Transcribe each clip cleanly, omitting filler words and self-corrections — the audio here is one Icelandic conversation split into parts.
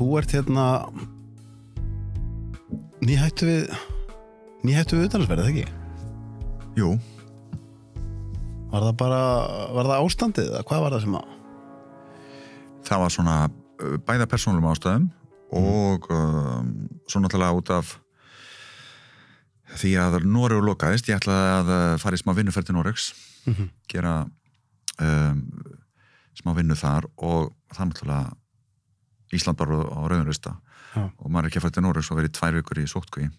þú ert hérna nýhættu við utanlandsferð, ekki? Jú. Var það ástandið, eða hvað var það sem að? Það var svona bæða persónulegum ástæðum og svo náttúrulega út af því að Noregur lokaðist. Ég ætlaði að fara í smá vinnuferð til Noregs, gera smá vinnu þar og það náttúrulega Ísland bara á rauðunlista og maður ekki að fara til Noregs og verið 2 vikur í sóttkví.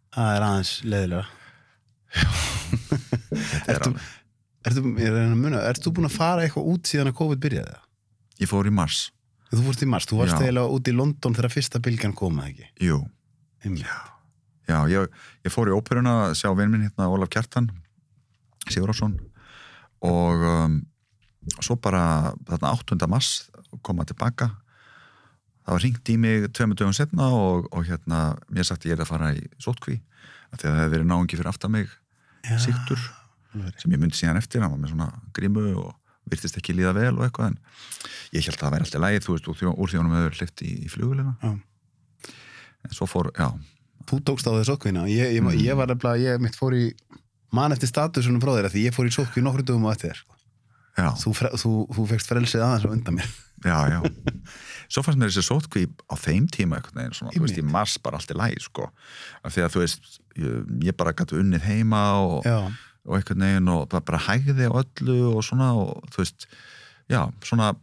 Það aðeins leiðilega. Ertu búin að fara eitthvað út síðan að COVID byrjaði? Ég fór í mars. Þú fórst í mars, þú varst eiginlega út í London þegar fyrsta bylgjan kom, ekki? Jú. Já, ég fór í óperuna að sjá vin minn hérna Ólaf Kjartan Sigurðarson og svo bara þarna 8. mars koma tilbaka. Það var hringt í mig 2 dögum setna og hérna mér sagt ég að fara í sóttkví af því að það hefði verið náungi fyrir aftan mig Sigtur sem ég myndi síðan eftir, hann var með svona grímu og virtist ekki líða vel og eitthvað en ég held að það væri alltaf lægið, þú veist, úr því honum hefur hleypt í flugvélina. En svo fór, Þú tókst á þér sóttkvína. Ég var nefnilega, ég mitt fór í man eftir statusunum frá þér því ég fór í sóttkví nokkrum dögum á eftir þér. Þú fékkst frelsið aðeins á undan mér. Já. Svo fannst mér þessi sóttkví á þeim tíma eitthvað neginn svona, þú veist, í mars bara allt í lagi, sko. Af því að þú veist, ég bara gat unnið heima og eitthvað neginn og bara hægði á öllu og svona og þú veist, svona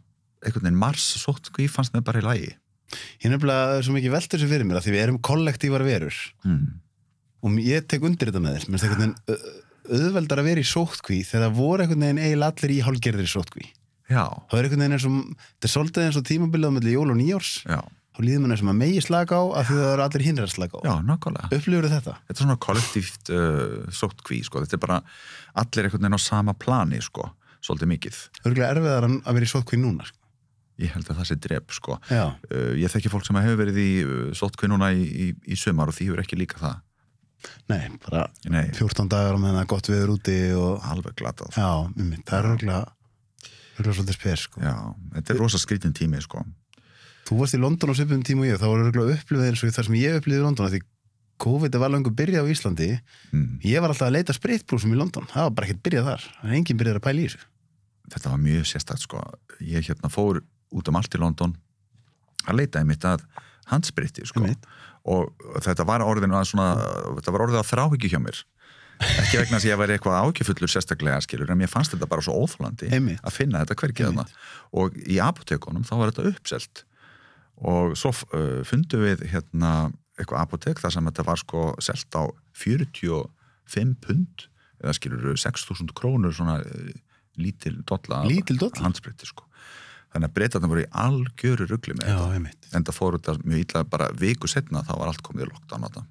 eitthvað neginn mars sóttkví fannst mér bara í lagi. Ég nefnilega svo mikið veltur sem fyrir mér að því við erum kollektívar verur og ég tek undir þetta með þér, mér finnst einhvern veginn auðveldar að vera í sóttkví þegar það voru einhvern veginn eiginlega allir í hálfgerðri sóttkví. Það er einhvern veginn þetta er svolítið eins og tímabilið á milli jól og nýjárs. Þá líður mann sem að megi slaka á af því það eru allir hinir að slaka á. Já, nákvæmlega. Upplifirðu þetta? Þetta er svona kollektíft sóttkví, sko. Þetta er bara allir einhvern veginn á sama plani, sko. Svolítið mikið. Örugglega erfiðara að vera í sóttkví núna, sko. Ég held að það sé drep, sko. Ég þekki fólk sem hefur verið í sóttkví núna í sumar og því hefur ekki líka það. Nei, bara 14 dagar og meðan það er gott veður úti og alveg glatað. Það er örugglega svolítið spes, sko. Já, þetta er rosa skrítinn tími, sko. Þú varst í London á svipum tíma og ég, það var örugglega upplifið eins og þar sem ég upplifið í London því COVID var löngu byrjað á Íslandi. Ég var alltaf að leita spritbrúsum í London. Það var bara ekkert byrjað þar. Það er enginn byrjað að pæla í þessu. Þetta var mjög sérstakt, sko. Ég hérna fór út allt í London að leita einmitt að handspriti, sko. Og þetta var orðið að þráhyggju hjá mér. Ekki vegna þess að ég væri eitthvað áhyggjufullur sérstaklega, skilur, en mér fannst þetta bara svo óþolandi að finna þetta hvergi þarna. Og í apótekunum þá var þetta uppselt. Og svo fundum við hérna eitthvað apótek þar sem þetta var sko selt á 45 pund eða skilur 6.000 krónur svona lítil dolla handspriti, sko. Þannig að Bretarnir voru í algjöru rugli með þetta. En það fór þetta mjög illa bara viku setna, þá var allt komið í lockdown á þetta.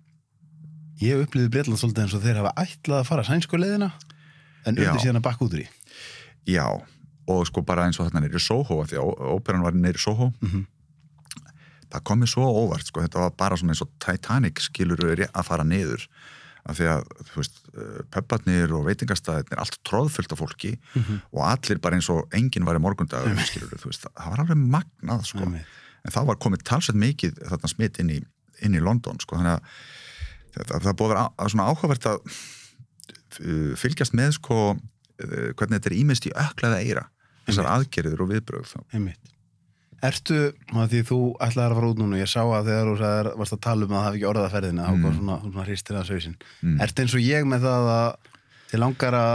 Ég upplifði Bretland svolítið eins og þeir hafa ætlað að fara sænsku leiðina en urðu síðan að bakka út úr í. Já, og sko bara eins og þarna nýri Soho, því að óperan var nýri Soho. Það kom mér svo óvart, sko, þetta var bara svona eins og Titanic skilur að fara niður. Af því að, þú veist, pubbarnir og veitingastæðirnir, allt tróðfullt af fólki og allir bara eins og enginn var í morgundagur, skilur, þú veist, það var alveg magnað, sko. En þá var komið talsveit mikið þarna smitt inn í London, sko, þannig að það búið að vera svona áhugavert að fylgjast með, sko, hvernig þetta er ýmist í öklaða eyra, þessar aðgerðir og viðbrögð. Ertu, því þú ætlaðir að fara út núna og ég sá að þegar þú varst að tala um að það hafi ekki orðað ferðina þá kom svona hristir að hausinn. Ertu eins og ég með það að þið langar að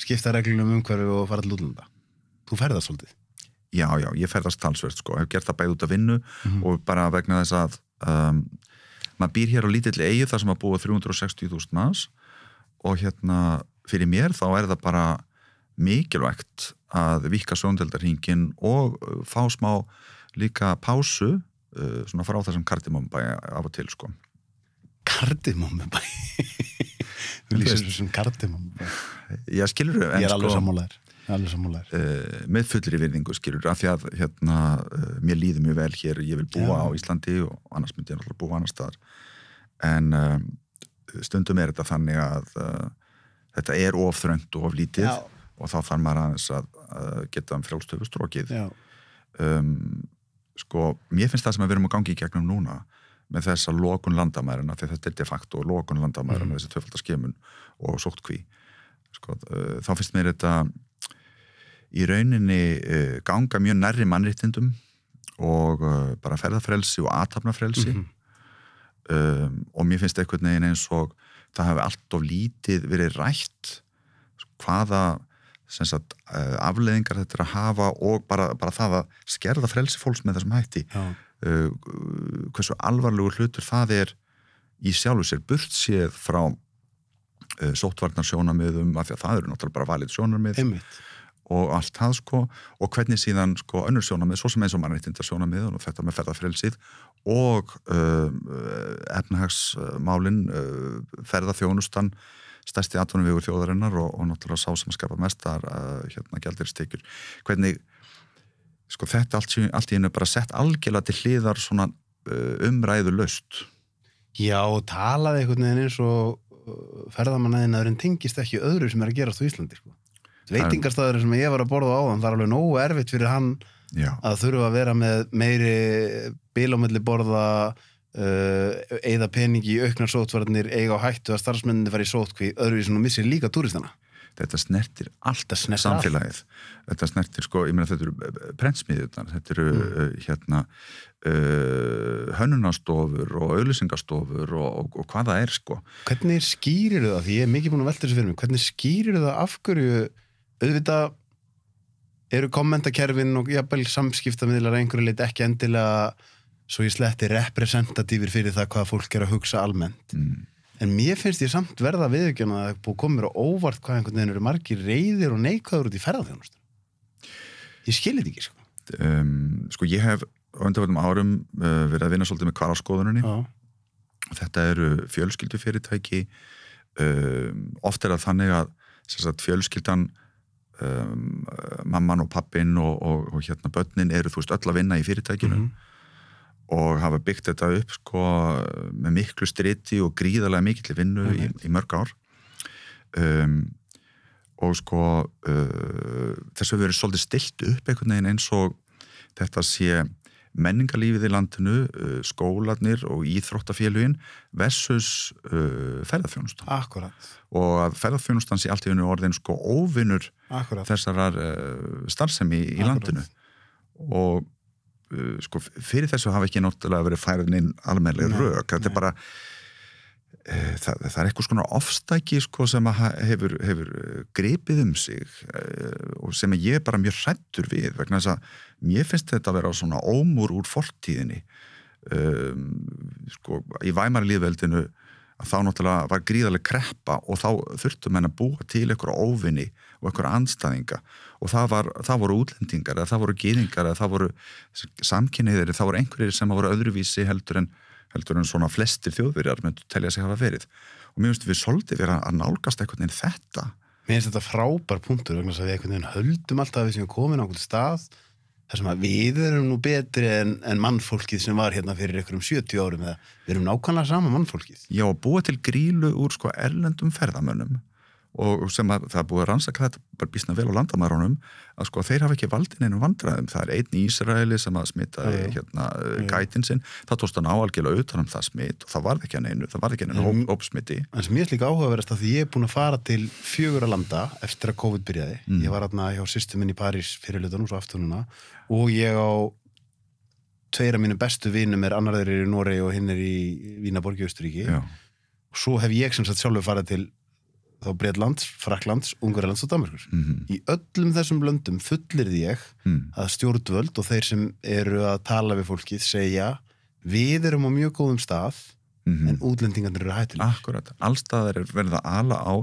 skipta reglunum umhverfi og fara til útlanda? Þú ferðast svolítið? Já, ég ferðast talsvert, sko. Hef gert það bæði út af vinnu og bara vegna þess að maður býr hér á lítilli eyju þar sem að búa 360.000 manns og hérna fyrir mér þá er það bara mikilvægt að víkka sjóndeildarhringinn og fá smá líka pásu svona frá þessum kardimommubæ af og til, sko. Kardimommubæ? Þú lýsir þessum kardimommubæ? Já, skilur þau. Ég er alveg sammálaður. Með fullri virðingu, skilur, af því að hérna, mér líður mjög vel hér, ég vil búa á Íslandi og annars myndi ég náttúrulega búa annars staðar. En stundum er þetta þannig að þetta er of þröngt og of lítið og þá þarf maður aðeins að geta frjálstöfustrókið. sko, mér finnst það sem við erum að gangi í gegnum núna með þessa lokun landamærana, því þetta de facto lokun landamærana, þessi tvöfaldaskimun og sóttkví, sko, þá finnst mér þetta í rauninni ganga mjög nærri mannréttindum og bara ferðafrelsi og athafnafrelsi og mér finnst einhvern veginn eins og það hefði allt of lítið verið rætt hvaða sem sagt, afleiðingar þetta að hafa og bara það að skerða frelsi fólks með þessum hætti hversu alvarlegur hlutur það í sjálfu sér burt séð frá sóttvarnarsjónarmiðum af því að það eru náttúrulega bara valið sjónarmið og allt það sko og hvernig síðan sko önnur sjónarmið svo sem eins og mannréttindasjónarmið og þetta með ferðafrelsið og efnahagsmálin ferðaþjónustan stærsti atvinnuvegur þjóðarinnar og náttúrulega sá sem skapa mestar gjaldeyristekjur hvernig sko þetta allt í einu bara sett algjörlega til hliðar svona umræðulaust. Já, og talaði einhvern veginn eins og ferðamannaiðnaðurinn tengist ekki öðru sem að gerast á Íslandi sko. Veitingastaður sem ég var að borða á hann, það alveg nógu erfitt fyrir hann að þurfa að vera með meiri bil á milli borða eyða peningi í auknar sóttvarnir, eiga á hættu að starfsmenninni fara í sóttkví, öðruvísin og missir líka túristana. Þetta snertir allt samfélagið. Þetta snertir sko, ég meina þetta eru prentsmiðjurnar, þetta eru hönnunarstofur og auglýsingastofur og hvað það sko. Hvernig skýrir það, því ég mikið búin að velta þessu fyrir mig, hvernig skýrir það af hverju auðvitað eru kommentakerfin og jafnvel samskiptamiðlar einhverju leit ekki endilega svo ég sletti representatífir fyrir það hvað fólk að hugsa almennt. En mér finnst ég samt verða viðurkenna að það búið komið mér á óvart hvað einhvern veginn eru margir reiðir og neikvæður út í ferðaþjónustu. Ég skil þetta ekki, sko. Sko, ég hef á undanförnum árum verið að vinna svolítið með kvarálskoðuninni. Þetta eru fjölskyldufyrirtæki. Oft það þannig að sagt, fjölskyldan, mamman og pappin og börnin eru, þú veist, öll að vinna í fyrirtækinu. Og hafa byggt þetta upp sko með miklu striti og gríðarlega mikill vinnu í mörg ár og sko þess að við erum svolítið stillt upp einhvern veginn eins og þetta sé menningarlífið í landinu skólarnir og íþróttafélögin versus ferðaþjónustan. Akkurat. Og að ferðaþjónustan sé allt í einu orðin sko óvinnur þessarar starfsemi í landinu og sko, fyrir þessu hafa ekki náttúrulega verið færðin inn almennleg rök, þetta bara það er eitthvað svona ofstæki sko sem hefur gripið sig og sem ég bara mjög hræddur við vegna þess að mér finnst þetta að vera svona ómur úr fortíðinni sko, í Weimarlýðveldinu að þá náttúrulega var gríðarleg kreppa og þá þurftu menn að búa til einhverja óvinni og einhverja andstæðinga og það voru útlendingar eða það voru gyðingar eða það voru samkynhneigðir, það voru einhverjir sem voru öðruvísi heldur en svona flestir þjóðverjar myndu telja sig hafa verið og mér finnst við svolítið vera að nálgast einhvern veginn þetta. Mér finnst þetta frábær punktur vegna þess að við einhvern veginn höldum alltaf að við séum komin á einhvern stað þar sem að við erum nú betri en mannfólkið sem var hérna fyrir einhverjum 70 árum eða við erum nákvæmlega sama mannfólkið. Já, búa til grílu úr sko erlendum ferðamönnum og sem að það búið að rannsaka þetta bara býsna vel á landamærunum að sko þeir hafa ekki valdið neinum vandræðum. Það einn í Ísraeli sem að smitaði gætin sinn, það tókst hann algjörlega utan það smitt og það varð ekki að neinu hópsmiti. En sem ég líka áhugaverðast að því ég búin að fara til 4 landa eftir að COVID byrjaði. Ég var þarna hjá systur minn í París fyrir hlutanum svo aftur núna og ég á 2 af mínum bestu vinum annar þeir í Noregi og hinn í Vínaborg í Austurríki. Og svo hef ég sem sagt sjálfur farið til þá Bretlands, Frakklands, Ungverjalands og Danmerkur. Í öllum þessum löndum fullyrði ég að stjórnvöld og þeir sem eru að tala við fólkið segja við erum á mjög góðum stað en útlendingarnir eru hættulegir. Akkurat, allstaðar verið að ala á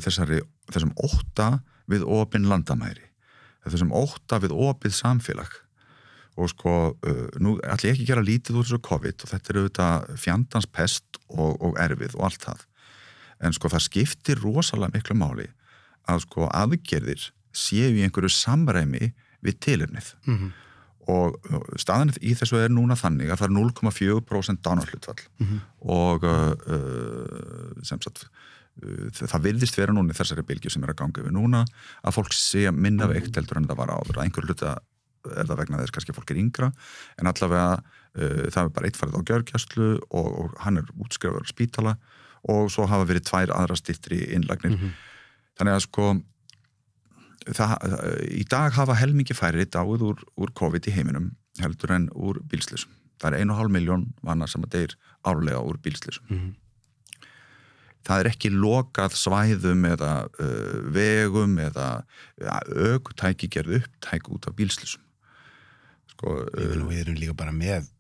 þessum ótta við opin landamæri, þessum ótta við opið samfélag og sko, nú ætla ég ekki að gera lítið úr þessu COVID og þetta eru auðvitað fjandans pest og erfið og allt það. En sko það skiptir rosalega miklu máli að sko aðgerðir séu í einhverju samræmi við tilefnið. Og staðan í þessu núna þannig að það 0,4% dánarhlutfall og sem sagt það virðist vera núna í þessari bylgju sem að ganga yfir núna að fólk sé minna veikt heldur en það var áður að einhverju hluta er það vegna þess kannski fólk yngra, en allavega það er bara eitt farið á gjörgæslu og hann útskrifaður á spítala og svo hafa verið 2 aðra styttri innlagnir. Þannig að sko í dag hafa helmingi færri dáið úr COVID í heiminum heldur en úr bílslysum. Það er 1,5 milljón manna sem að deyr árlega úr bílslysum. Það er ekki lokað svæðum eða vegum eða ökutæki gerð upptæk út af bílslysum. Sko, við erum líka bara með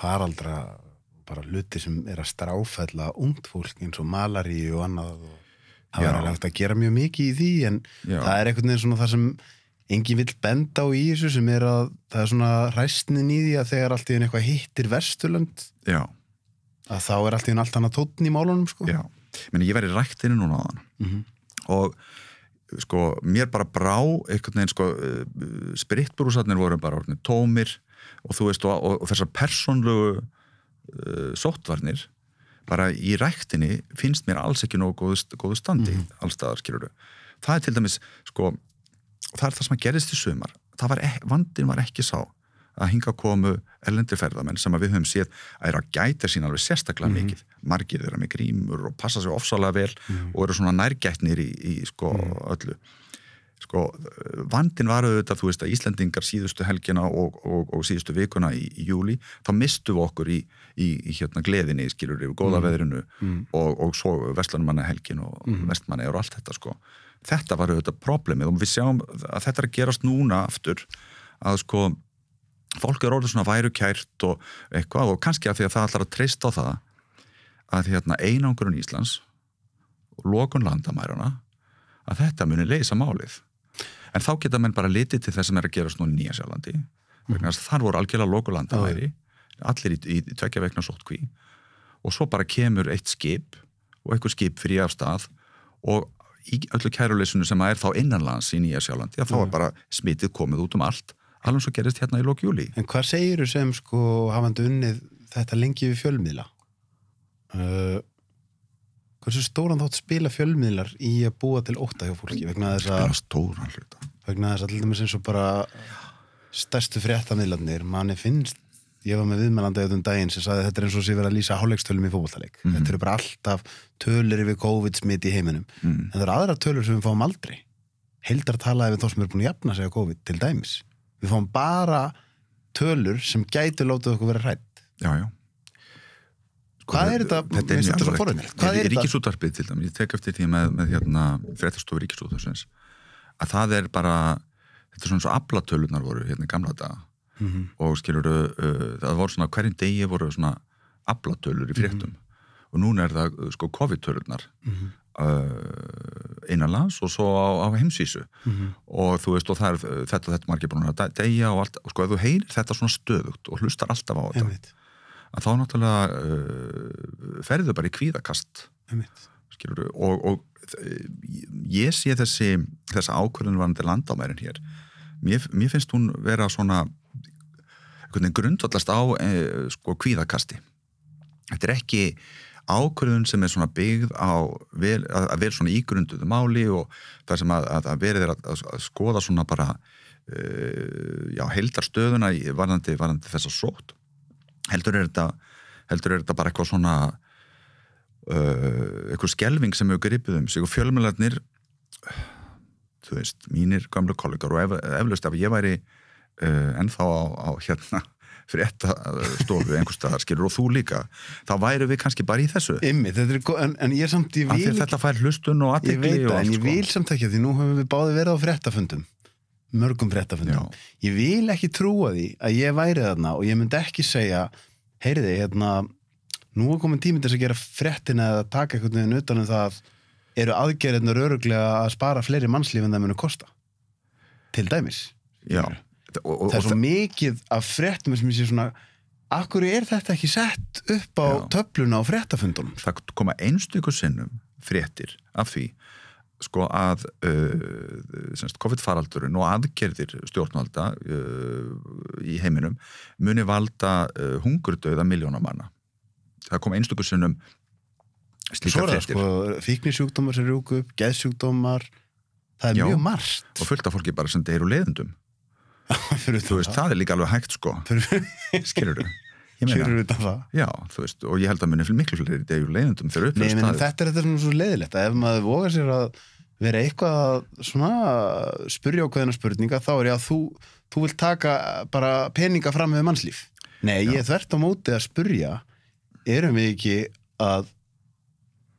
faraldra bara hluti sem að stráfella ungt fólk eins og malaríu og annað og það er alveg að gera mjög mikið í því en það er einhvern veginn svona það sem enginn vill benda á í þessu sem að það er svona hræstnin í því að þegar allt í einu eitthvað hittir Vesturlönd að þá er allt í einu allt annað tónn í málunum sko. Já, meni ég væri ræktinu núna á þann og sko mér bara brá einhvern veginn sko spritbrúsarnir voru bara orðnir tómir og þú veist og þessar persónlegu sóttvarnir bara í ræktinni finnst mér alls ekki nógu góðu standi allstaðar, skilurðu. Það er til dæmis, sko, það er það sem að gerist í sumar. Vandinn var ekki sá að hinga komu erlendir ferðamenn sem að við höfum séð að að gæta sín alveg sérstaklega mikið. Margir þeirra með grímur og passa sig ofsalega vel og eru svona nærgætnir í sko öllu. Sko, vandinn var auðvitað, þú veist að Íslendingar síðustu helgina og síðustu vikuna í júli, þá mistum við okkur í hérna gleðinni, skilur yfir góða veðrinu og svo Vestlunumanna helgin og Vestmanna og allt þetta, sko. Þetta var auðvitað problemið og við sjáum að þetta er að gerast núna aftur, að sko, fólk er orðið svona værukært og eitthvað og kannski að því að það ætlar að treysta á það að hérna einangrun Íslands og lokun landamærana, að þetta muni leysa málið. En þá geta menn bara litið til þess sem að gerast nú í Nýja-Sjálandi vegna þess að þar voru algjörlega loku landamæri allir í 2 vegna sóttkví og svo bara kemur eitt skip og eitthvað skip fyrir af stað og í öllu kæruleysinu sem að þá innanlands í Nýja-Sjálandi að þá er bara smitið komið út allt alveg svo gerist hérna í lok júlí. En hvað segirðu sem sko hafandi unnið þetta lengi við fjölmiðla? Hversu stóran þátt spila fjölmiðlar í að búa til ótta hjá fólki vegna þess að til dæmis eins og bara stærstu fréttamiðlarnir manni finnst, ég var með viðmælanda daginn sem sagði þetta er eins og sé verið að lýsa hálfleikstölum í fótboltaleik. Þetta eru bara alltaf tölur yfir COVID-smit í heiminum en það eru aðrar tölur sem við fáum aldrei. Heildartala ef þá sem eru búin að jafna sig á COVID til dæmis. Við fáum bara tölur sem gætu látið okkur vera hrædd. Já. Hvað er þetta? Þetta er mjög alvarlegt. Ríkisútvarpið til dæmis, ég tek eftir því með hérna fréttastofu Ríkisútvarpsins að það er bara, þetta er svona svo aflatölunar voru hérna í gamla daga og skilurðu, það voru svona hverjum degi voru svona aflatölur í fréttum og núna er það sko COVID-tölunar innanlands og svo á heimsvísu og þú veist og það er þetta margir búin að deyja og allt og sko ef þú heyrir þetta svona stöðugt og hlustar alltaf á þetta að þá náttúrulega ferðu bara í kvíðakast skilurðu, og ég sé þessa ákvörðun varandi landamærin hér mér finnst hún vera svona grundvallast á sko kvíðakasti þetta er ekki ákvörðun sem er svona byggð á að vera svona ígrunduðu máli og það sem að verið er að skoða svona bara heildarstöðuna varðandi þessa sótt heldur er þetta bara eitthvað svona eitthvað skelving sem hefur gripið sig og fjölmiðlarnir þú veist, mínir gamlu kollegar og eflaust ef ég væri ennþá á hérna fréttastofu einhvers staðar skilur og þú líka, þá væru við kannski bara í þessu. En ég samt ég vil þetta fær hlustun og athygli og allt, en ég vil samt ekki því nú höfum við báði verið á fréttafundum mörgum fréttafundum. Ég vil ekki trúa því að ég væri þarna og ég myndi ekki segja, heyriði, hérna nú er komin tími til að gera fréttina eða taka eitthvað niður utan það eru aðgerðirnar örugglega að spara fleiri mannslíf en það munu kosta. Til dæmis. Já. Það er svo mikið af fréttum sem ég sé svona, akkur er þetta ekki sett upp á töfluna á fréttafundunum? Það koma einstöku sinnum fréttir af því sko að COVID-faraldurinn og aðgerðir stjórnvalda í heiminum muni valda hungurdauða milljóna manna. Það kom einstöku sinnum slíka fréttir. Svo er það fíknisjúkdómar sem rjúku upp, geðsjúkdómar, það er mjög margt. Og fullt af fólki bara sem deyr úr leiðendum. þú veist, það líka alveg hægt sko skilurðu já, þú veist, og ég held að muni miklu fleiri degur leiðendum þegar upp þetta er svo leiðilegt að ef maður vogar sér að vera eitthvað svona spyrja ákveðina spurninga þá ég að þú vilt taka bara peninga fram með mannslíf ég er þvert á móti að spyrja erum við ekki að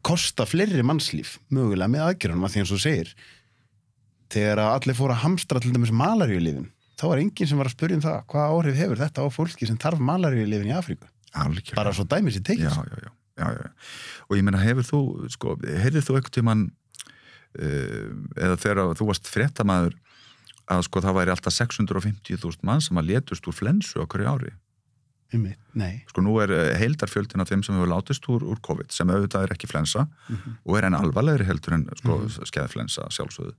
kosta fleiri mannslíf mögulega með aðgerðunum að því eins og segir þegar allir fóru að hamstra til dæmis malaríulyfin þá var enginn sem var að spyrja það hvaða áhrif hefur þetta á fólki sem þarf malaríulyfin í Afríku bara svo dæmis í tekið já. Og ég meina hefur þú sko, heyrðir þú eitthvað tímann eða þegar þú varst fréttamaður að sko það væri alltaf 650.000 mann sem að létust úr flensu á hverju ári Nei. Sko nú heildarfjöldin af þeim sem hefur látist úr COVID sem auðvitað ekki flensa og enn alvarlegri heldur en sko skeðflensa sjálfsögðu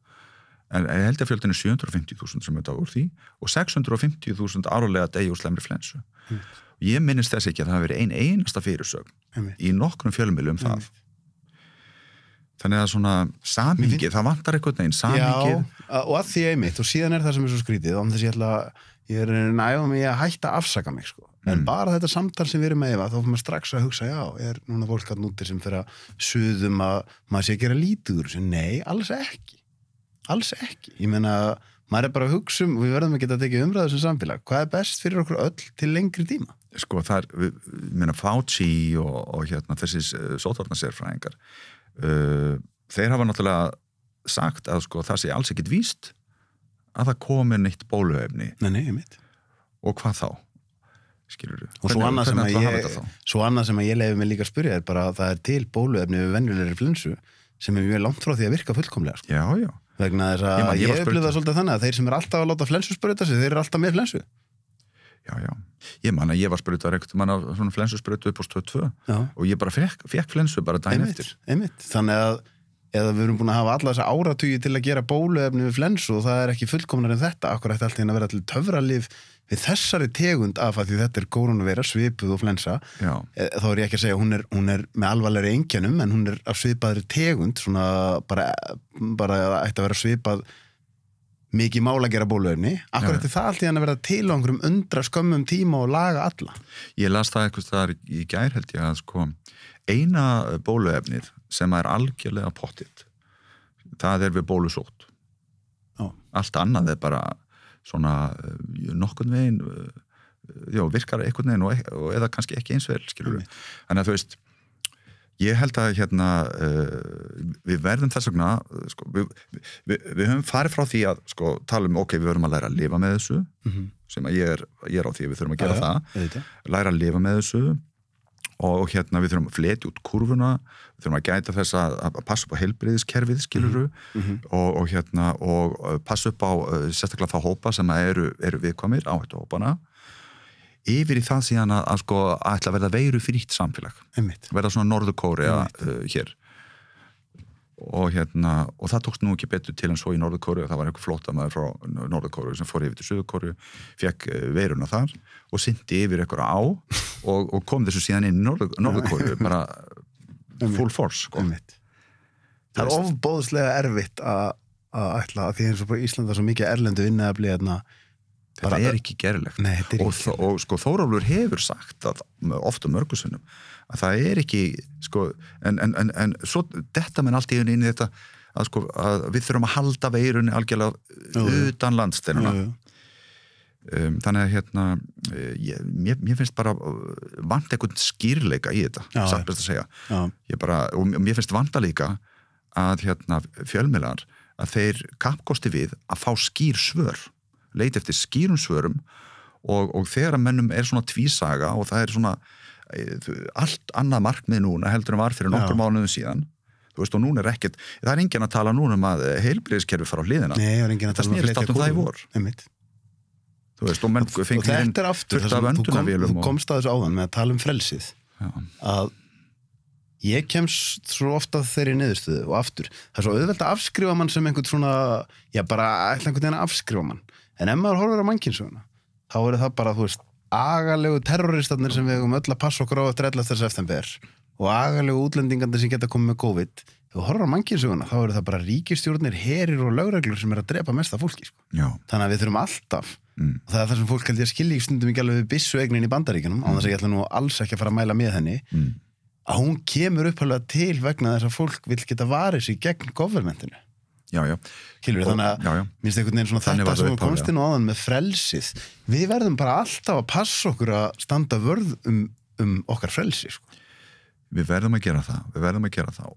en heildarfjöldin 750.000 sem auðvitað úr því og 650.000 árlega degi úr slemri flensu ég minnist þess ekki að það hafi verið einasta fyrirsögn í nokkrum fjölmiðlum það þannig að svona samhengið, það vantar eitthvað neginn samhengið og að því einmitt og síðan það sem svo skrítið om þess ég er nægum í að hætta að afsaka mig sko. En bara þetta samtal sem við erum með þá fyrir maður strax að hugsa núna fólk að núti sem fyrir að suðum að maður sé að gera lítið úr þessu nei, alls ekki ég meina, maður bara að hugsa og við verðum að geta tekið umræðu sem samfélag hvað best fyrir okkur öll til lengri tíma sko það ég meina Fauci og hérna þessi sóttvarnasérfræðingar þeir hafa náttúrulega sagt að sko það sé alls ekkit víst að það komi neitt bóluefni Nei, og hvað þá? Skilurðu? Og svo annað sem að ég leiði mig líka að spyrja bara að það er til bóluefni við venjulegri flensu sem mjög langt frá því að virka fullkomlega sko. Já vegna þess að ég upplifði það svolítið þannig að þeir sem alltaf að láta flensu sprauta sig, þeir alltaf með flensu Já, ég man að ég var sprautar ekkert mann á svona flensusprautu upp á stöð 2 og ég bara fekk flensu bara daginn eftir Þannig að eða við erum búin að hafa alla þessa áratugi til að gera bóluefni við flensu og það er ekki fullkomnar en þetta, akkur ætti alltaf að vera til töfralyf við þessari tegund af að því þetta er kórónuvera, svipuð og flensa þá er ég ekki að segja hún er með alvarlegri einkennum en hún er af svipaðri tegund svona bara ætti að vera svipað mikið mál að gera bóluefni akkur ætti það alltaf að vera til á einhverjum undra skömmum tíma og laga alla Ég las það eitthvað þar í gær held ég að sko eina bóluefnið sem er algjörlega pottitt það er við bólusótt allt annað er bara svona nokkurn veginn virkar einhvern veginn og eða kannski ekki eins vel skilur þannig að þú veist ég held að hérna við verðum þess vegna sko, við höfum farið frá því að sko tala ok, við verðum að læra að lifa með þessu sem að ég er á því að við þurfum að gera það læra að lifa með þessu og hérna við þurfum að fletja út kurvuna við þurfum að gæta þess að passa upp á heilbrigðiskerfið skiluru og hérna og passa upp á sérstaklega þá hópa sem eru viðkvæmir áhættu hópana yfir í það síðan að sko ætla að verða veiru frítt samfélag verða svona Norður-Kórea hér og hérna og það tókst nú ekki betur til en svo í Norður-Kórea það var einhver flóttamaður frá Norður-Kórea sem fór yfir til Suður-Kórea fekk veiruna þar og synti yfir einhverja á og kom þessu síðan inn í Norður-Kórea bara full force sko. Það er ofbóðslega erfitt að ætla að því eins og bara Íslanda svo mikið erlendu vinnaðabli þetta er ekki gerlegt og sko Þórólfur hefur sagt að ofta mörgusinnum að það er ekki sko en svo þetta menn allt í inn í þetta að sko að við þurfum að halda veirunni algjörlega utan landsteinuna þannig að hérna mér finnst bara vant einhvern skýrleika í þetta satt best að segja og mér finnst vanta líka að hérna fjölmiðlar að þeir kappkosti við að fá skýr svör leit eftir skýrum svörum og þegar að mennum er svona tvísaga og það er svona allt annað markmið núna heldur en var fyrir nokkur mánuðum síðan þú veist og núna er ekkert það er enginn að tala núna að heilbrigðiskerfi fara á hliðina það snýrist allt það í vor þú veist og menn fengið og þetta er aftur þú komst að þessu áðan með að tala um frelsið að ég kemst svo ofta þeirri niðurstöðu og aftur það er svo auðvelt að afskrifa mann sem einhvern svona bara ætla einhvern veginn að afskrifa mann en ef maður horfir á mannkynssöguna þá er það bara, þú veist, agalegu terroristarnir sem við höfum öll að passa okkur á eftir 11. september og agalegu útlendingarnir sem geta komið með COVID. Ef þú horfir á mannkynssöguna þá er það bara ríkisstjórnir, herir og lögreglur sem að drepa mesta fólki. Sko. Þannig að við þurfum alltaf og það er það sem fólk held ég að skilja í stundum ekki alveg við byssueignin í Bandaríkjunum, á þess að ég ætla nú alls ekki að fara að mæla með henni, að hún kemur upphæflega til vegna þess að fólk vill geta varið sig gegn governmentinu. Já. Kilur, þannig að minnst einhvern veginn svona þetta sem við komst inn á áðan með frelsið. Við verðum bara alltaf að passa okkur að standa vörð okkar frelsi, sko. Við verðum að gera það.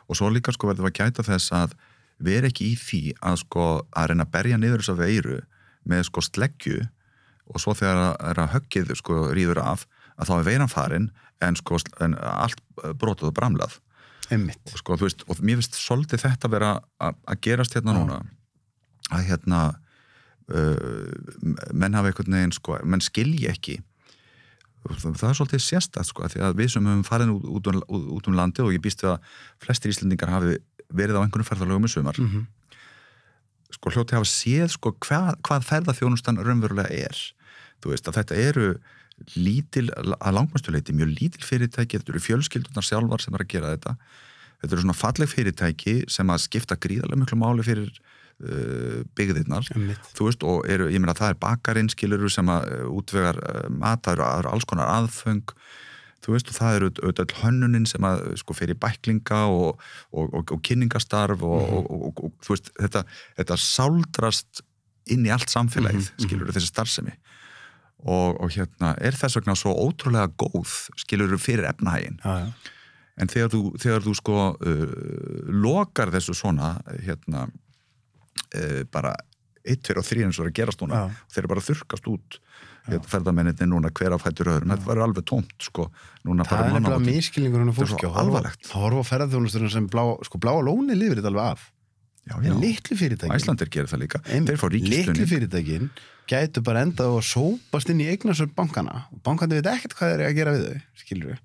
Og svo líka sko verðum við að gæta þess að við erum ekki í því að sko að reyna að berja niður þessa veiru með sko sleggju og svo þegar að höggið sko rýður af að þá er veiran farin en allt brotið og bramlað. Einmitt. Og sko, þú veist, og mér finnst svolítið þetta vera að gerast hérna núna að menn hafa einhvern veginn sko, menn skilji ekki það er svolítið sérstætt sko, því að við sem höfum farið út landið og ég býst við að flestir Íslendingar hafi verið á einhvern ferðalögum í sumar sko hljóti hafa séð sko hvað ferðaþjónustan raunverulega þú veist að þetta eru lítil, að langmestuleyti mjög lítil fyrirtæki, þetta eru fjölskyldunar sjálfar sem að gera þetta eru svona falleg fyrirtæki sem að skipta gríðarlega miklu máli fyrir byggðirnar, þú veist og ég meina það bakarinn skiluru sem að útvegar mat, það eru alls konar aðföng, þú veist og það eru öll hönnunin sem að sko fer í bæklinga og kynningastarf og þú veist þetta sáldrast inn í allt samfélagið, skiluru þessi starfsemi og er þess vegna svo ótrúlega góð skilur fyrir efnahaginn en þegar þú sko lokar þessu svona bara 1, 2 og 3 eins og að gerast núna þeir bara þurrkast út ferðamennirni núna hver af fætur öðrum þetta var alveg tómt sko núna það er nefnilega miskilningurinn af fólki og alvarlegt það horfa á ferðaþjónusturinn sem bláa lóni lifir þetta alveg af en litlu fyrirtækin Æslandir gerir það líka þeir fá ríkisstuðning litlu fyrirtækin gætu bara endað og sópast inn í eignasöfn bankana og bankandi veit ekkert hvað þeir eru að gera við þau skilur við,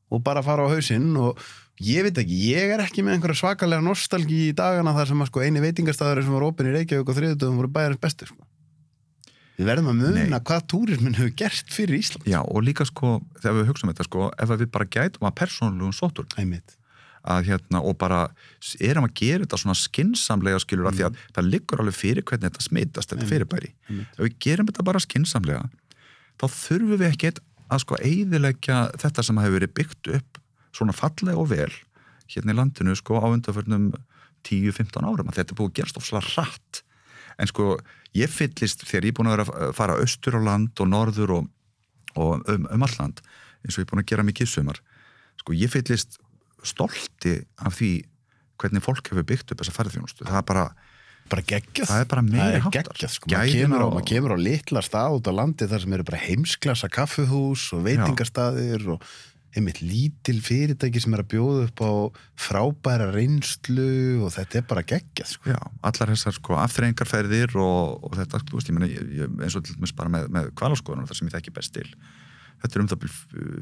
og bara fara á hausinn og ég veit ekki, ég er ekki með einhverja svakalega nostalgi í dagana þar sem að sko eini veitingastæður sem var opinn í Reykjavík og þriðjudögum voru bæjarins bestur sko. Við verðum að muna hvað túrismin hefur gert fyrir Ísland. Já, og líka sko þegar við hugsaum þetta sko, ef við bara gætum að persónulegum sóttur að og bara erum að gera þetta svona skynsamlega skilur af því að það liggur alveg fyrir hvernig þetta smitast þetta fyrirbæri. Ef við gerum þetta bara skynsamlega, þá þurfum við ekki að sko eyðileggja þetta sem hefur verið byggt upp svona fallega og vel hérna í landinu sko á undanförnum 10-15 árum að þetta er búið að gerast ofslega hratt. En sko ég fyllist þegar ég er búin að vera að fara austur á land og norður og all land eins og ég er búin að gera mikið í sumar. Sko ég fyllist stolti af því hvernig fólk hefur byggt upp þessa ferðaþjónustu. Það er bara geggjað. Það er bara meiri háttar. Sko, maður kemur á litla stað út á landi þar sem eru bara heimsklassa kaffuhús og veitingastaðir og einmitt lítil fyrirtæki sem er að bjóða upp á frábæra reynslu og þetta er bara geggjað. Sko. Já, allar þessar sko afþreyingarferðir og þetta, þú veist, ég meina eins og til dæmis bara með hvalaskoðunar þar sem ég þekki best til. Þetta er það bil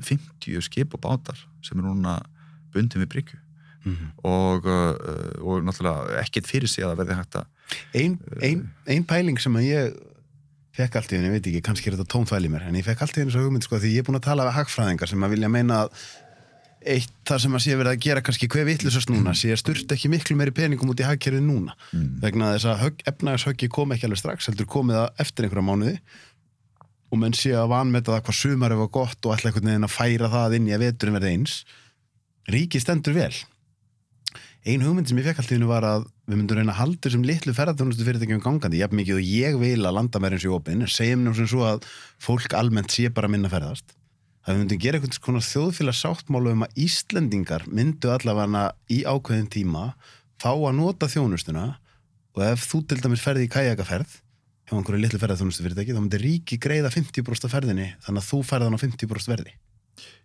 50 skip og bátar sem er núna bundin við bryggju og náttúrulega ekkert fyrir sig að það verði hægt að Ein pæling sem að ég fekk allt í henni, ég veit ekki, kannski er þetta tómþvæli mér en ég fekk allt í henni svo hugmynd sko því ég er búin að tala við hagfræðingar sem að vilja meina að eitt þar sem að sé verið að gera kannski hver vitlausast núna sé að sturt ekki miklu meiri peningum út í hagkerfið núna vegna þess að efnahagshöggi kom ekki alveg strax heldur komið það eftir einhverja mánuði og menn sé að vanmeta það hvað sumarið var gott og ætla einhvern veginn að færa það inn í að veturinn verði eins ríkið stendur vel. Ein hugmynd sem ég fekk allt í hennu var að við myndum reyna að halda sem litlu ferðaþjónustu fyrirtækjum gangandi, jafn mikið og ég vil að landamærin sé opin, en segjum nú sem svo að fólk almennt sé bara minna ferðast. Það við myndum gera einhvern svona þjóðfélags sáttmála að Íslendingar myndu allavega í ákveðin tíma fá að nota þjónustuna og ef þú til dæmis ferði í kajakaferð hjá einhverju litlu ferðaþjónustu fyrirtæki, þá myndi ríki greiða 50% af ferðinni, þannig að þú ferð hann á 50% verði.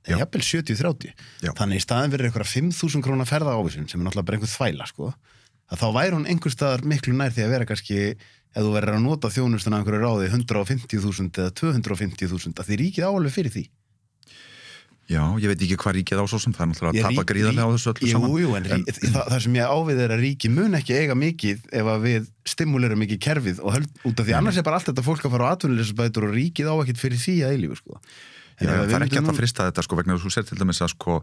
Það er jafnvel 70-30 þannig í staðin verið eitthvað 5.000 króna ferðaávísun sem er náttúrulega bara einhver þvæla sko, að þá væri hún einhver staðar miklu nær því að vera kannski ef þú verður að nota þjónustuna af einhverju ráði 150.000 eða 250.000 að því ríkið áalveg fyrir því. Já, ég veit ekki hvað ríkið á svo sem það er náttúrulega að tapa gríðarlega á þessu öllu saman. Jú, en það sem ég ávið er að ríkið mun ekki eiga mikið ef að við stimulerum mikið kerfið og út af því annars er bara allt þetta fólk að fara á atvinnuleysisbætur og ríkið á ekkert fyrir því að eilífu sko. Já, það er ekki hægt að frista þetta sko vegna þú sér til dæmis að sko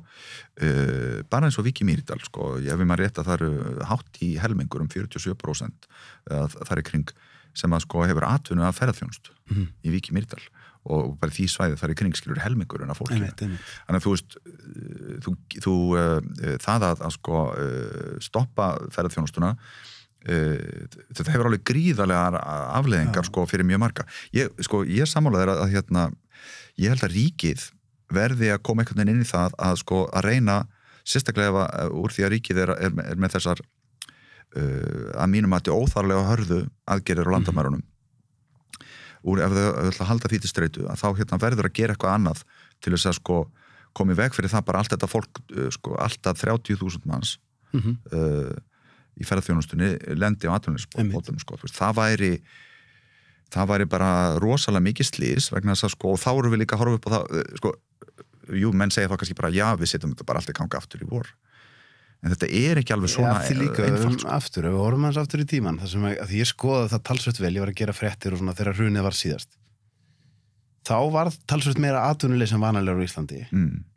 bara eins og Vík í Mýrdal sko ef við maður rétt að það eru hátt í helmingur 47% það er kring sem að sko hefur atvinnu að ferðarþjónustu í Vík í Mýrdal og bara því svæðið þar í kringskilur helmingurinn af fólkinu. Þannig að þú veist, það að sko stoppa ferðarþjónustuna, þetta hefur alveg gríðarlegar afleiðingar sko fyrir mjög marga. Ég sammála þér að ég held að ríkið verði að koma einhvern veginn inn í það að sko að reyna sérstaklega úr því að ríkið er með þessar að mínum að þetta óþarlega hörðu aðgerðir á landamærunum. Ef þau ætla að halda því til streitu að þá verður að gera eitthvað annað til þess að sko komi veg fyrir það bara allt þetta fólk sko alltaf 30.000 manns í ferðarþjónustunni lendi á atvinnuleysisbótum sko. Það væri bara rosalega mikið slys vegna þess að sko og þá erum við líka að horfa upp á það sko, menn segja þá kannski bara já, við setjum þetta bara alltaf ganga aftur í vor en þetta ekki alveg svona einfalt sko. Aftur, ef við horfum hans aftur í tíman þar sem að ég skoðaði það talsvert vel, ég var að gera fréttir og svona þegar hrunið var síðast þá var talsvert meira atvinnuleysi en vanalega á Íslandi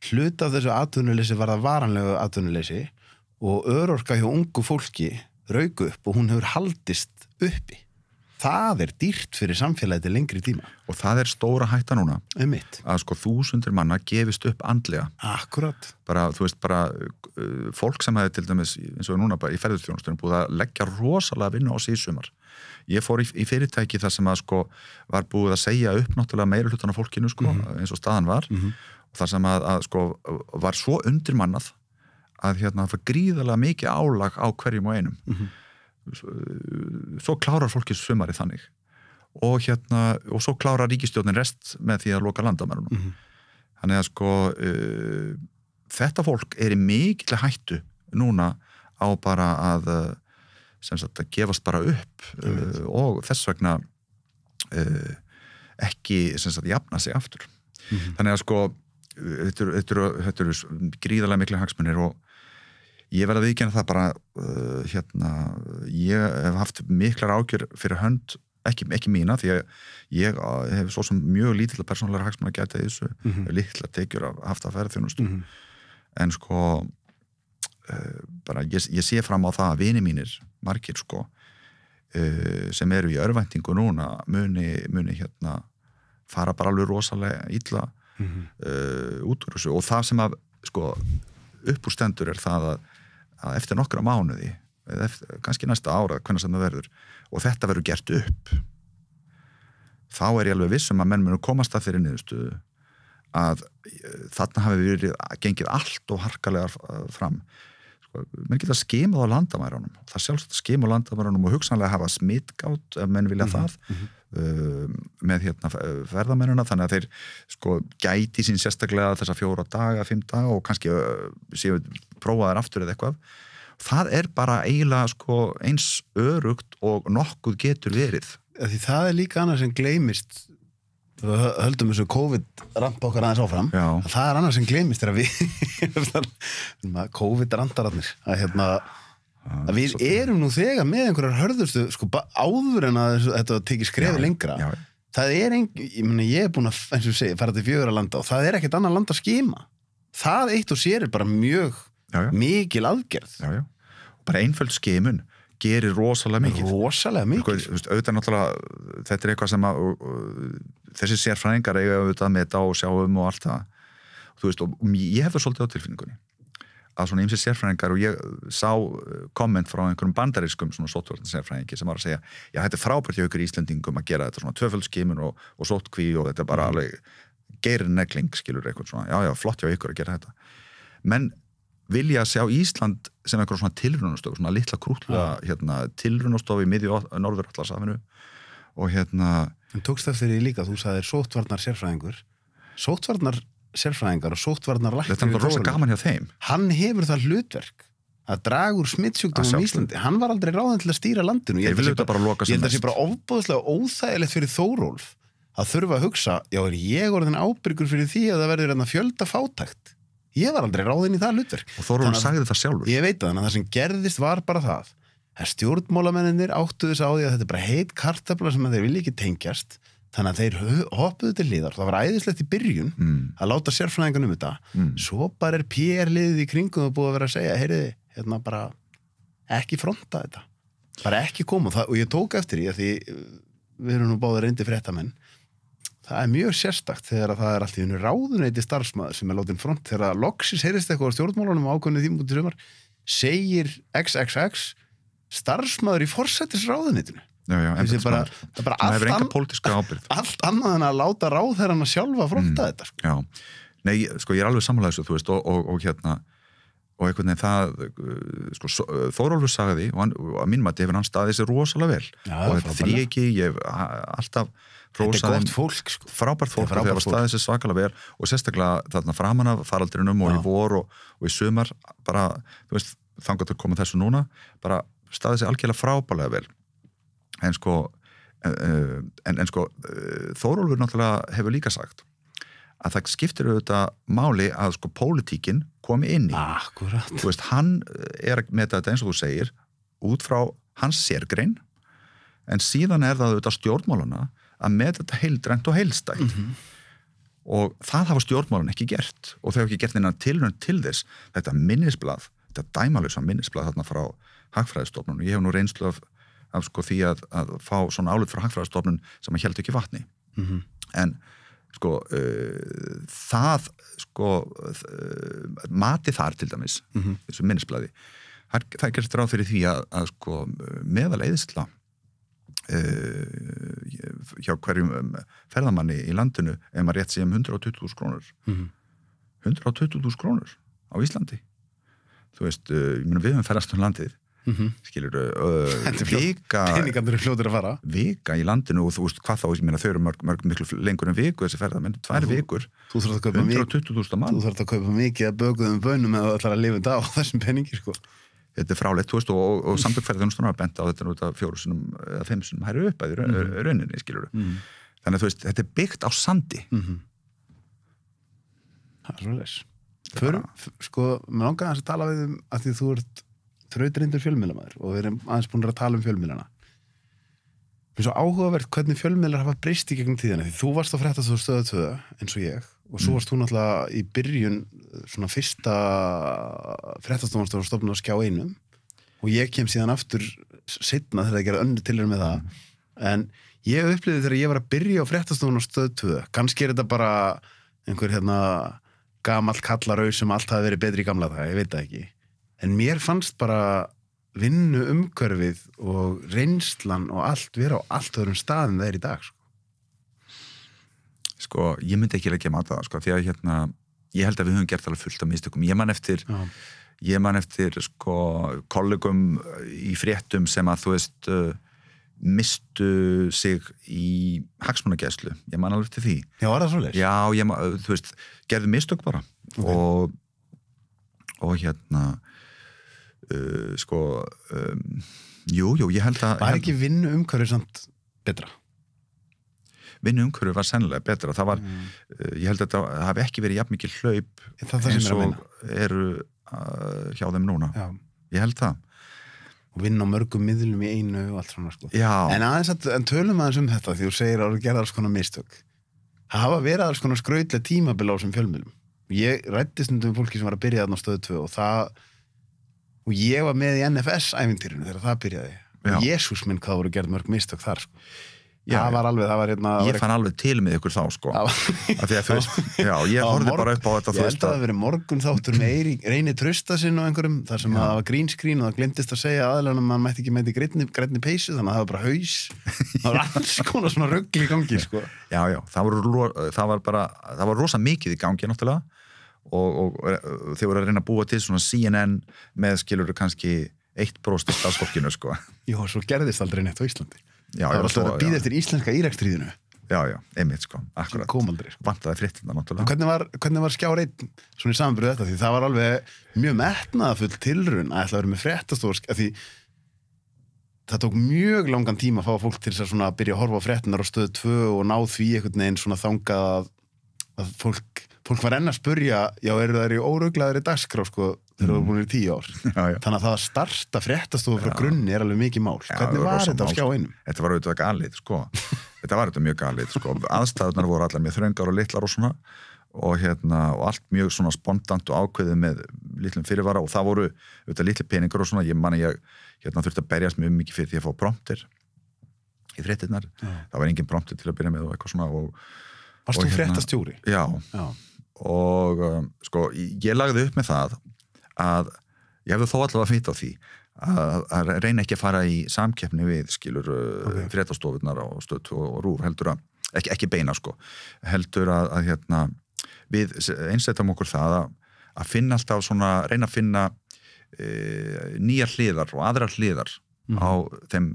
hluti af þessu atvinnuleysi var það varanlegu atvinnuleysi og örorka hjá ungu fólki rauk upp og hún hefur haldist uppi. Það dýrt fyrir samfélagið til lengri tíma. Og það stóra hætta núna. Að sko 1000 manna gefist upp andlega. Akkurat. Bara, þú veist, fólk sem hefði til dæmis, eins og núna bara í ferðarþjónustunum búið að leggja rosalega vinnu á síðsumar. Ég fór í fyrirtæki þar sem að sko var búið að segja upp náttúrulega meiri hlutan af fólkinu sko, eins og staðan var. Og þar sem að sko var svo undirmannað að það var gríðarlega mikið álag á hverjum og einum. Svo klárar fólki sumarið þannig og svo klárar ríkisstjórnin rest með því að loka landamærunum. Þannig að sko þetta fólk í mikilli hættu núna á bara að sem sagt að gefast bara upp og þess vegna ekki sem sagt jafna sig aftur. Þannig að sko þetta eru gríðarlega miklu hagsmunir og ég verð að viðurkenna það bara ég hef haft miklar ágjör fyrir hönd, ekki mína því að ég hef svo sem mjög lítilla persónulega hagsmuna að gæta í þessu lítilla tekjur haft að ferðarþjónustu en sko bara ég sé fram á það að vini mínir margir sko sem eru í örvæntingu núna muni fara bara alveg rosalega illa út úr þessu og það sem að sko uppúrstendur það að eftir nokkra mánuði kannski næsta ára, hvernig sem það verður og þetta verður gert upp þá ég alveg viss að menn munu komast að þeirri niðurstöðu að þarna hafi verið gengið allt og harkalega fram sko, menn geta skimað á landamærunum það sjálfsagt að skima á landamærunum og hugsanlega hafa smitgátt ef menn vilja það með ferðamennina þannig að þeir sko gæti sín sérstaklega þessa 4 daga, 5 daga og kannski séu prófaðir aftur eða eitthvað það bara eiginlega sko eins örugt og nokkuð getur verið. Því það líka annað sem gleymist við höldum þessu COVID-rampa okkar aðeins áfram það annað sem gleymist þegar við COVID-randararnir að við erum nú þegar með einhverjar hörðustu sko áður en að þetta tekið skrefi lengra það ég búin að eins og segja fara til 4 landa og það ekkert annað land að skima það eitt og sér bara mjög mikil aðgerð bara einföld skimun gerir rosalega mikið auðvitað náttúrulega þetta eitthvað sem að þessi sérfræðingar eiga auðvitað með þetta og sjá og allt það þú veist og ég hef það svolítið á tilfinningunni að svona ýmsir sérfræðingar og ég sá komment frá einhverjum bandarískum svona sóttvarnasérfræðingi sem var að segja já þetta frábært hjá ykkur Íslendingum að gera þetta svona tvöföldskimun og sóttkví og þetta bara alveg geirinegling skilur eitthvað svona já flott hjá ykkur að gera þetta menn vilja sjá Ísland sem einhver svona tilraunastofu svona litla krútlega tilraunastofu í miðju Norður-Atlantsafinu og en tókst það fyrir líka þú sagðir sóttvarnarsérfræðingar og sóttvarnarlæknir þetta rosa gaman hjá þeim hann hefur það hlutverk að draga úr smittsjúkdómum í Íslandi hann var aldrei ráðinn til að stýra landinu ég held að það sé bara ofboðslega óþægilegt fyrir Þórólf að þurfa að hugsa já ég orðin ábyrgur fyrir því að það verður fjölda fátækt ég var aldrei ráðinn í það hlutverk og Þórólf sagði það sjálfur ég veit það sem gerðist var bara það að stjórnmálamennir áttuðu þess á því að þetta bara heit kartafla sem þeir vilja ekki tengjast þannig að þeir hoppuðu til hliðar það var æðislegt í byrjun að láta sérfræðingan þetta svo bara PR-liðið í kringum og búið að vera að segja heyriði, bara ekki fronta þetta bara ekki koma og ég tók eftir því við erum nú báðir reyndi fréttamenn, það mjög sérstakt þegar það allt í einu ráðuneyti starfsmaður sem látin front, þegar loksis heyrist eitthvað á stjórnmálunum ákveðnu tímapunkti sumar, segir XXX starfsmaður í forsætisráðuneytinu. Já, það er bara hefur enga pólitíska ábyrgð. Allt annað en að láta ráðherrana sjálfa fronta þetta. Sko. Já, nei, sko ég alveg sammála þessu, þú veist, og hérna, og einhvern veginn það, sko, Þórólfur sagði, og að mínum að hefur hann staðið sér rosalega vel, og þetta þríeki, ég hef alltaf þetta gott fólk, sko. Frábært fólk, þegar var staðið sér svakalega vel, og sérstaklega þarna framan af faraldrinum og í vor og í sumar, bara, þú veist, þangað til koma þessu núna, bara staðið sér algjörlega frábælega vel. En sko, Þórólfur náttúrulega hefur líka sagt að það skiptir auðvitað máli að sko pólitíkin komi inn í. Akkurat. Þú veist, hann með þetta eins og þú segir, út frá hans sérgrein, en síðan það auðvitað stjórnmálana að með þetta heildrænt og heildstætt. Og það hafa stjórnmálun ekki gert, og þau hafa ekki gert neina tilraun til þess, þetta minnisblað, þetta dæmalausa minnisblað þarna frá Hagfræðistofnun. Ég hef nú reynslu af sko því að fá svona álit frá Hagfræðistofnun sem að héldu ekki vatni. En sko það sko mati þar til dæmis þessu minnisblaði, það gerst ráð fyrir því að sko meðaleiðisla hjá hverjum ferðamanni í landinu ef maður rétt sé 120.000 krónur 120.000 krónur á Íslandi. Þú veist, ég meina við höfum ferðast landið skilur vika peningarnir fljótir að fara vika í landinu og þú veist hvað þá, ég meina þau eru mörg miklu lengur en viku þessi ferðamenn, 2 vikur 120.000 mann. Þú þarf að kaupa mikið að böguðum bönum eða ætlar að lifa þetta á þessum peningi sko. Þetta frálegt, þú veist, og samtökferðarþjónustan var bent á þetta nú 4 sinnum eða 5 sinnum hærri upp að rauninni, skilur þannig að þú veist, þetta byggt á sandi Það svoleiðis sko, mér langar að tala við að því þú ert þrautreyndur fjölmiðlamaður og við erum aðeins búin að tala fjölmiðlana. Mér er svo áhugavert hvernig fjölmiðlar hafa breyst í gegnum tíðina því þú varst á fréttastofu Stöð 2 eins og ég og svo varst þú náttúrulega í byrjun svona fyrsta fréttastofan var stofnuð á Skjá 1 og ég kem síðan aftur seinna þegar ég gerði önnur tilraun með það en ég upplifði þegar ég var að byrja á fréttastofan á Stöð 2 kannski þetta bara einhver gamall kallarau sem allt hafi verið betri í gamla dag, ég veit það ekki en mér fannst bara vinnu umhverfið og reynslan og allt vera á allt öðrum staðum það í dag Sko, ég myndi ekki leggja mat á það, sko, því að ég held að við höfum gert alveg fullt af mistökum. Ég man eftir sko, kollegum í fréttum sem að, þú veist, mistu sig í hagsmunagæslu. Ég man alveg til því. Já, var það svoleiðis? Já, þú veist, gerðu mistök bara. Okay. Og sko, jú, ég held að... Var ekki vinnu umhverfið samt betra? Vinnuumhverfið var sennilega betra. Það var, ég held að það hafi ekki verið jafn mikið hlaup eins og eru hjá þeim núna. Já. Ég held það. Og vinna á mörgum miðlum í einu og allt svona, sko. Já. En tölum aðeins þetta því þú segir að þú gerði alls konar mistök. Það hafa verið alls konar skrautlega tímabil á þessum fjölmiðlum. Ég ræddi stundum fólki sem var að byrja þarna á Stöð 2 og ég var með í NFS-ævintýrinu þegar það byrjaði. Og Jesús minn hvað voru gerð mörg mistök þar, sko. Það var ég fann alveg til með ykkur þá sko að því að þú veist, ég horfði bara upp á þetta ég held að það verið morgun þáttur með Reyni Traustason og einhverjum þar sem það var green screen og það glemtist að segja aðalega að maður mætti ekki með grænni peysu þannig að það var bara haus það var alls konar svona rugl í gangi sko. það var rosa mikið í gangi náttúrulega og þeir voru að reyna að búa til svona CNN með skilur kannski 1% af starfsfólkinu sko. Já, svo gerðist aldrei neitt á Íslandi Já, það var alltaf að býða eftir íslenska Íraksstríðinu Já, einmitt sko, akkurat aldrei, sko. Vantaði fréttina náttúrulega Hvernig var Skjár 1 svona í samanburði þetta því það var alveg mjög metnaðarfull tilraun að ætla að vera með fréttastofu því það tók mjög langan tíma að fá fólk til þess að svona byrja að horfa á fréttinar á Stöð 2 og ná því einhvern veginn svona þangað að fólk var enn að spurja eru þær í óruglaðri dagskrá sko þegar það var búin í 10 ár þannig að það að starta fréttastofu frá grunni alveg mikið mál hvernig var þetta á Skjá 1? Þetta var auðvitað galið sko þetta var auðvitað mjög galið sko aðstæðunar voru allar með þröngar og litlar og svona og allt mjög svona spontant og ákveðið með litlum fyrirvara og það voru auðvitað litli peningar og svona ég þurfti að berjast mjög mikið fyrir því að fá prompter í fréttirnar, það var engin promptur til að byrja með og eitthvað svona Varst þú fréttastjóri? Já. Og sko, ég lagði upp með það að ég hefði þó allavega fýtt á því að reyna ekki að fara í samkeppni við skilur fréttastofunar og Stöð 2 og RÚV heldur að, ekki beina sko, heldur að við einsetjum okkur það að finna alltaf svona, reyna að finna nýjar hliðar og aðrar hliðar á þeim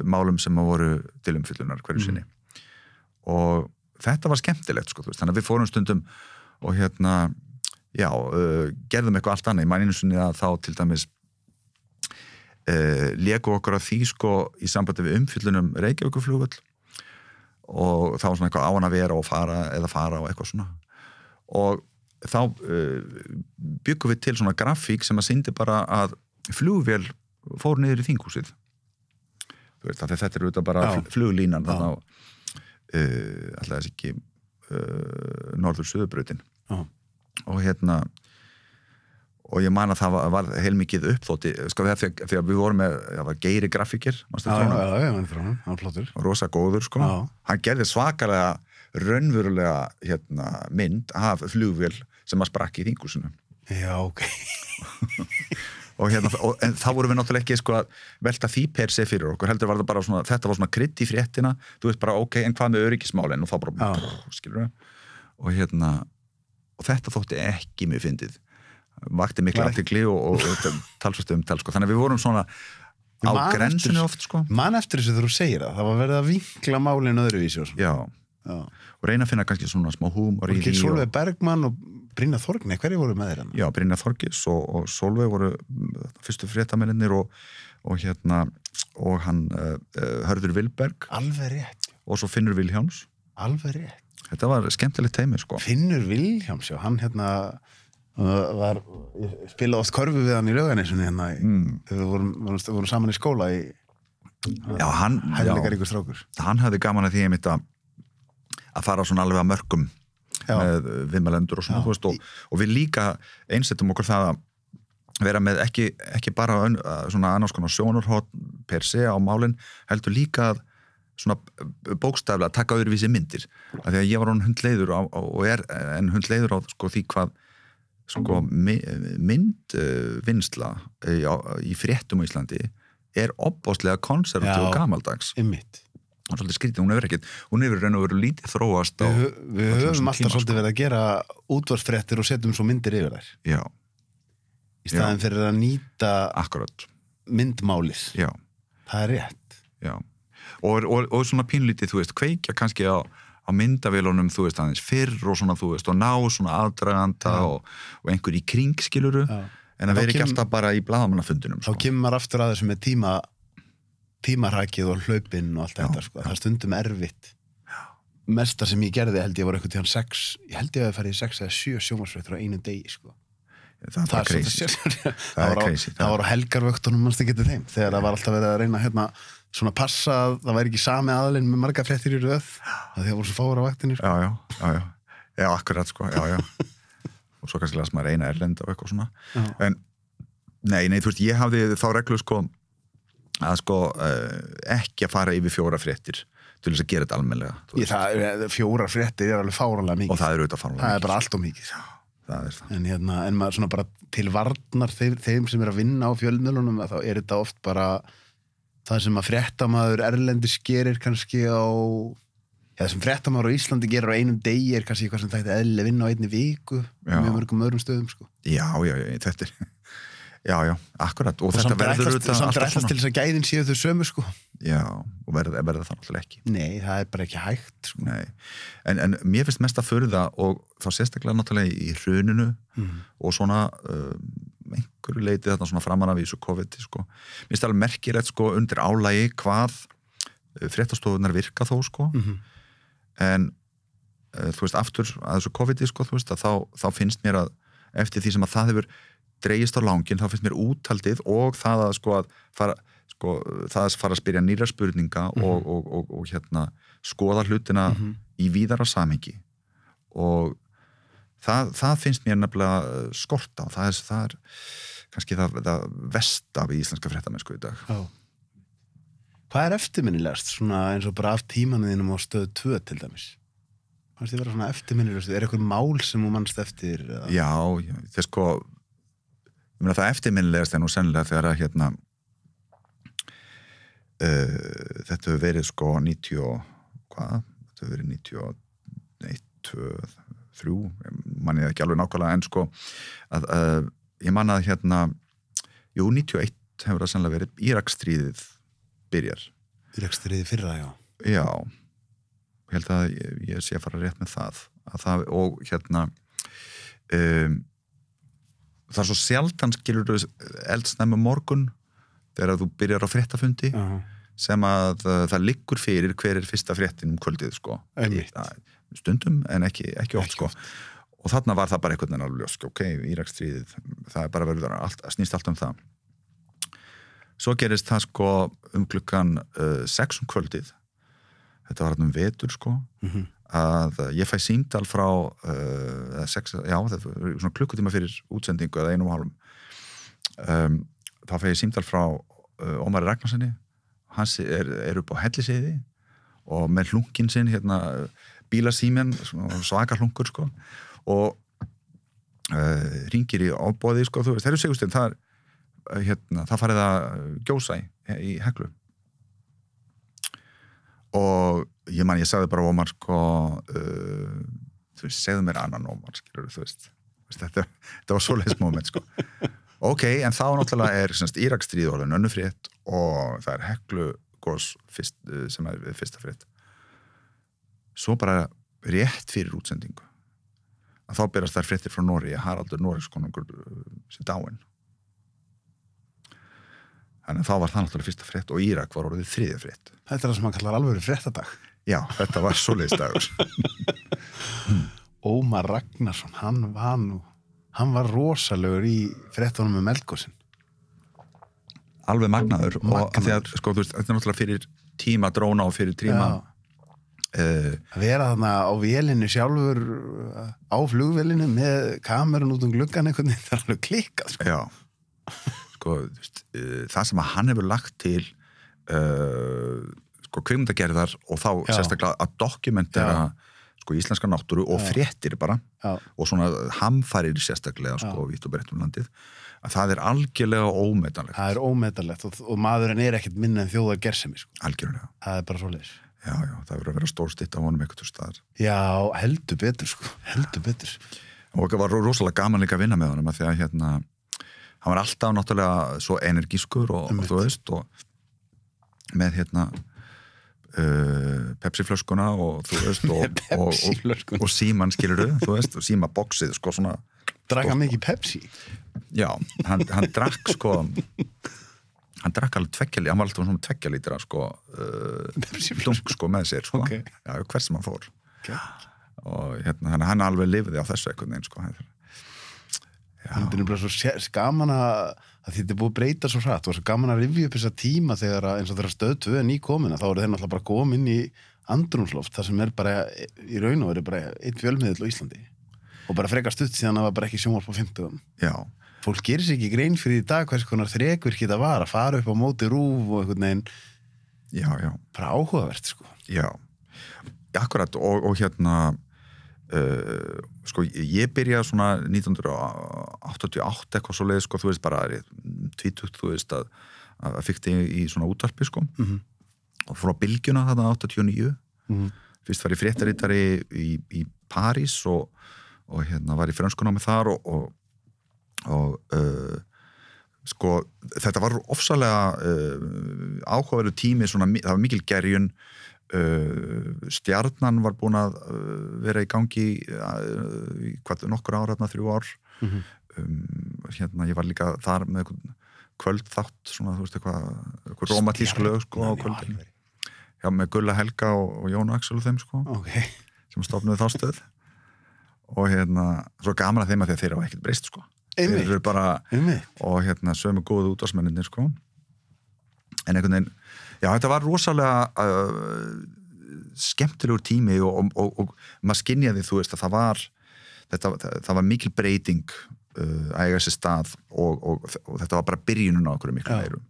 málum sem voru til umfyllunar hverju sinni og þetta var skemmtilegt sko, þannig að við fórum stundum og gerðum eitthvað allt annað, ég man einu sinni að þá til dæmis léku okkur að því sko í sambandi við umfyllunum Reykjavíkurflugvöll og þá svona eitthvað á hann að vera og fara og eitthvað svona og þá byggum við til svona grafík sem að sýndi bara að flugvél fór niður í þinghúsið þetta er auðvitað bara fluglínan þannig að alltaf þess ekki Norður-Suðurbrautin og og ég man að það var heilmikið uppþótti sko þegar við vorum með það var Geiri grafíkir hann flottur rosa góður sko hann gerði svakalega raunverulega mynd af flugvél sem að sprakk í þinghúsinu en þá vorum við náttúrulega ekki sko að velta því per se fyrir okkur heldur var það bara svona, þetta var svona krydd í fréttina þú veist bara ok, en hvað með öryggismálin og þá bara skilur við og þetta þótti ekki mjög fyndið vakti mikla athygli og talsvist tal sko, þannig að við vorum svona á grensinu oft sko man eftir þessu þegar þú segir það var verið að vinkla málin öðruvísi og reyna að finna kannski svona smá húmor í því Sólveig Bergmann og Brynja Þorgni, hverju voru með þeirra? Já, Brynja Þorgis og Sólveig voru fyrstu fréttamennir og hann Hörður Vilberg alveg rétt og svo Finnur Vilhjáms alveg rétt þetta var skemmtilegt teimi sko Finnur Vilhjáms, já, hann spilaði oft körfu við hann í Laugarnesinu þegar við vorum saman í skóla í hæfileikaríkur strákur hann hafði gaman að því einmitt að fara svona alveg að mörkum með viðmælendur og svona og við líka einsettum okkur það að vera með ekki bara svona annars konar sjónarhorn per se á málin heldur líka að svona bókstaflega að taka öðruvísi myndir af því að ég var hundleiður og en hundleiður á sko því hvað sko myndvinnsla í fréttum á Íslandi er opbáslega konservatív og gamaldags einmitt og svolítið skrítið, hún hefur raun og veru lítið þróast við höfum alltaf svolítið verið að gera útvarpsfréttir og setjum svo myndir yfir þær í staðin fyrir að nýta akkurat myndmálið það er rétt og svona pínlítið, þú veist, kveikja kannski á myndavélunum, þú veist, aðeins fyrr og svona, þú veist, og ná svona aðdraganda og einhver í kring, skiluru en að vera ekki alltaf bara í blaðamannafundunum þá kemur maður aftur að þessu með tímarhakið og hlaupinn og allt þetta sko. Það er stundum erfitt mesta sem ég gerði held ég var eitthvað til 6 ég held ég að það færi 6 eða 7 sjónvarpsfréttir á einu degi sko. það er crazy það var á helgarvöktunum mannst ekki til þeim þegar það var alltaf verið að reyna svona passa að það væri ekki sami aðalinn með marga fréttir í röð það voru svo fáur á vaktinni sko. já, akkurat sko og svo kannski las maður eina erlend og eitthvað svona en nei, þú veist, ég hafði þá reglu sko að sko ekki að fara yfir 4 fréttir til þess að gera þetta almennilega 4 fréttir er alveg fáranlega mikið og það er auðvitað fáranlega mikið það er bara allt og mikið það er það en maður svona bara til varnar þeim sem er að vinna á fjölmiðlunum þá er þetta oft bara það sem að fréttamaður erlendis gerir kannski það sem fréttamaður á Íslandi gerir á einum degi er kannski eitthvað sem það er eðlileg vinna á einni viku með mörgum öðrum stöðum sko. Já, þetta er Já, akkurat og þetta verður auðvitað samt rættast til þess að gæðin séu þau sömu sko. Já, og verður það náttúrulega ekki Nei, það er bara ekki hægt sko. Nei, en mér finnst mest að fyrir það og þá sérstaklega náttúrulega í hruninu og svona einhverju leiti þarna svona framan af í þessu COVID sko. Mér finnst alveg merkilegt sko undir álagi hvað fréttastofunar virka þó sko en þú veist aftur að þessu COVID sko þú veist að þá finnst mér að eftir því sem að það hefur dreigist á langinn, þá finnst mér úthaldið og það að sko að fara að spyrja nýra spurninga og skoða hlutina í víðara samhengi og það finnst mér nefnilega skorta og það er kannski það versta við íslenska fréttamennsku í dag. Já. Hvað eftirminnilegast, svona eins og bara af tímanuðinum á stöð 2 til dæmis? Fannst þið vera svona eftirminnilegast? Eitthvað mál sem þú mannst eftir? Eða? Já, það sko, ég meina það eftirminnilegast nú sennilega þegar að þetta hefur verið sko 90 hvað? Þetta hefur verið 91, 2, 3, mann ég ekki alveg nákvæmlega, en sko að ég man að 91 hefur það sennilega verið Íraksstríðið byrjar. Íraksstríðið fyrra, já. Já, ég held að ég sé að fara rétt með það. Og það er svo sjaldan skilur eldsnemmu morgun þegar þú byrjar á fréttafundi sem að það liggur fyrir hver fyrsta fréttin kvöldið, sko. Stundum, en ekki oft, sko. Og þarna var það bara einhvern veginn alveg ljósk, ok, Íraksstríðið, það er bara verið snýst allt það. Svo gerist það, sko, klukkan 6 kvöldið, þetta var vetur, sko, að ég fæ símtal frá 6, já, þetta var svona klukkutíma fyrir útsendingu eða 1,5. Þá fæ ég símtal frá Ómari Ragnarssoni, hans er upp á Helliseiði og með hlunkinn sinn, bílasímen, svaka hlunkur, sko, og ringir í ábóði, sko, þú veist, þeirru Sigursteinn, það farið að gjósa í Heklu. Og ég sagði bara Ómar, sko, þú veist, segðu mér annan Ómar, skilur, þú veist, þetta var svoleiðis moment, sko. Ok, en þá náttúrulega Íraksstríð orðin önnur frétt og það Heklu gos sem fyrsta frétt. Svo bara rétt fyrir útsendingu að þá berast þær fréttir frá Noregi að Haraldur Noregskonungur sé dáinn. Þannig að þá var það náttúrulega fyrsta frétt og Írak var orðið þriðja frétt. Þetta er það sem hann kallar alvöru fréttadag. Já, þetta var svoleiðis dagur. Ómar Ragnarsson, hann var rosalegur í fréttunum Eldgosin. Alveg magnaður. Og þegar, sko, þú veist, þetta er náttúrulega fyrir tíma dróna og fyrir tíma að vera þarna á vélinni sjálfur á flugvélinu með kamerun út gluggan einhvern veginn, það er alveg klikkað, sko. Já, sko, það sem að hann hefur lagt til sko kvikmyndagerðar og þá sérstaklega að dokumentera sko íslenska náttúru og fréttir bara og svona hamfarir sérstaklega sko vítt og breytt landið, að það er algjörlega ómetanlegt. Það er ómetanlegt og maðurinn er ekkert minna en þjóðar gersemi, sko. Algjörlega. Það er bara svoleiðis. Já, það verður að vera stórstitt á honum eitthvað staðar. Já, heldur betur, sko. Heldur betur. Og það var rosalega gaman líka að vinna með honum að því að hann var alltaf náttúrulega svo energískur og þú veist og með Pepsi-flöskuna og þú veist og síman skilurðu, þú veist, og símaboxið sko svona. Drakk hann mikið Pepsi? Já, hann drakk sko hann drakk alveg 2 lítra, hann var alltaf svona 2 lítra sko dunk sko með sér sko, já, hvers sem hann fór og hann alveg lifði á þessu einhvern veginn sko. Það er bara svo gaman að þetta er búið að breyta svo hratt og svo gaman að rifja upp þessa tíma þegar eins og þegar stöð 2 er nýkomin þá eru þeir náttúrulega bara komin í andrúmsloft það sem er bara í raun og veru bara einn fjölmiðill á Íslandi og bara frekar stutt síðan að það var bara ekki sjónvarp á 50. Já. Fólk gerir sér ekki grein fyrir í dag hvers konar þrekvirki það var að fara upp á móti RÚV og einhvern veginn bara áhugavert sko. Já, akkurat og sko ég byrjaði svona 1988 eitthvað svo leið sko, þú veist bara 20, þú veist að fikti í svona útvarpi sko og frá Bylgjuna þarna 89 fyrst var ég fréttaritari í París og var í frönskunámi þar og sko þetta var ofsalega áhugaverður tími svona, það var mikil gerjun Stjarnan var búin að vera í gangi nokkur ár, 3 ár ég var líka þar með kvöldþátt svona, þú veist, eitthvað rómatísk lög sko á kvöldin já, með Gulla Helga og Jón Axel og þeim sko sem stofnuði þá stöð og svo gaman að þeim að því að þeir hafa ekkert breyst sko þeir eru bara og sömu góðu útvarsmennir sko en einhvern veginn já, þetta var rosalega skemmtilegur tími og maður skynjaði, þú veist, að það var mikil breyting að eiga sér stað og þetta var bara byrjunin á okkur miklu meiru.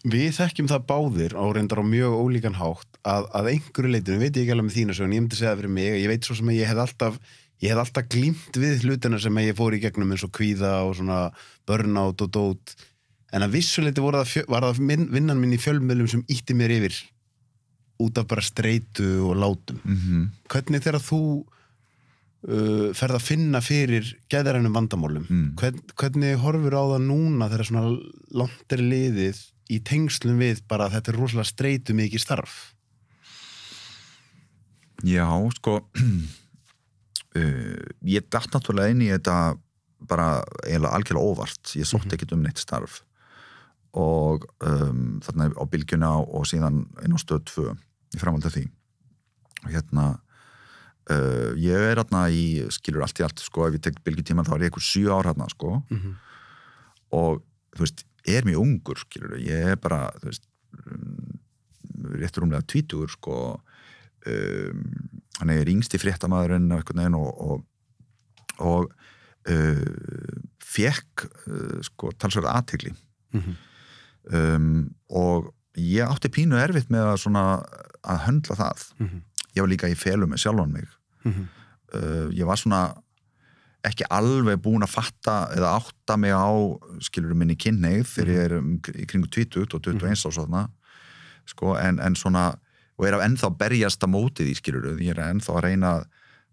Við þekkjum það báðir á reyndar á mjög ólíkan hátt að einhverju leitinu, veit ég ekki alveg með þína sögn, ég myndi segja það fyrir mig, ég veit svo sem að ég hef alltaf glímt við hlutina sem ég fór í gegnum eins og kvíða og svona burnout og dót, en að vissuleiti var það vinnan minn í fjölmiðlum sem ýtti mér yfir út af bara streitu og látum. Hvernig þegar þú ferð að finna fyrir geðrænum vandamálum, hvernig horfur á það núna þegar svona langt liðið í tengslum við bara að þetta rosalega streitu mikið starf? Já, sko ég datt náttúrulega inn í þetta bara eiginlega algjörlega óvart, ég sótti ekkert neitt starf og þarna á Bylgjuna og síðan inn á Stöð 2 í framhaldi af því og ég þarna í, skilur allt í allt sko, ef ég tek Bylgjutímann þá ég einhver 7 ár þarna sko og þú veist, mjög ungur skilur, ég bara þú veist, réttur rúmlega 20 sko hann yngsti fréttamaðurinn og eitthvað neginn og fekk sko talsverða athygli og ég átti pínu erfitt með að höndla það ég var líka í felum með sjálfan mig ég var svona ekki alveg búin að fatta eða átta mig á skilur minni kynhneigð þegar ég í kringu 20 og 21 og svona sko, en svona og ennþá berjast að móti því skilur ég ennþá að reyna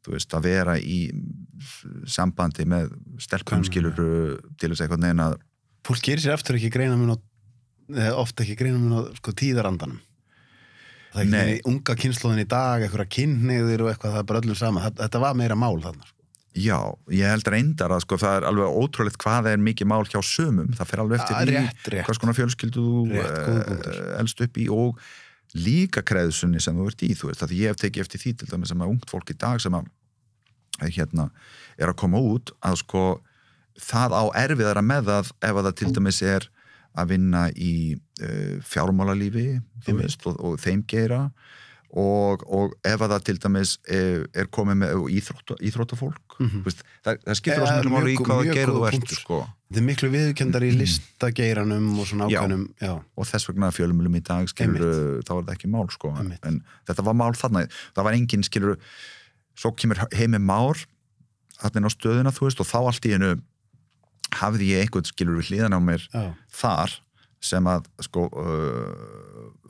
þú veist, að vera í sambandi með stelpum skilur til þess eitthvað neina fólk gerir sér eftir ekki greina mun ofta ekki greina mun á sko, tíðarandanum það ekki unga kynslóðin í dag eitthvað kynhneigðir og eitthvað, það bara öllum saman þetta var meira mál þarna sko. Já, ég held reyndar að sko, það alveg ótrúlegt hvað mikið mál hjá sumum það fer alveg eftir rétt. Hvers konar fjölskyldu þú elst upp í og líka kreðsunni sem þú ert í þú veist, að ég hef tekið eftir því til dæmis sem að ungt fólk í dag sem að að koma út að sko það á erfiðara með það ef að það til dæmis að vinna í fjármálalífi þú veist, og þeim geira og ef að það til dæmis komið með íþróttafólk veist, það skiptir á sem máli í hvaða geira þú ert sko. Þetta miklu viðurkenndar í listageiranum og svona ákveðnum og þess vegna fjölmiðlum í dag skilur þá það ekki mál sko en þetta var mál þarna, það var engin skilur svo kemur Heimir Már þarna inn á Stöðina þú veist og þá allt í einu hafði ég einhvern skilur við hliðan á mér þar sem að sko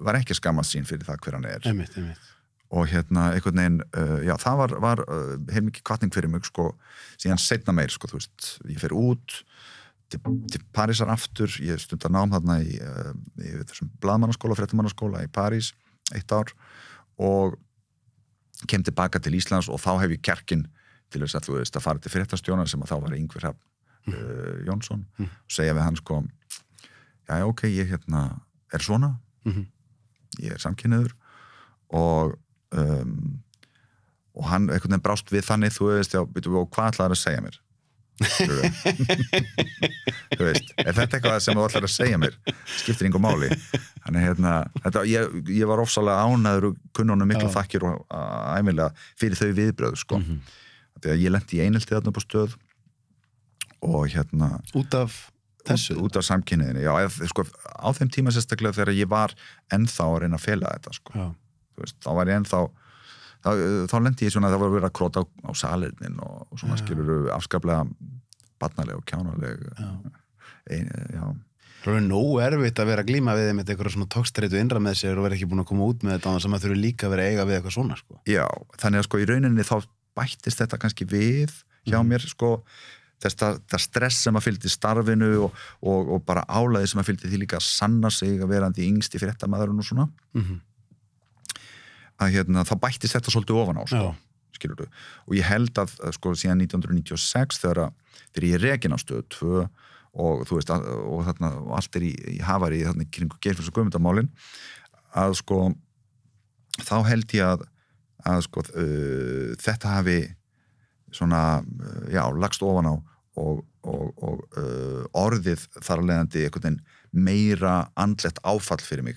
var ekki skammast sín fyrir það hver hann einmitt. Og einhvern veginn það var heilmikið hvatning fyrir mig sko síðan seinna meir sko þú veist ég fer út til Parísar aftur, ég stundar nám þarna í þessum blaðmannaskóla, fréttamannaskóla í París 1 ár og kem tilbaka til Íslands og þá hef ég kjarkinn til þess að þú veist að fara til fréttastjónar sem að þá var Ingvar Hrafn Jónsson og segja við hann sko já ok, ég svona ég samkynhneigður og hann einhvern veginn brást við þannig þú veist, já, og hvað ætlaðir að segja mér þú veist, þetta eitthvað sem þú ætlaðir að segja mér skiptir engu máli þannig þetta, ég var ofsalega ánæður og kunnunum miklu þakkir og æmilega fyrir þau viðbröð sko því að ég lenti í einelti þarna upp á Stöð og út af þessu? Út af samkynhneigðinni, já, sko á þeim tíma sérstaklega þegar ég var ennþá að reyna að fela þetta sko þú veist, þá var ég ennþá þá lendi ég svona að það var að vera að króta á salirnin og svona skilur afskaplega barnaleg og kjánaleg Það er nógu erfitt að vera að glíma við með eitthvað svona tókstreitu innra með sér og vera ekki búin að koma út með þetta sem að þurfi líka að vera eiga við eitthvað svona sko. Já, þannig að sko í rauninni þá bættist þetta kannski við hjá mér sko þetta stress sem að fylgdi starfinu og bara álæði sem að fylgdi því líka að sanna sig að verandi yngsti fréttamaðurinn og svona að þá bættist þetta svolítið ofan á sko, skilur þú og ég held að sko síðan 1996 þegar ég rekin á Stöð 2 og þú veist og þarna og allt í hafari þarna kringu Geirfinns og Guðmundarmálin að sko þá held ég að sko þetta hafi svona lagst ofan á og orðið þar að leiðandi einhvern veginn meira andlegt áfall fyrir mig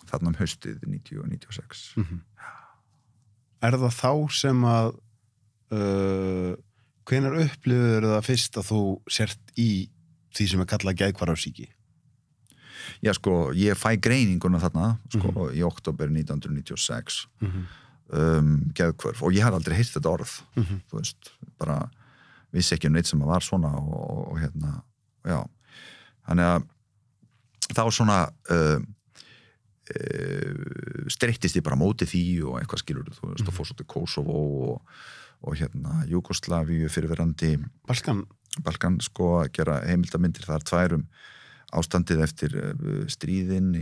þarna haustið 90 og 96 Er það þá sem að hvenær upplifur það fyrst að þú sért í því sem kallað geðhvarfasýki? Já, sko, ég fæ greininguna þarna, sko, í október 1996 geðhvörf og ég hafði aldrei heyrt þetta orð þú veist, bara vissi ekki neitt sem var svona og hérna, já þannig að þá svona streittist ég bara móti því og eitthvað skilur þú veist, og fór svo til Kosovo og hérna Júgoslavíu fyrirverandi Balkan sko að gera heimildamindir þar 2 ástandið eftir stríðin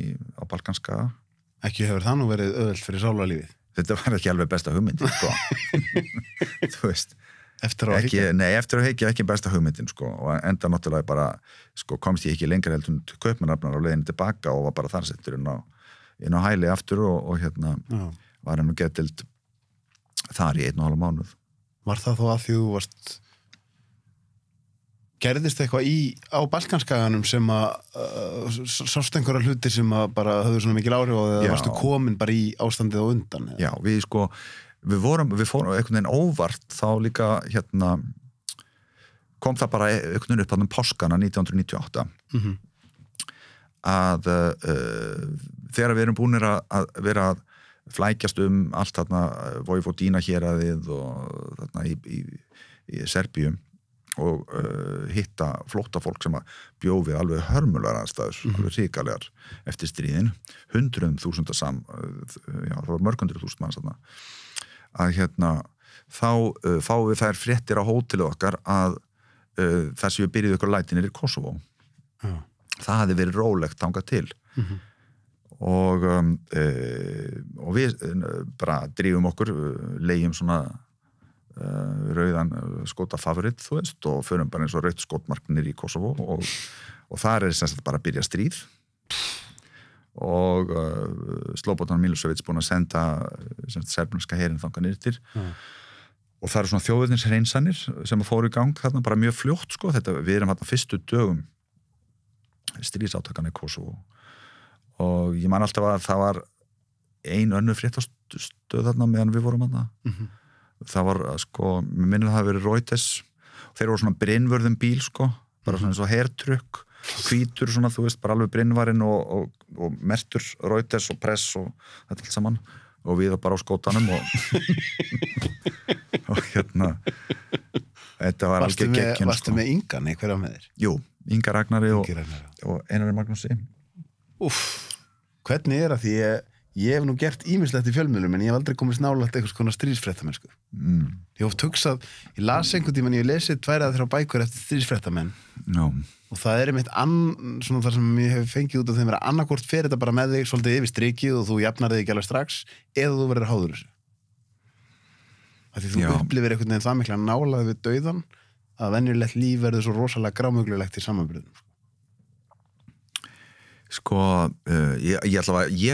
á Balkanskaga. Ekki hefur það nú verið auðvelt fyrir sálarlífið? Þetta var ekki alveg besta hugmyndin, sko. Þú veist. Eftir á að hyggja? Nei, eftir á að hyggja ekki besta hugmyndin, sko. Og enda náttúrulega bara, sko, komst ég ekki lengra heldur Kaupmannahafnar á leiðinni tilbaka og var bara þar settur inn á hæli aftur og hérna var hann og getild þar í 1,5 mánuð. Var það þó að því þú varst... Gerðist eitthvað á Balkanskaganum sem sást einhverja hluti sem bara höfðu svona mikil áhrif og eða varstu komin bara í ástandið á undan? Eða? Já, við fórum einhvern veginn óvart þá líka hérna kom það bara einhvern veginn upp að páskana 1998 að þegar við erum búinir að vera að flækjast allt þarna Vojvodina héraðið og þarna í Serbíu og hitta flóttafólk sem að bjó við alveg hörmulegar aðstæður, alveg ríkalegar eftir stríðin, 100.000 það var mörg 100.000 manns þarna, að hérna þá fáum við þær fréttir á hótelið okkar að þar sem við byrjuðum ykkur lætinir í Kosovo. Það hafði verið rólegt þangað til og við bara drífum okkur, leigjum svona rauðan skotafavorit þú veist og förum bara eins og rautt skotmarknir í Kosovo og þar sem sagt bara að byrja stríð og Slobodan Milošević búin að senda serbneska herinn þangað niður og það eru svona þjóðirnishreinsanir sem fóru í gang þarna bara mjög fljótt sko, við erum þarna fyrstu dögum stríðsátakana í Kosovo og ég man alltaf að það var ein önnur fréttastöð þarna meðan við vorum þarna það var sko, mér minnir að það hafi verið Reuters þeir voru svona brinnvörðum bíl sko, bara svona eins og hertrukk hvítur svona, þú veist, bara alveg brinnvarinn og mertur Reuters og press og þetta allt saman og við bara á skótanum og hérna þetta var alveg geggjön Varstu með Ingan einhverja með þér? Jú, Inga Ragnari og Einari Magnúsi Hvernig er að því ég hef nú gert ýmislegt í fjölmiðlum en ég hef aldrei komist nálægt eitthvað svona stríðsfréttamennsku. Ég hef oft hugsað, ég las einhvern tímann, ég hef lesið 2 eða 3 bækur eftir stríðsfréttamenn og það er einmitt svona þar sem ég hef fengið út af þeim að annarkvort fer þetta bara með þig svolítið yfir strikið og þú jafnar þig ekki alveg strax eða þú verður háður þessu. Því þú upplifir einhvern veginn það mikla nálægð við dauðan að venjulegt líf verður svo rosalega grámöglulegt í samanburðum. Sko, ég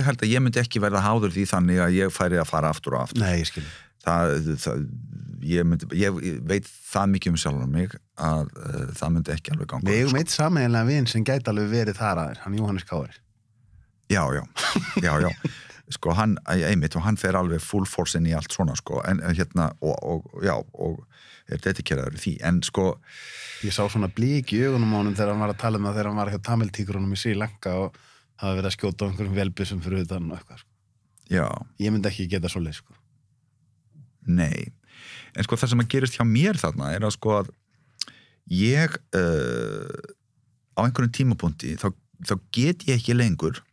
held að ég myndi ekki verða háður því þannig að ég færi að fara aftur og aftur. Nei, ég skilji. Ég veit það mikið sjálfan mig að það myndi ekki alveg ganga. Við eigum eitt sameiginlega vin sem gæti alveg verið þar að þér, hann Jóhannes Kári. Já. Sko, hann fer alveg full force inn í allt svona, sko, en hérna, og er dedikeraður í því, en sko ég sá svona blík í augunum á honum þegar hann var að tala um það þegar hann var hjá Tamiltígrunum í Sri Lanka og hafa verið að skjóta á einhverjum velbissum fyrir utan og eitthvað, sko. Já. Ég myndi ekki geta svoleið, sko. Nei, en sko það sem að gerist hjá mér þarna er að sko að ég á einhverjum tímapunkti þá get ég ekki lengur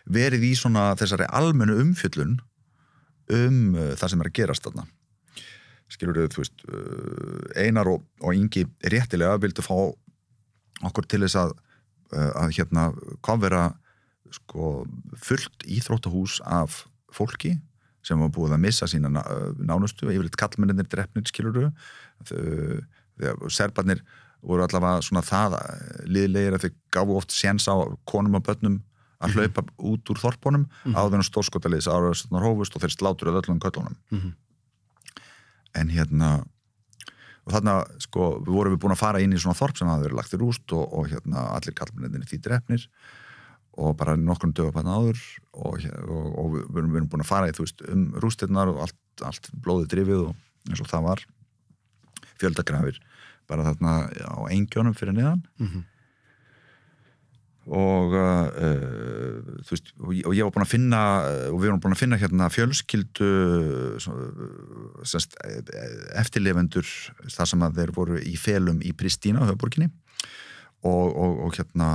verið í svona þessari almennu umfjöllun það sem er að gerast þarna. Skilur þú veist, Einar og Ingi réttilega vildu fá okkur til þess að hérna kofvera sko fullt íþróttahús af fólki sem var búið að missa sína nánustu, yfirleitt kallmennir drepnir, skilur þegar serbarnir voru allavega svona það liðlegir að þeir gáfu oft séns á konum og börnum að hlaupa út úr þorpunum áður en stórskotaliðs árásirnar hófust og þeir slátruðu öllum köllunum. En hérna og þarna sko vorum við búin að fara inn í svona þorp sem hafði verið lagt í rúst og hérna allir kallmennir því drepnir og bara nokkrum dögum hann áður og við erum búin að fara í þú veist rústirnar og allt blóðið drifið og eins og það var fjöldagrafir bara þarna á Engjónum fyrir neðan og þú veist, og ég var búin að finna og við vorum búin að finna hérna fjölskyldu semst, eftirlifendur þar sem að þeir voru í felum í Pristína, höfuðborginni og hérna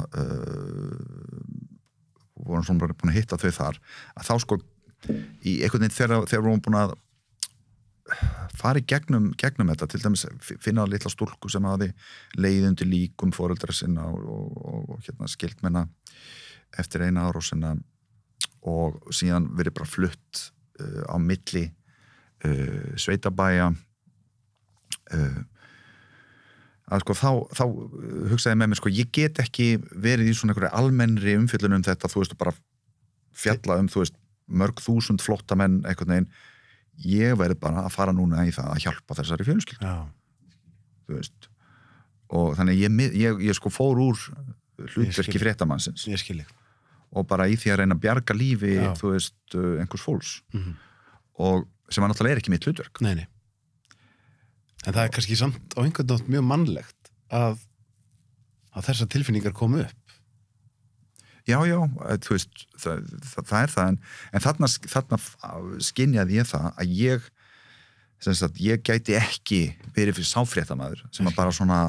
vorum svona búin að hitta þau þar að þá sko í einhvern veginn þegar við vorum búin að fara í gegnum þetta, til dæmis finna litla stúlku sem hafi leið undir líkum foreldra sinna og hérna skiltmenna eftir 1 ár og sinna og síðan verið bara flutt á milli sveitabæja að sko þá hugsaði ég með mér sko ég get ekki verið í svona einhverju almennri umfjöllun þetta, þú veist, bara fjalla þú veist, mörg þúsund flóttamenn einhvern veginn, ég verði bara að fara núna í það að hjálpa þessari fjölskyldu þú veist og þannig ég sko fór úr hlutverki fréttamannsins og bara í því að reyna að bjarga lífi þú veist, einhvers fólks og sem að náttúrulega ekki mitt hlutverk. Nei. En það kannski samt á einhvern nátt mjög mannlegt að þessar tilfinningar komu upp. Já, þú veist, það það, en þarna skynjaði ég það að ég gæti ekki verið fyrir sáfréttamaður sem að bara svona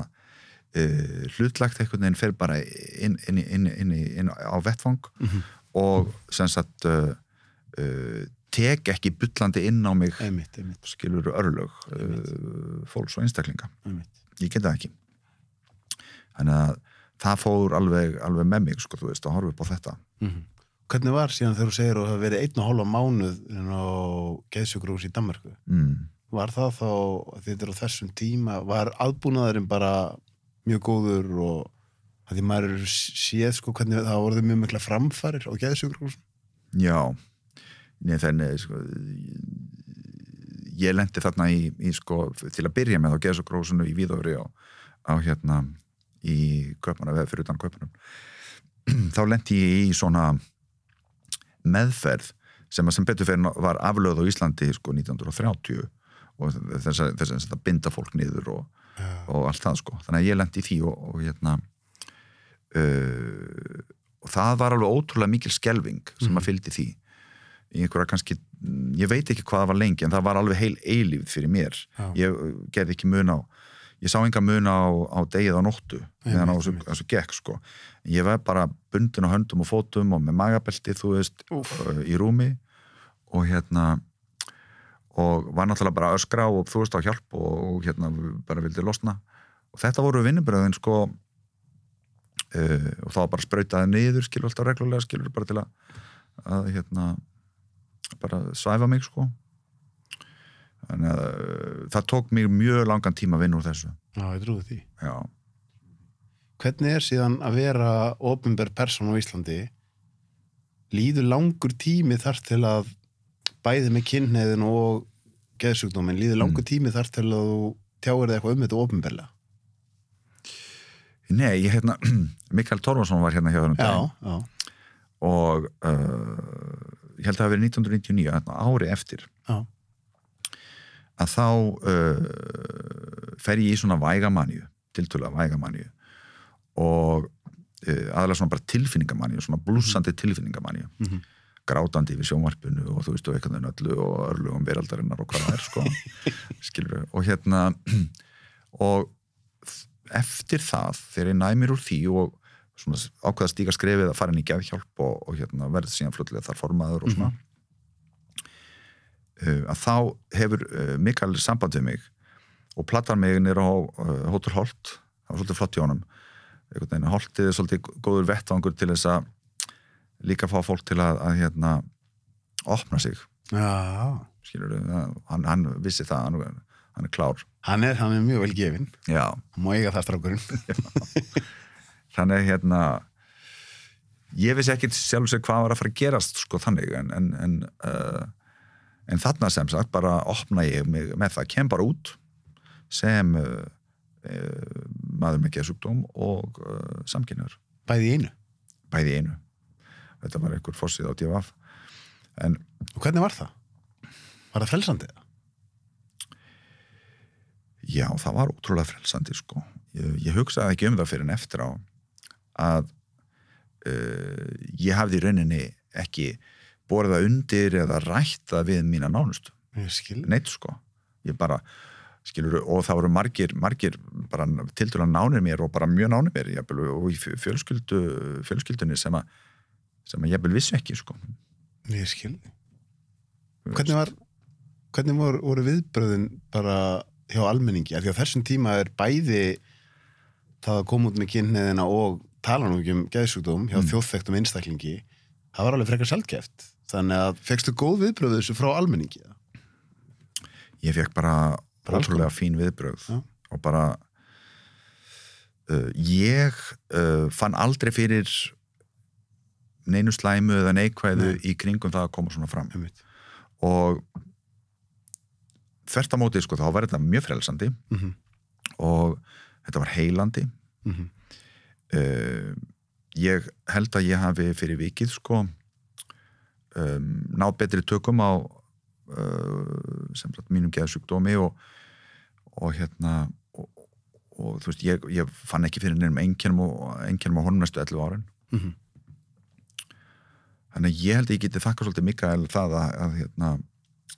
hlutlagt einhvern veginn fer bara inn á vettvang og sem sagt tek ekki bullandi inn á mig skilur örlög fólks og einstaklinga. Ég geti það ekki. Þannig að það fór alveg með mig, sko, þú veist, að horfa upp á þetta. Hvernig var síðan þegar þú segir að það verið 1,5 mánuð á geðsjúkrahúsi í Danmörku? Var það þá, þetta á þessum tíma, var aðbúnaðurinn bara mjög góður og að því maður séð, sko, hvernig það voruð mjög mikla framfarir á geðsjúkrahúsum? Já, þannig, sko, ég lenti þarna í sko, til að byrja með á geðsjúkrahúsinu í Víðovri á hérna í Kaupmannahöfn fyrir utan Kaupmannahöfn þá lenti ég í svona meðferð sem betur fyrir var aflögð á Íslandi sko 1930 og þess að binda fólk niður og allt það sko, þannig að ég lenti í því og hérna og það var alveg ótrúlega mikil skelfing sem að fylgdi því í einhverja kannski, ég veit ekki hvað það var lengi en það var alveg heil eilífð fyrir mér ég gerði ekki mun á ég sá enga mun á degið á nóttu meðan á þessu gekk sko. Ég var bara bundin á höndum og fótum og með magabelti, þú veist, í rúmi og hérna og var náttúrulega bara að öskra og þú veist á hjálp og hérna bara vildi losna og þetta voru vinnubröðin sko og þá bara sprautaði niður skilur alltaf reglulega, skilur bara til að hérna bara svæfa mig sko. Þannig að það tók mér mjög langan tíma að vinna úr þessu. Já, ég trúi því. Já. Hvernig síðan að vera opinber persón á Íslandi? Líður langur tími þar til að bæði með kynhneigðin og geðsjúkdóminn, líður langur tími þar til að þú tjáir þig eitthvað þetta opinberlega? Nei, ég hérna, Mikael Torfason var hérna hjá þennan daginn. Já. Og ég held að það hafi verið 1999, hérna, ári eftir. Já. Að þá fer ég í svona vægamanju, tiltölulega vægamanju og aðalega svona bara tilfinningamanju, svona blússandi tilfinningamanju, grátandi yfir sjónvarpinu og þú veist og eitthvað öllu og örlugum veraldarinnar og hvað það sko, skilur og hérna og eftir það, þegar ég næ mér úr því og svona ákveða stíga skrefið að fara inn í geðhjálp og hérna verð síðan fljótlega þar formaður og svona að þá hefur Mikael samband við mig og plattar mig niður á Hótel Holt, það var svolítið flott hjá honum Holtið er svolítið góður vettvangur til þess að líka fá fólk til að hérna opna sig. Já. Skilurðu, hann vissi það, hann er klár. Hann er mjög vel gefinn. Já. Hann má eiga það strákurinn. Þannig hérna ég vissi ekkert sjálf sér hvað var að fara að gerast sko þannig en þarna sem sagt bara opna ég mig með það, kem bara út sem maður með geðsjúkdóm og samkynhneigður. Bæði í einu? Bæði í einu. Þetta var einhver forsíða á DFF. Og hvernig var það? Var það frelsandi? Já, það var ótrúlega frelsandi sko. Ég hugsaði ekki það fyrir en eftir á að ég hafði í rauninni ekki borið það undir eða rætt það við mína nánustu. Neitt sko. Ég bara, skilur, og það voru margir bara tiltölulega nánir mér og bara mjög nánir mér, jafnvel, og í fjölskyldunni sem að jafnvel vissi ekki, sko. Ég skil. Hvernig voru viðbröðin bara hjá almenningi? Því á þessum tíma bæði það að koma út með kynhneigðina og tala nú ekki geðsjúkdóm hjá þjóðþekktum einstaklingi, það var alveg frekar sjaldgæft. Þannig að fékkstu góð viðbröð þessu frá almenningi? Ég fekk bara ótrúlega fín viðbröð og bara ég fann aldrei fyrir neinu slæmu eða neikvæðu í kringum það að koma svona fram. Og þvert á móti, sko, þá var þetta mjög frelsandi og þetta var heilandi. Ég held að ég hafi fyrir vikið, sko, náð betri tökum á sem sagt mínum geðsjúkdómi og þú veist, ég fann ekki fyrir neinum einkennum á honum næstu 11 árin. Þannig að ég held að ég geti þakkað svolítið Mikael það að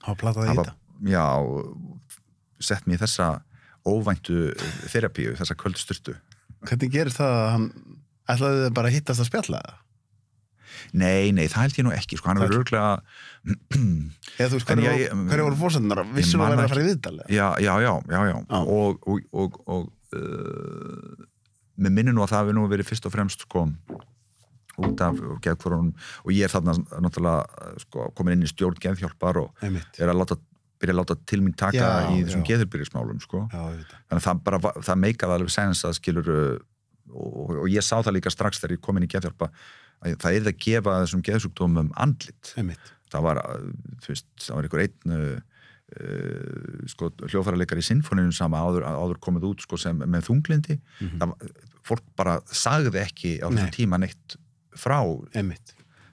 hafa platað í þetta. Já, sett mér í þessa óvæntu þerapíu, þessa kvöldstyrtu. Hvernig gerir það að hann ætlaði þið bara að hittast að spjalla það? Nei, það held ég nú ekki, sko, hann verður örglega eða þú veist, hverju voru fórsendunar? Vissum að vera að fara í viðtal? Já, og mér minnir nú að það hafi nú verið fyrst og fremst, sko, út af geðhverfunum og ég þarna náttúrulega, sko, komin inn í stjórn geðhjálpar og byrja að láta til mín taka í þessum geðheilbrigðismálum, sko. Þannig að það meikaði alveg sens að skilur og ég sá það líka strax þegar ég kom inn í geðhjálpa að það að gefa þessum geðsjúkdómum andlit. Það var einhver einn sko, hljóðfæraleikari í sinfóníunum sama áður komið út, sko, sem með þunglindi. Fólk bara sagði ekki á þessum tíma neitt frá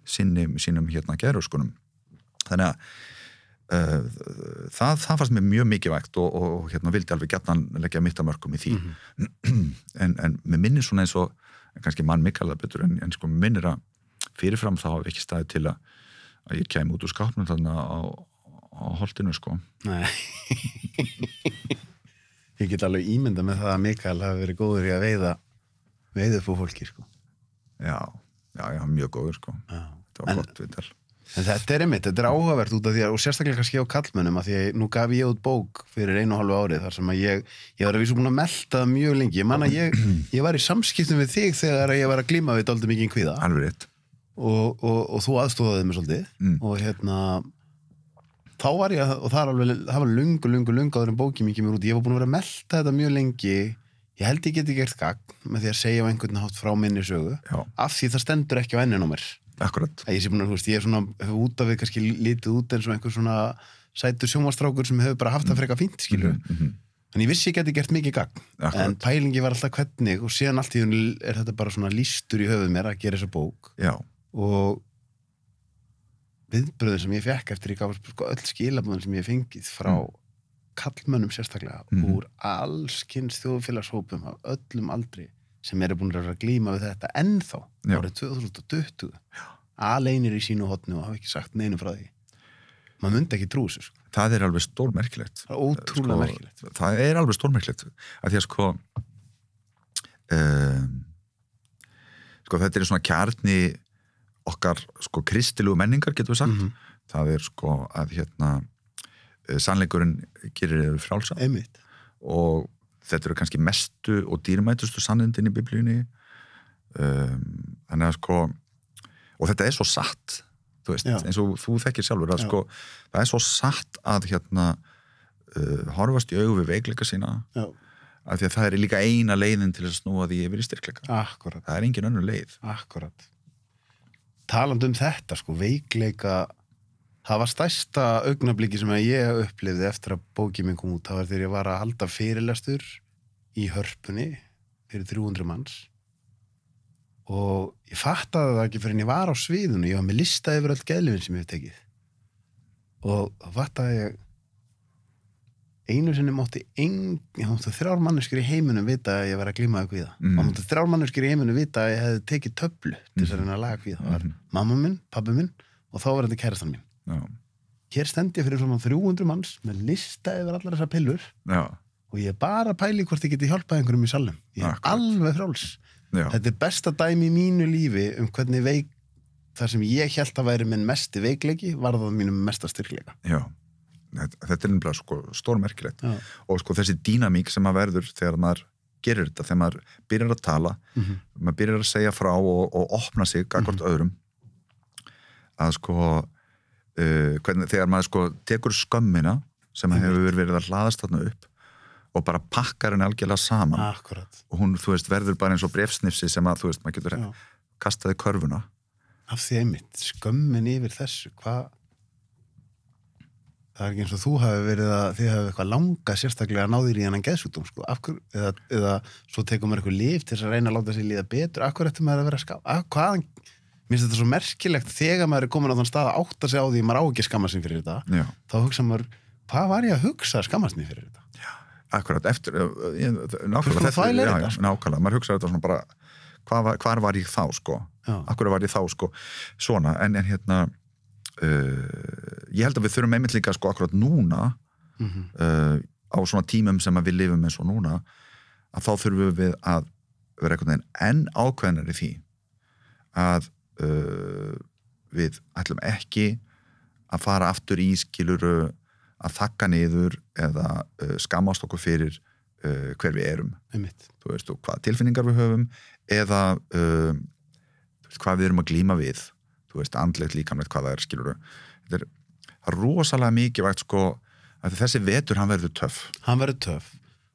sínum geðröskunum. Þannig að það fannst mér mjög mikilvægt og vildi alveg gjarnan leggja mitt að mörkum í því. En mér minnir svona eins og kannski mann Mikael það betur en sko minnir að fyrirfram þá hafi ekki staðið til að ég kæmi út úr skápnum þarna á holtinu, sko. Nei. Ég get alveg ímynda með það að Mikael hafi verið góður í að veiða upp á fólki, sko. Já, mjög góður, sko. Þetta var gott viðtal. En þetta þetta áhugavert út af því að, og sérstaklega kannski á kallmönnum, að því að nú gaf ég út bók fyrir 1,5 árið þar sem að ég var að vísu búin að melta það mjög lengi. Ég man að ég var í samskiptum við þig þegar ég var að glíma við dálítið mikið kvíða. Alveg rétt. Og þú aðstofaði mig svolítið. Og þá var ég, og það var lungu áður en bókin mikið mér út. Ég var búin að vera að melta þetta mjög lengi. Ég held ég geti gert gagn með því að segja á einhvern hátt frá minni sögu. Af því það stendur ekki á enninu á mér. Akkurat. Ég sé búin að, þú veist, ég svona út af við kannski lítið út eins og einhver svona sætur sjónvarpsstrákur sem hefur bara haft það frekar fínt, skilur. En ég vissi ég geti gert mikið gagn. En pælingi var alltaf hvernig og síðan allt í hún þetta bara svona lístur í höfuð mér að gera þessa bók. Já. Og viðbröðin sem ég fekk eftir ég gaf sko öll skilabóðin sem ég fengið frá kallmönnum sérstaklega úr alls kyns þjóðfélagshópum af öllum aldri sem búin að glíma við þetta ennþá árið 2020 aleinir í sínu hotni og hafa ekki sagt neinu frá því. Maður myndi ekki trú þessu, sko. Það alveg stórmerkilegt. Það ótrúlega merkilegt. Það alveg stórmerkilegt að því að sko þetta svona kjarni okkar sko kristilegu menningar, getum við sagt. Það sko að sannleikurinn gerir þér frjálsa. Einmitt. Og þetta eru kannski mestu og dýrmætustu sannindin í biblíunni. Þannig að sko, og þetta svo satt, þú veist, eins og þú þekkir sjálfur, að sko, það svo satt að horfast í augu við veikleika sína, af því að það líka eina leiðin til að snúa því yfir í styrkleika. Akkurat. Það engin önnur leið. Akkurat. Talandi þetta, sko, veikleika, það var stærsta augnabliki sem ég upplifði eftir að bókin minn kom út. Það var þegar ég var að halda fyrirlestur í Hörpunni fyrir 300 manns og ég fattaði það ekki fyrir en ég var á sviðinu. Ég var með lista yfir öll geðlyfin sem ég hef tekið og þá fattaði einu sinni mátti 3 manneskjur í heiminum vita að ég var að glíma við kvíða. Mátti 3 manneskjur í heiminum vita að ég hefði tekið töflu til þess að reyna að laga kvíða. Það var mamma minn, pabbi minn og þá var þetta kærastan mín. Já. Hér stend ég fyrir svona 300 manns með lista yfir allar þessar pillur. Já. Og ég bara pæli hvort ég geti hjálpað einhverjum í salnum. Ég alveg frjáls. Já. Þetta besta dæmi í mínu lífi hvernig það sem ég hélt að væri minn mesti veikleiki var það mínum mesta styrkleika. Já. Þetta nefnilega sko stórmerkilegt og sko þessi dýnamík sem maður verður þegar maður gerir þetta, þegar maður byrjar að tala maður byrjar að segja frá og opna sig gagnvart öðrum að sko hvernig, þegar maður sko tekur skömmina sem hefur verið að hlaðast þarna upp og bara pakkar henni algjörlega saman. Akkurat. Og hún, þú veist, verður bara eins og bréfsnifsi sem að, þú veist, maður getur kastaði körfuna. Af því einmitt, skömmin yfir þessu, það er ekki eins og þið hafi eitthvað langa sérstaklega að ná þér í hennan geðsjúkdóm, sko, eða svo tekur maður eitthvað lyf til þess að reyna að láta sig líða betur, akkur eftir maður að vera mér finnst þetta svo merkilegt þegar maður er komin á þann stað að átta sig á því maður á ekki að skammast sig fyrir þetta, þá hugsa maður, hvað var ég að hugsa að skammast mig fyrir þetta? Já, akkurat, eftir, nákvæmlega, maður hugsa þetta svona bara, hvar var ég þá, sko? Akkur var ég þá, sko? Svona, en hérna, ég held að við þurfum einmitt líka sko akkurat núna á svona tímum sem að við lifum eins og núna að þá þurfum við að vera einhvern veginn enn ákveðnari því að við ætlum ekki að fara aftur í skiluru að þakka niður eða skammast okkur fyrir hver við erum. Einmitt. Þú veist, og hvað tilfinningar við höfum eða hvað við erum að glíma við. Þú veist, andlegt líkamlegt hvað það er, skilur þetta er rosalega mikilvægt sko að þessi vetur, hann verður töff. Hann verður töff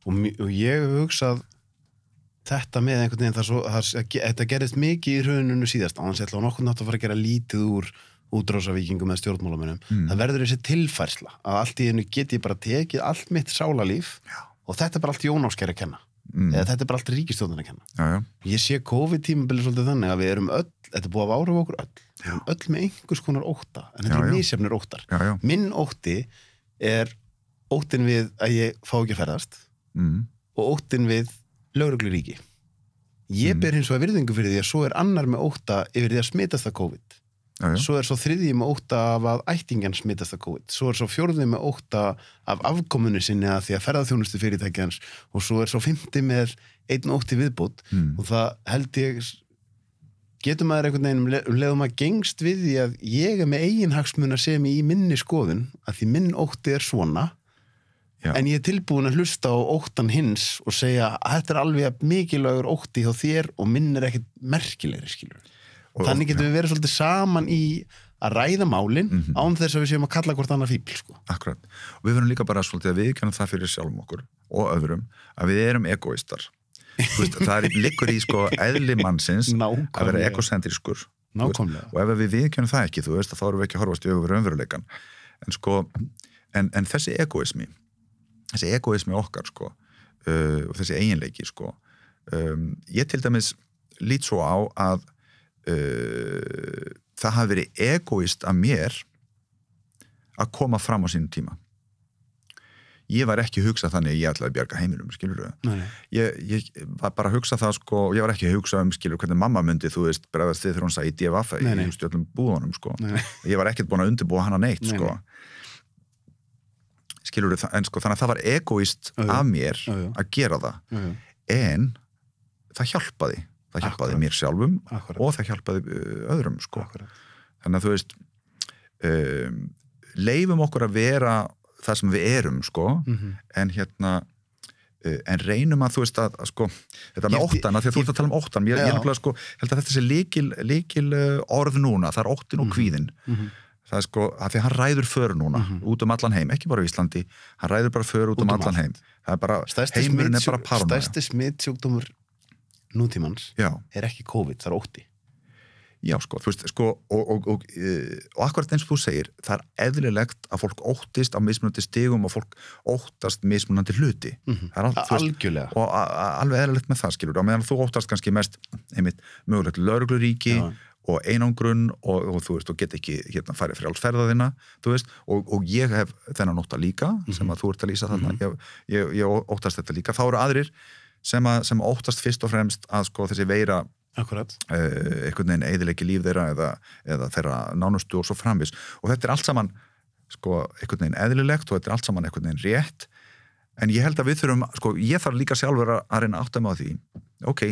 og ég hef hugsað þetta með einhvern veginn þetta gerist mikið í hruninu síðast á hans ætla og nokkuð nátt að fara að gera lítið úr útrásavíkingum með stjórnmálamönnum. Það verður þessi tilfærsla að allt í einu get ég bara tekið allt mitt sálarlíf og þetta er bara allt Jón Ásgeir að kenna. Eða þetta er bara allt ríkisstjórnin að kenna. Ég sé COVID-tímabilið svolítið þannig að við erum öll, þetta er búið að áhrifa okkur öll. Við erum öll með einhvers konar ótta, en þetta eru misjafnir óttar. Minn ótti er óttin við að ég fá ekki að ferðast og óttin við lögregluríki. Ég ber hins vegar virðingu fyrir því að svo er annar með ótta yfir því að smitast það COVID. Svo er svo þriðji með ótta af að ættingjan smitast það COVID. Svo er svo fjórði með ótta af afkomunni sinni að því að ferðaþjónustu fyrirtækjans og svo er svo 5. með einn ótti viðbót og það held ég getur maður einhvern veginn leðum að gengst við því að ég er með eiginhagsmuna sem í minni skoðun að því minn ótti er svona en ég er tilbúin að hlusta á óttan hins og segja að þetta er alveg mikilvægur ótti hjá þér og minn er ekkert merkilegri, skilur. Og þannig getum við verið svolítið saman í að ræða málin án þess að við séum að kalla hvort annar fíbl, sko. Akkurat. Og við verðum líka bara svolítið að viðurkenna það fyrir sjálfum okkur og öðrum að við erum egoistar. Veist, það liggur í sko eðli mannsins að vera egocentriskur. Nákvæmlega. Og ef við viðurkennum það ekki, þú veist, þá erum við ekki að horfast í augu raunveruleikann. En sko, en þessi egoismi okkar, sko, og þessi eiginleiki, sko, ég til dæmis lít svo á að það hafi verið egoist af mér að koma fram á sínum tíma. Ég var ekki að hugsa þannig að ég ætlaði að bjarga heiminum, skilur þau? Ég var bara að hugsa það, sko, ég var ekki að hugsa skilur, hvernig mamma myndi, þú veist, bregðast þið þegar hún sagði í DFF í stjórnum búðunum, sko. Ég var ekkert búin að undirbúa hana neitt, sko. Skilur þau, en sko, þannig að það var egoist af mér að gera það. En það hjálpaði. Það hjálpaði mér sjálfum og það hjálpaði öðrum, sko. Þannig að þú veist, leifum okkur að vera það sem við erum, sko, en hérna, en reynum að, þú veist, að sko, þetta með óttan, því að þú ert að tala um óttan, ég er nefnilega, sko, held að þetta sé líkil orð núna, það er óttin og kvíðin. Það er sko, að því að hann ræður för núna, út allan heim, ekki bara í Íslandi, hann ræður bara för út allan heim. Það er bara, heimurinn er bara paranoia. Stærsti smitsjúkdómur nútímans er ekki COVID, það er ótti. Já, sko, þú veist, sko, og akkurat eins og þú segir, það er eðlilegt að fólk óttist á mismunandi stigum og fólk óttast mismunandi hluti. Algjörlega. Og alveg eðlilegt með það, skilur, á meðan þú óttast kannski mest, einmitt, mögulegt lögregluríki og einangrun og þú veist, og get ekki hérna farið frjálsferðaðina, þú veist, og ég hef þennan ótta líka, sem að þú ert að lýsa þarna, ég óttast þetta líka, þá eru aðrir sem óttast fyrst og fremst að sko þessi veira einhvern veginn eyðileggi líf þeirra eða þeirra nánustu og svo framvis, og þetta allt saman sko einhvern veginn eðlilegt og þetta allt saman einhvern veginn rétt, en ég held að við þurfum, sko, ég þarf líka sjálfur að reyna að átta mig á því, ok,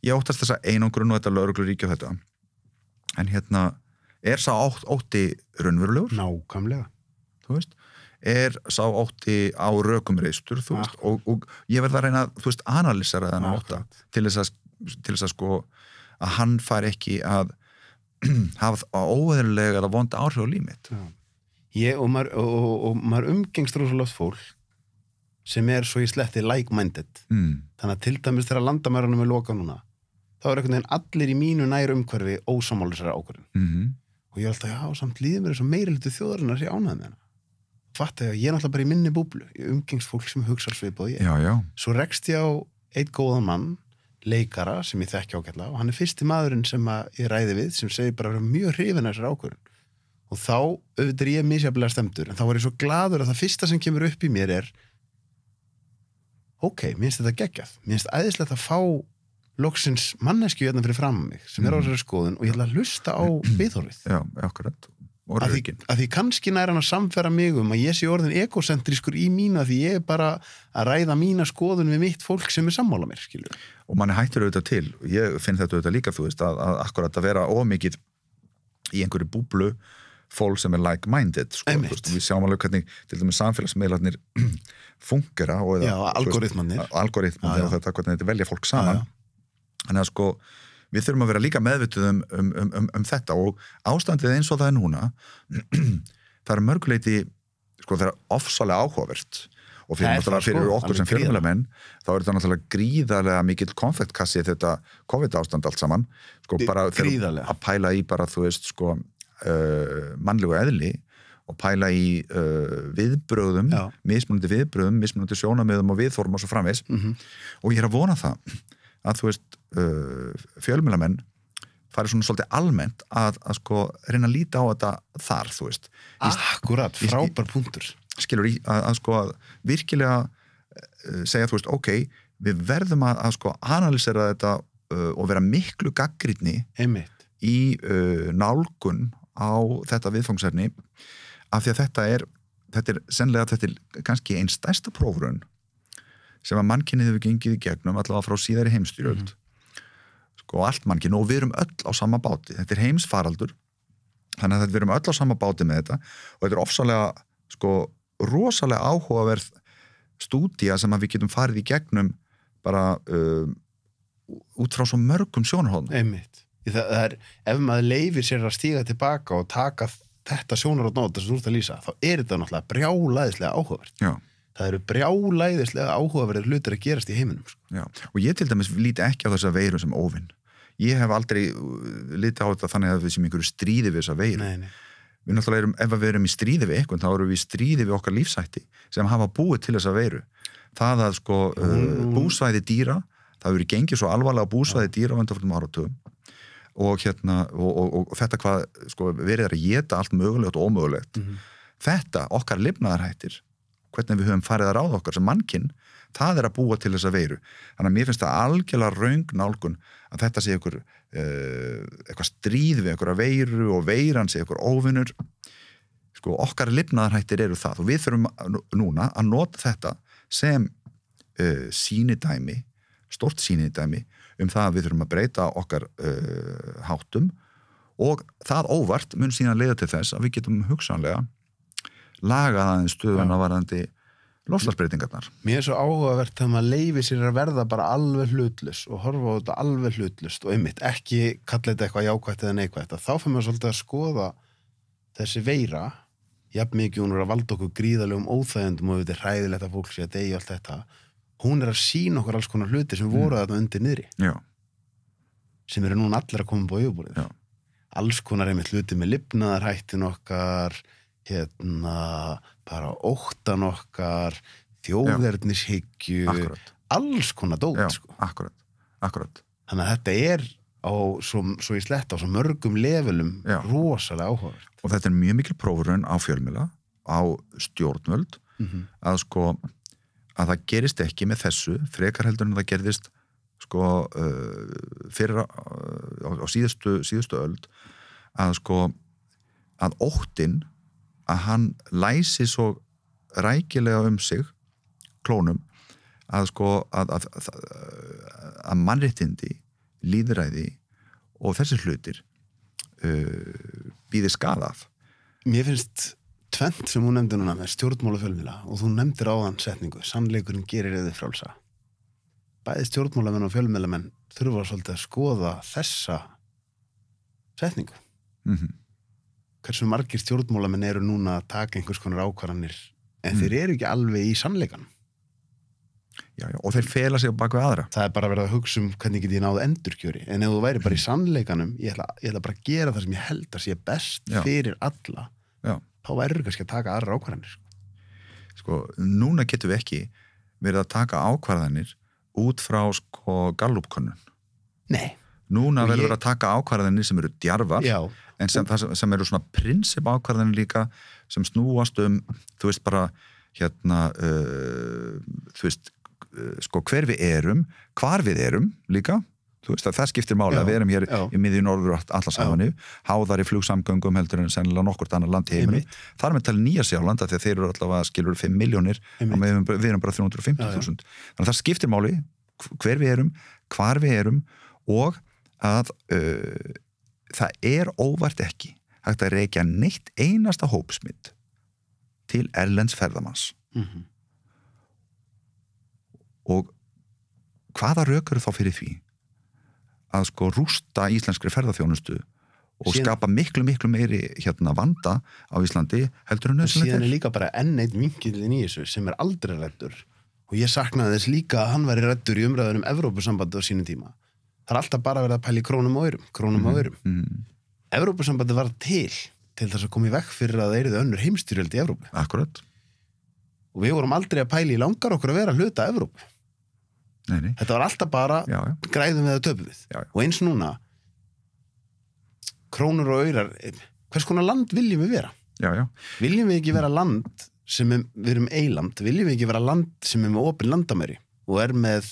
ég óttast þessa einangrun og þetta lögregluríki og þetta, en hérna er sá ótti raunverulegur? Nákvæmlega. Þú veist, er sá ótti á rökum reistur, þú veist, og ég verð að reyna, þú veist, analysera þennan ótta til þess að sko, að hann fær ekki að hafa óeðlilega eða vonda áhrif á líf mitt. Og maður umgengst rosalega fólk sem svo í sletti like-minded. Þannig að til dæmis þegar landamærunum loka núna, þá einhvern veginn allir í mínu nær umhverfi ósammálisara ákvörðun. Og ég alltaf, já, samt líður mér þess að meirihluti þjóðarinnar sé ánægð með hana. Fatt að ég náttúrulega bara í minni búblu, ég umgengst fólk sem hugsar svipað ég. Já. Svo rekst ég á einn góðan mann, leikara sem ég þekki ágætlega, og hann fyrsti maðurinn sem ég ræði við, sem segir bara mjög hrifinn af þessari ákvörðun. Og þá auðvitað ég misjafnlega stemdur, en þá var ég svo glaður að það fyrsta sem kemur upp í mér ok, mér finnst þetta geggjað, mér finnst æðislegt að fá loksins manneskju hérna fyrir fram mig, sem á þessari skoðun, og ég ætla að hlusta á viðhorfið. Já, akkurat. Að því kannski nær hann að samfæra mig að ég sé orðin egocentrískur í mínu, að því ég bara að ræða mína skoðun við mitt fólk sem sammála mér, skilur. Og manni hættur auðvitað til, ég finn þetta auðvitað líka, þú veist, að akkurat að vera ómikið í einhverju búblu fólk sem like-minded, sko, við sjáum alveg hvernig til dæmis samfélagsmiðlarnir fungera og algoritmarnir og þetta hvernig þetta velja fólk saman. Þannig að sko við þurfum að vera líka meðvituð um þetta, og ástandið eins og það núna það mörguleiti, sko, það ofsalega áhugavert, og fyrir okkur sem fjölmiðlamenn þá þetta náttúrulega gríðarlega mikill konfektkassi þetta COVID-ástand allt saman, sko, bara að pæla í bara, þú veist, sko mannlegu eðli og pæla í viðbrögðum, mismunandi viðbrögðum, mismunandi sjónarmiðum og viðform og svo framvegis, og ég að vona það að þú veist fjölmiðlamenn fari svona svolítið almennt að sko reyna að líta á þetta þar, þú veist. Akkurat, frábær punktur. Skilur í að sko að virkilega segja, þú veist, ok, við verðum að sko analysera þetta og vera miklu gagnrýnni í nálgun á þetta viðfangsefni, af því að þetta er sennilega kannski einn stærsta prófraun sem að mannkynið hefur gengið í gegnum allavega frá síðari heimsstyrjöld, sko, allt mannkyn, og við erum öll á sama báti, þetta heimsfaraldur, þannig að við erum öll á sama báti með þetta, og þetta ofsalega, sko, rosalega áhugaverð stúdía sem að við getum farið í gegnum bara út frá svo mörgum sjónarhóðnum. Einmitt. Það ef maður leifir sér að stíga tilbaka og taka þetta sjónarhóðn sem þú ert að lýsa, þá þetta náttúrulega brjálæðislega áhugavert. Já. Það eru brjálæðislega áhugaverðir hlutir að gerast í heiminum. Sko. Já, og ég til dæmis líti ekki á þessa veiru sem óvinn. Ég hef aldrei litið á þetta þannig að við sem einhverju stríði við þessa veiru. Nei. Við náttúrulega ef við erum í stríði við eitthvað, þá erum við í stríði við okkar lífshætti sem hafa búið til þessa veiru. Það að sko búsvæði dýra, það hefur gengið svo alvarlega búsvæði dýra á undanförnum áratugum, og hérna, og þetta hvað sko verið að éta allt mögulegt og ómögulegt. Þetta, okkar lifnaðarhættir, hvernig við höfum farið að ráða okkar sem mannkinn, það að búa til þessa veiru. Þannig að mér finnst það algjörlega röng nálgun að þetta sé eitthvað stríð við einhverja veiru og veiran sé einhver óvinnur. Sko, okkar lifnaðarhættir eru það, og við þurfum núna að nota þetta sem sýnidæmi, stórt sýnidæmi það að við þurfum að breyta okkar háttum, og það óvart mun síðan leiða til þess að við getum hugsanlega lagað aðeins stöðuna varðandi loftslagsbreytingarnar. Mér svo áhugavert að maður leyfi sér að verða bara alveg hlutlaus og horfa á þetta alveg hlutlaust og einmitt ekki kalla þetta eitthvað jákvætt eða neikvætt. Þá fyrir maður svolítið að skoða þessi veira, jafn mikið hún að valda okkur gríðalegum óþægjendum og þetta hræðilegt að fólk sé að deyja allt þetta. Hún að sýna okkur alls konar hluti sem voru þarna undir niðri. Já. Sem eru núna allir að koma upp á yfirborðið. Já. Alls konar einmitt hluti með lifnaðarhættin okkar, bara óttan okkar, þjóðernishyggju, alls konar dót. Já, sko. akkurat. Þannig að þetta á svo í sletta á svo mörgum levelum rosalega áhugavert. Og þetta mjög mikil prófurinn á fjölmiðla, á stjórnvöld, að sko, að það gerist ekki með þessu, frekar heldur en það gerðist sko fyrir á síðustu öld, að sko, að óttinn, að hann læsi svo rækilega sig, klónum, að sko, að mannréttindi, lýðræði og þessi hlutir býði skadað. Mér finnst tvennt sem hún nefndi núna með stjórnmála fjölmiðla og þú nefndir áðan setningu, sannleikurinn gerir yður frjálsa. Bæði stjórnmálamenn og fjölmiðlamenn þurfa svolítið að skoða þessa setningu. Hversu margir stjórnmálamenn eru núna að taka einhvers konar ákvarðanir en þeir eru ekki alveg í sannleikanum. Já, og þeir fela sig á bak við aðra. Það bara verið að hugsa hvernig get ég náð endurkjöri, en ef þú væri bara í sannleikanum, ég ætla bara að gera það sem ég held að sé best fyrir alla, þá væri kannski að taka aðra ákvarðanir. Sko, núna getum við ekki verið að taka ákvarðanir út frá sko Gallup-könnun. Nei. Núna verður við að taka ákvarðanir sem eru djarfar, en sem eru svona prinsip ákvarðanir líka, sem snúast þú veist bara, þú veist, sko hver við erum, hvar við erum líka, þú veist að það skiptir máli að við erum hér í miðju norður Atlantshafi, háðar í flugsamgöngum heldur en sennilega nokkurt annar land í heiminum. Þar með tala Nýja-Sjáland að þeir eru allavega skilur 5 milljónir og við erum bara 350.000. Þannig að það skiptir máli hver við erum, hvar við erum og að það óvart ekki hægt að rekja neitt einasta hópsmitt til erlends ferðamanns. Og hvaða rök eru þá fyrir því að sko rústa íslenskri ferðaþjónustu og skapa miklu meiri vanda á Íslandi heldur en nauðsynlegt. Síðan líka bara enn einn vinkillinn í þessu sem aldrei ræddur og ég saknaði þess líka að hann væri ræddur í umræðunum Evrópusambandi á sínum tíma. Það alltaf bara verið að pæla í krónum og aurum. Evrópusambandi var til þess að koma í veg fyrir að það yrði önnur heimsstyrjöld í Evrópu. Akkurat. Og við vorum aldrei að pæla í langar okkur að vera hluta Evrópu. Nei. Þetta var alltaf bara græðum við að töpum við. Og eins núna krónur og aurar, hvers konar land viljum við vera? Viljum við ekki vera land sem við erum eiland, viljum við ekki vera land sem með opin landamæri og með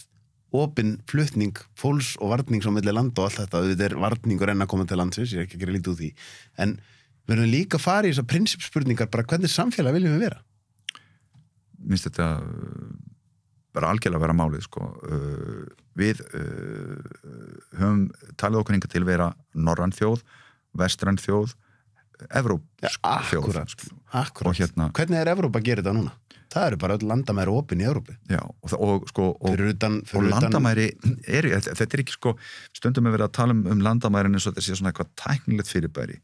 opin flutning fólks og varning á milli landa og allt þetta, þetta varningur enn að koma til landsins, ég ekki að gera lítið úr því, en við erum líka að fara í þessar prinsipspurningar, bara hvernig samfélag viljum við vera? Minnst þetta bara algjörlega að vera málið, sko. Við höfum talið okkur hingað til vera norræn þjóð, vestræn þjóð, evrópsk þjóð. Akkurat. Hvernig Evrópa að gera þetta núna? Það eru bara öll landamæri opin í Evrópu. Já, og landamæri þetta ekki sko, stundum við verið að tala landamærin eins og þetta sé svona eitthvað tæknilegt fyrirbæri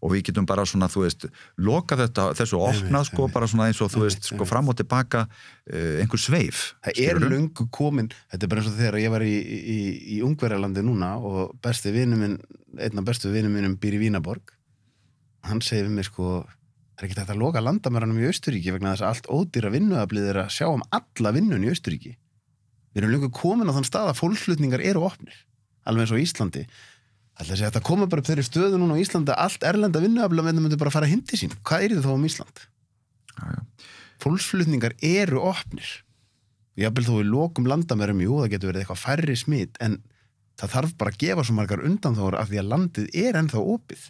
og við getum bara svona, þú veist, loka þessu opnað sko, bara svona eins og þú veist, sko fram og tilbaka einhver sveif. Það löngu komin, þetta bara eins og þegar ég var í Ungverjalandi núna og einn af bestu vinum mínum býr í Vínaborg, hann segir við mig sko, það ekki þetta að loka landamæranum í Austurríki vegna þess að allt ódýra vinnuaflið að sjá alla vinnun í Austurríki. Við erum lengur komin á þann stað að fólksflutningar eru opnir, alveg eins og Íslandi. Alltaf sé að þetta koma bara upp þeirri stöðu núna á Íslandi að allt erlenda vinnuaflið myndi bara fara hindi sín. Hvað er þetta þá Ísland? Fólksflutningar eru opnir. Jafnvel þó við lokum landamærum, jú, það getur verið eitthvað færri smitt, en það þarf bara að gefa svo margar undanþágur af því að landið er ennþá opið.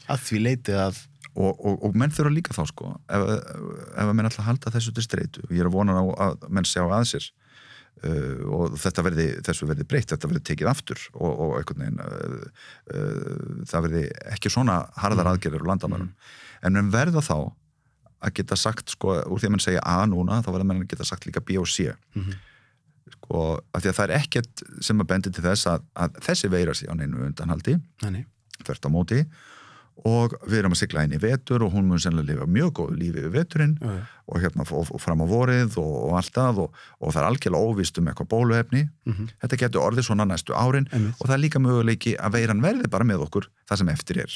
Að því leitið að og menn þurfa líka þá sko ef menn ætla að halda þessu til streitu ég er að vona að menn sjá að sér og þessu verði breytt, þetta verði tekið aftur og einhvern veginn það verði ekki svona harðar aðgerðir á landamærum en menn verða þá að geta sagt sko, úr því að menn segja A núna þá verða menn að geta sagt líka B og C sko, af því að það er ekkert sem að bendi til þess að þessi veira sig á neinu undanhaldi þvert á móti og við erum að sigla inn í vetur og hún mun sennilega lifa mjög góðu lífi við veturinn og fram á vorið og alltaf og það er algjörlega óvíst eitthvað bóluefni þetta getur orðið svona næstu árin og það er líka möguleiki að veiran verði bara með okkur það sem eftir er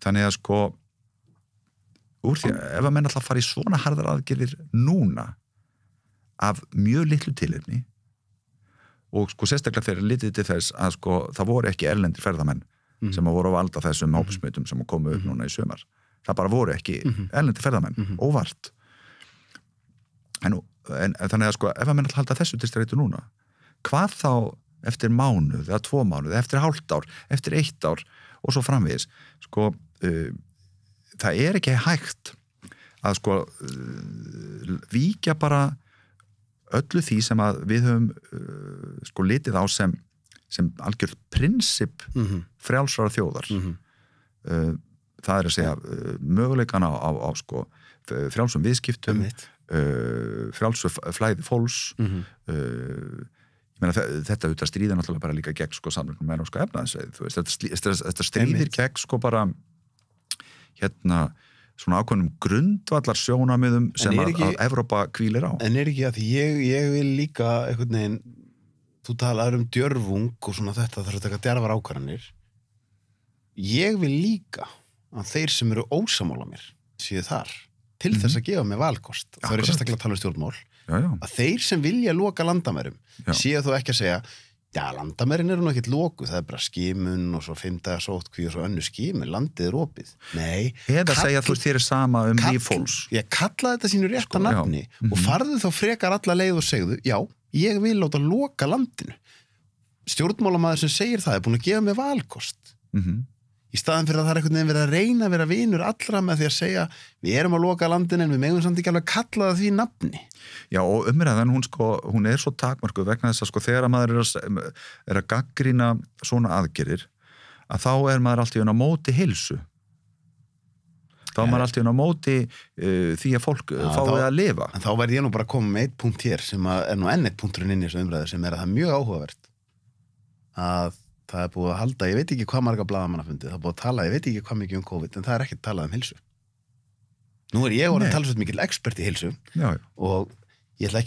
þannig að sko úr því að ef að menn alltaf fara í svona harðar aðgerðir núna af mjög litlu tilefni og sko sérstaklega þegar litið til þess að sko það voru ekki erlendir ferðamenn sem voru að valda þessum hópsmitum sem komu upp núna í sumar. Það bara voru ekki erlendir ferðamenn, óvart. En þannig að sko ef að menn að halda þessu til streitu núna, hvað þá eftir mánuð eða 2 mánuð, eftir hálft ár, eftir 1 ár og svo framvegis, sko það ekki hægt að sko víkja bara öllu því sem að við höfum sko litið á sem algjörð prinsip frjálsara þjóðar. Það að segja möguleikana á sko frjálsum viðskiptum, frjálsu flæði fólks, ég meina þetta auðvitað stríðir náttúrulega bara líka gegn sko samverknum með sko efnaðinsveið, þú veist, þetta stríðir gegn sko bara svona ákveðnum grundvallar sjónamiðum sem að Evrópa hvílir á. En ekki að ég vil líka einhvern veginn, þú talar djörfung og svona þetta þarf að taka djarfar ákvarðanir. Ég vil líka að þeir sem eru ósammála mér séu þar til þess að gefa mig valkost. Það sérstaklega að tala stjórnmál. Að þeir sem vilja loka landamærum séu þó ekki að segja landamærin eru nú ekkert lokuð, það bara skimun og svo 5 daga sóttkví og svo önnur skimun, landið opið. Nei. Eða segja þú þér sama líf fólks. Ég kalla þetta sínu rétta nafni og farðu þá frekar alla leið og segðu, já, ég vil láta loka landinu. Stjórnmálamaður sem segir það búin að gefa mig valkost. Í staðan fyrir að það einhvern veginn verið að reyna að vera vinur allra með því að segja, við erum að loka landinu en við megum samt ekki alveg að kalla það því nafni. Já, og umræðan, hún svo takmörkuð vegna þess að sko þegar maður er að gagnrýna svona aðgerðir, að þá maður alltaf á móti heilsu. Þá maður alltaf á móti því að fólk fái að lifa. En þá verð ég nú bara að koma með 1 punkt hér sem nú enn 1 punkturinn inn í þessu umræðu sem að það mjög áhugavert að það búið að halda, ég veit ekki hvað marga blaðamannafundi, það búið að tala, ég veit ekki hvað mikið COVID, en það ekkert talað heilsu. Nú ég orðin talsveit mikil expert í heilsu og ég ætla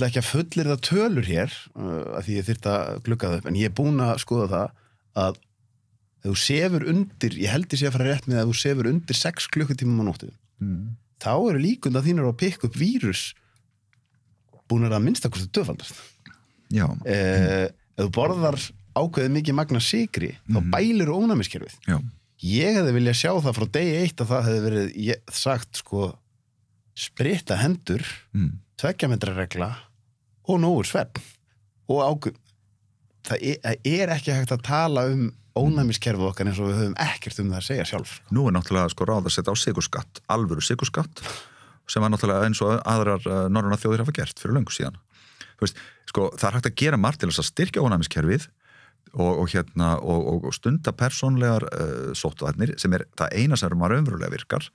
ekki að fullyrða tölur hér að því ég þyrfti að glugga það upp, en ég búin að skoða það að ef þú sefur undir, ég held ég sé að fara rétt með að þú sefur undir 6 klukkutímum á nóttu, þá eru líkund að þínur að pikka upp vírus búin að minnstakosti tvöfaldast. Ef þú borðar ákveðið mikið magna sykri, þá bælir ónæmiskerfið. Ég hefði viljað sjá það frá degi 1 að það hefði verið sagt sko spritta hendur, 2 metra regla og nógur svefn. Og það ekki hægt að tala ónæmiskerfið okkar eins og við höfum ekkert það að segja sjálf. Nú náttúrulega sko ráð að setja á sykurskatt, alvöru sykurskatt, sem náttúrulega eins og aðrar norrænar þjóðir hafa gert fyrir löngu síðan. Þú veist, sko, það hægt að gera margt til þess að styrkja ónæmiskerfið og stunda persónlegar sóttvarnir sem það eina sem maður raunverulega virkar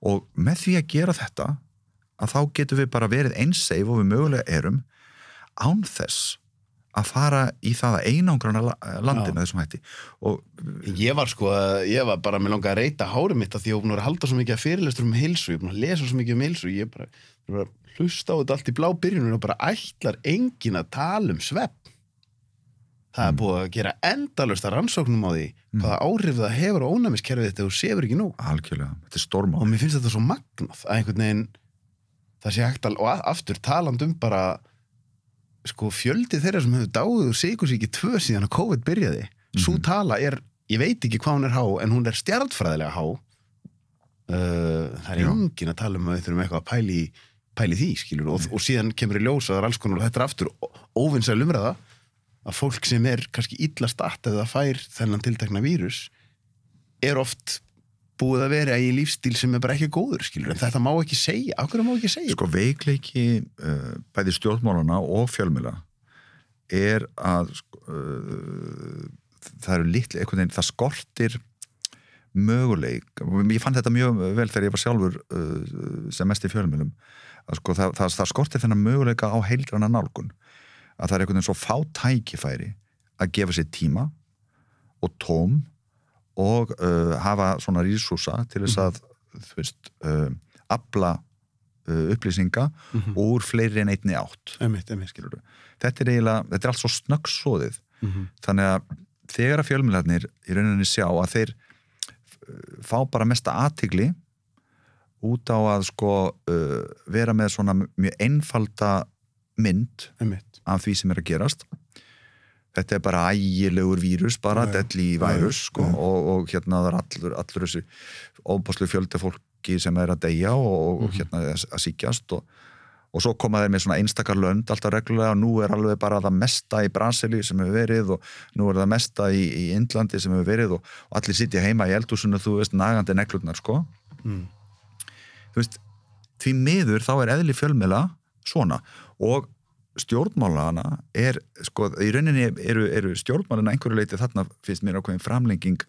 og með því að gera þetta að þá getum við bara verið eins safe og við mögulega erum án þess að fara í það að einangrana landi með þessum hætti. Ég var bara með langa að reyta hárið mitt að því ég var búin að halda svo mikið að fyrirlestur heilsu, ég var búin að lesa svo mikið heilsu, ég bara hlusta á þetta allt í blá byrjunum og bara ætlar enginn að tala svefn. Það búið að gera endalaust að rannsóknum á því hvaða áhrif það hefur á ónæmiskerfið þetta og sefur ekki nú. Algjörlega, þetta stormál. Og mér finnst þetta svo magnað að einhvern veginn það sé hægt og aftur taland bara sko fjöldi þeirra sem hefur dáið úr sykursýki 2 síðan að COVID byrjaði. Sú tala ég veit ekki hvað hún há en hún stjarnfræðilega há. Það enginn að tala að við þurfum eitthvað að pæli því, skilur, og síðan kemur í ljós að það alls konar og þetta aftur óvinsæl umræða að fólk sem kannski illa statt ef það fær þennan tiltekna vírus oft búið að vera í lífstíl sem bara ekki góður, skilur, en þetta má ekki segja. Af hverju má ekki segja? Sko veikleiki bæði stjórnmálana og fjölmiðla að það eru litli, einhvern veginn, það skortir möguleik. Ég fann þetta mjög vel þegar ég var sjálfur sem mest í fjölmiðlum að sko það skortir þennan möguleika á heildræna nálgun. Að það einhvern veginn svo fá tækifæri að gefa sér tíma og tóm og hafa svona rísúsa til þess að þú veist, afla upplýsinga úr fleiri en einni átt. Skilurðu. Þetta eiginlega, þetta allt svo snöggsóðið. Þannig að þegar að fjölmiðlarnir í rauninni sjá að þeir fá bara mesta athygli út á að sko vera með svona mjög einfalda mynd af því sem að gerast þetta bara ægilegur vírus, bara deadly vírus, sko, og hérna það allur þessi óbáslu fjöldi fólki sem að deyja og hérna að sýkjast og svo koma þeir með svona einstakar lönd alltaf reglulega og nú alveg bara það mesta í Brasilíu sem hefur verið og nú það mesta í Indlandi sem hefur verið og allir sitja heima í eldhúsinu, þú veist, nagandi neglurnar, sko. Þú veist, því miður þá eðli fjölmiðla svona og stjórnmálana sko, í rauninni eru stjórnmálana einhverju leiti þarna finnst mér ákveðin framlenging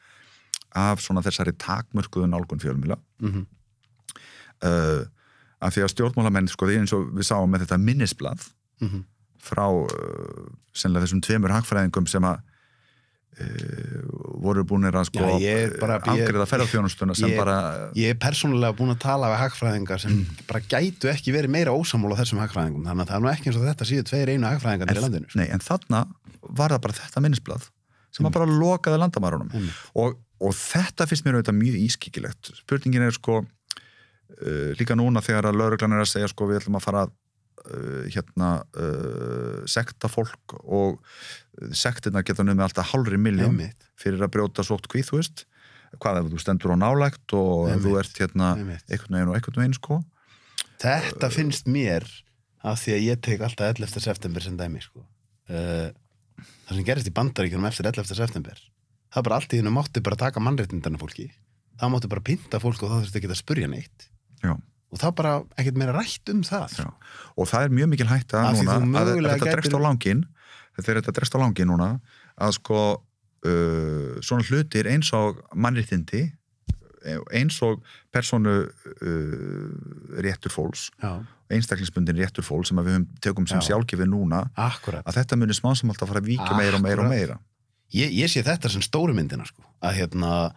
af svona þessari takmörkuðu nálgun fjölmiðla. Af því að stjórnmálamenn, sko, eins og við sáum með þetta minnisblað frá sennilega þessum 2 hagfræðingum sem að voru búinir að sko afgreiða ferðarþjónustuna sem ég persónulega búin að tala við hagfræðingar sem bara gætu ekki verið meira ósammála þessum hagfræðingum, þannig að það ekki eins og þetta síðu 2 einu hagfræðingar í landinu. Nei, en þarna var það bara þetta minnisblað sem bara lokaði landamærunum og þetta finnst mér auðvitað mjög ískikilegt. Spurningin sko líka núna þegar að lögreglan að segja sko við ætlum að fara sekta fólk og sektirna geta numið alltaf 500 milljón fyrir að brjóta sóttkví, þú veist hvað ef þú stendur á nálægt og ef þú ert einhvern veginn sko. Þetta finnst mér af því að ég tek alltaf 11. september sem dæmi sko. Það sem gerist í Bandaríkjunum eftir 11. september það bara allt í þínu mátti bara taka mannréttindana fólki, það mátti bara pynta fólk og það þurfti ekki að spurja neitt. Já. Og það bara ekkert meira rætt það. Já. Og það mjög mikil hætta núna að þetta dregst á langinn þetta dregst á langinn núna að sko svona hlutir eins og mannréttindi eins og persónu réttur fólks einstaklingsbundin réttur fólks sem að við tökum sem sjálfgefið núna Akkurat. Að þetta muni smá sem alltaf fara að víkja meira og meira. Ég sé þetta sem stóru myndina sko að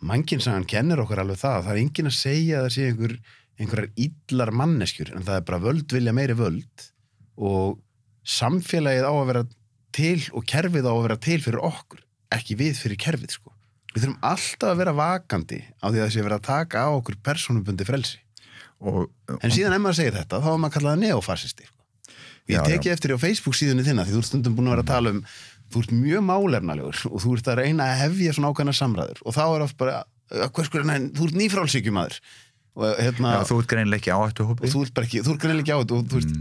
mannkynssagan kennir okkur alveg það enginn að segja að það sé einhverjar illar manneskjur, en það bara völd vilja meiri völd og samfélagið á að vera til og kerfið á að vera til fyrir okkur, ekki við fyrir kerfið sko. Við þurfum alltaf að vera vakandi á því að það sé vera að taka á okkur persónubundi frelsi. En síðan ef maður segir þetta, þá er maður kallað neofasisti sko. Ég teki eftir á Facebook síðunni þinna, því þú ert stundum búin að vera að tala þú ert mjög málefnalegur og þú ert að reyna að hefja svona ákveðna samræður og þá oft bara, þú ert nýfrálsíkjumaður og þú ert greinilega ekki áhættuhópi og þú ert greinilega ekki áhættu og þú veist,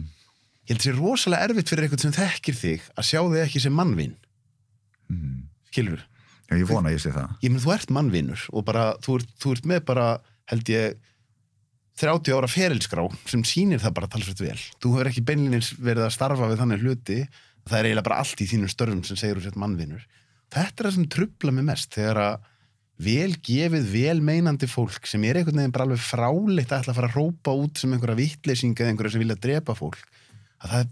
ég held sér rosalega erfitt fyrir eitthvað sem þekkir þig að sjá þig ekki sem mannvin skilur? Já, ég vona að ég sé það. Ég menn, þú ert mannvinur og bara, þú ert með bara, held ég 30 ára ferilskrá sem sýnir það bara talsvert vel. Þú hefur ekki beinlínis verið að starfa við þannig hluti, það eiginlega bara allt í þínum störfum sem segir þú sért mannvinur. Þetta það sem trufla mig mest, þegar að vel gefið, vel meinandi fólk sem einhvern veginn bara alveg fráleitt að ætla að fara að rópa út sem einhverja vittleysinga eða einhverja sem vilja drepa fólk. Það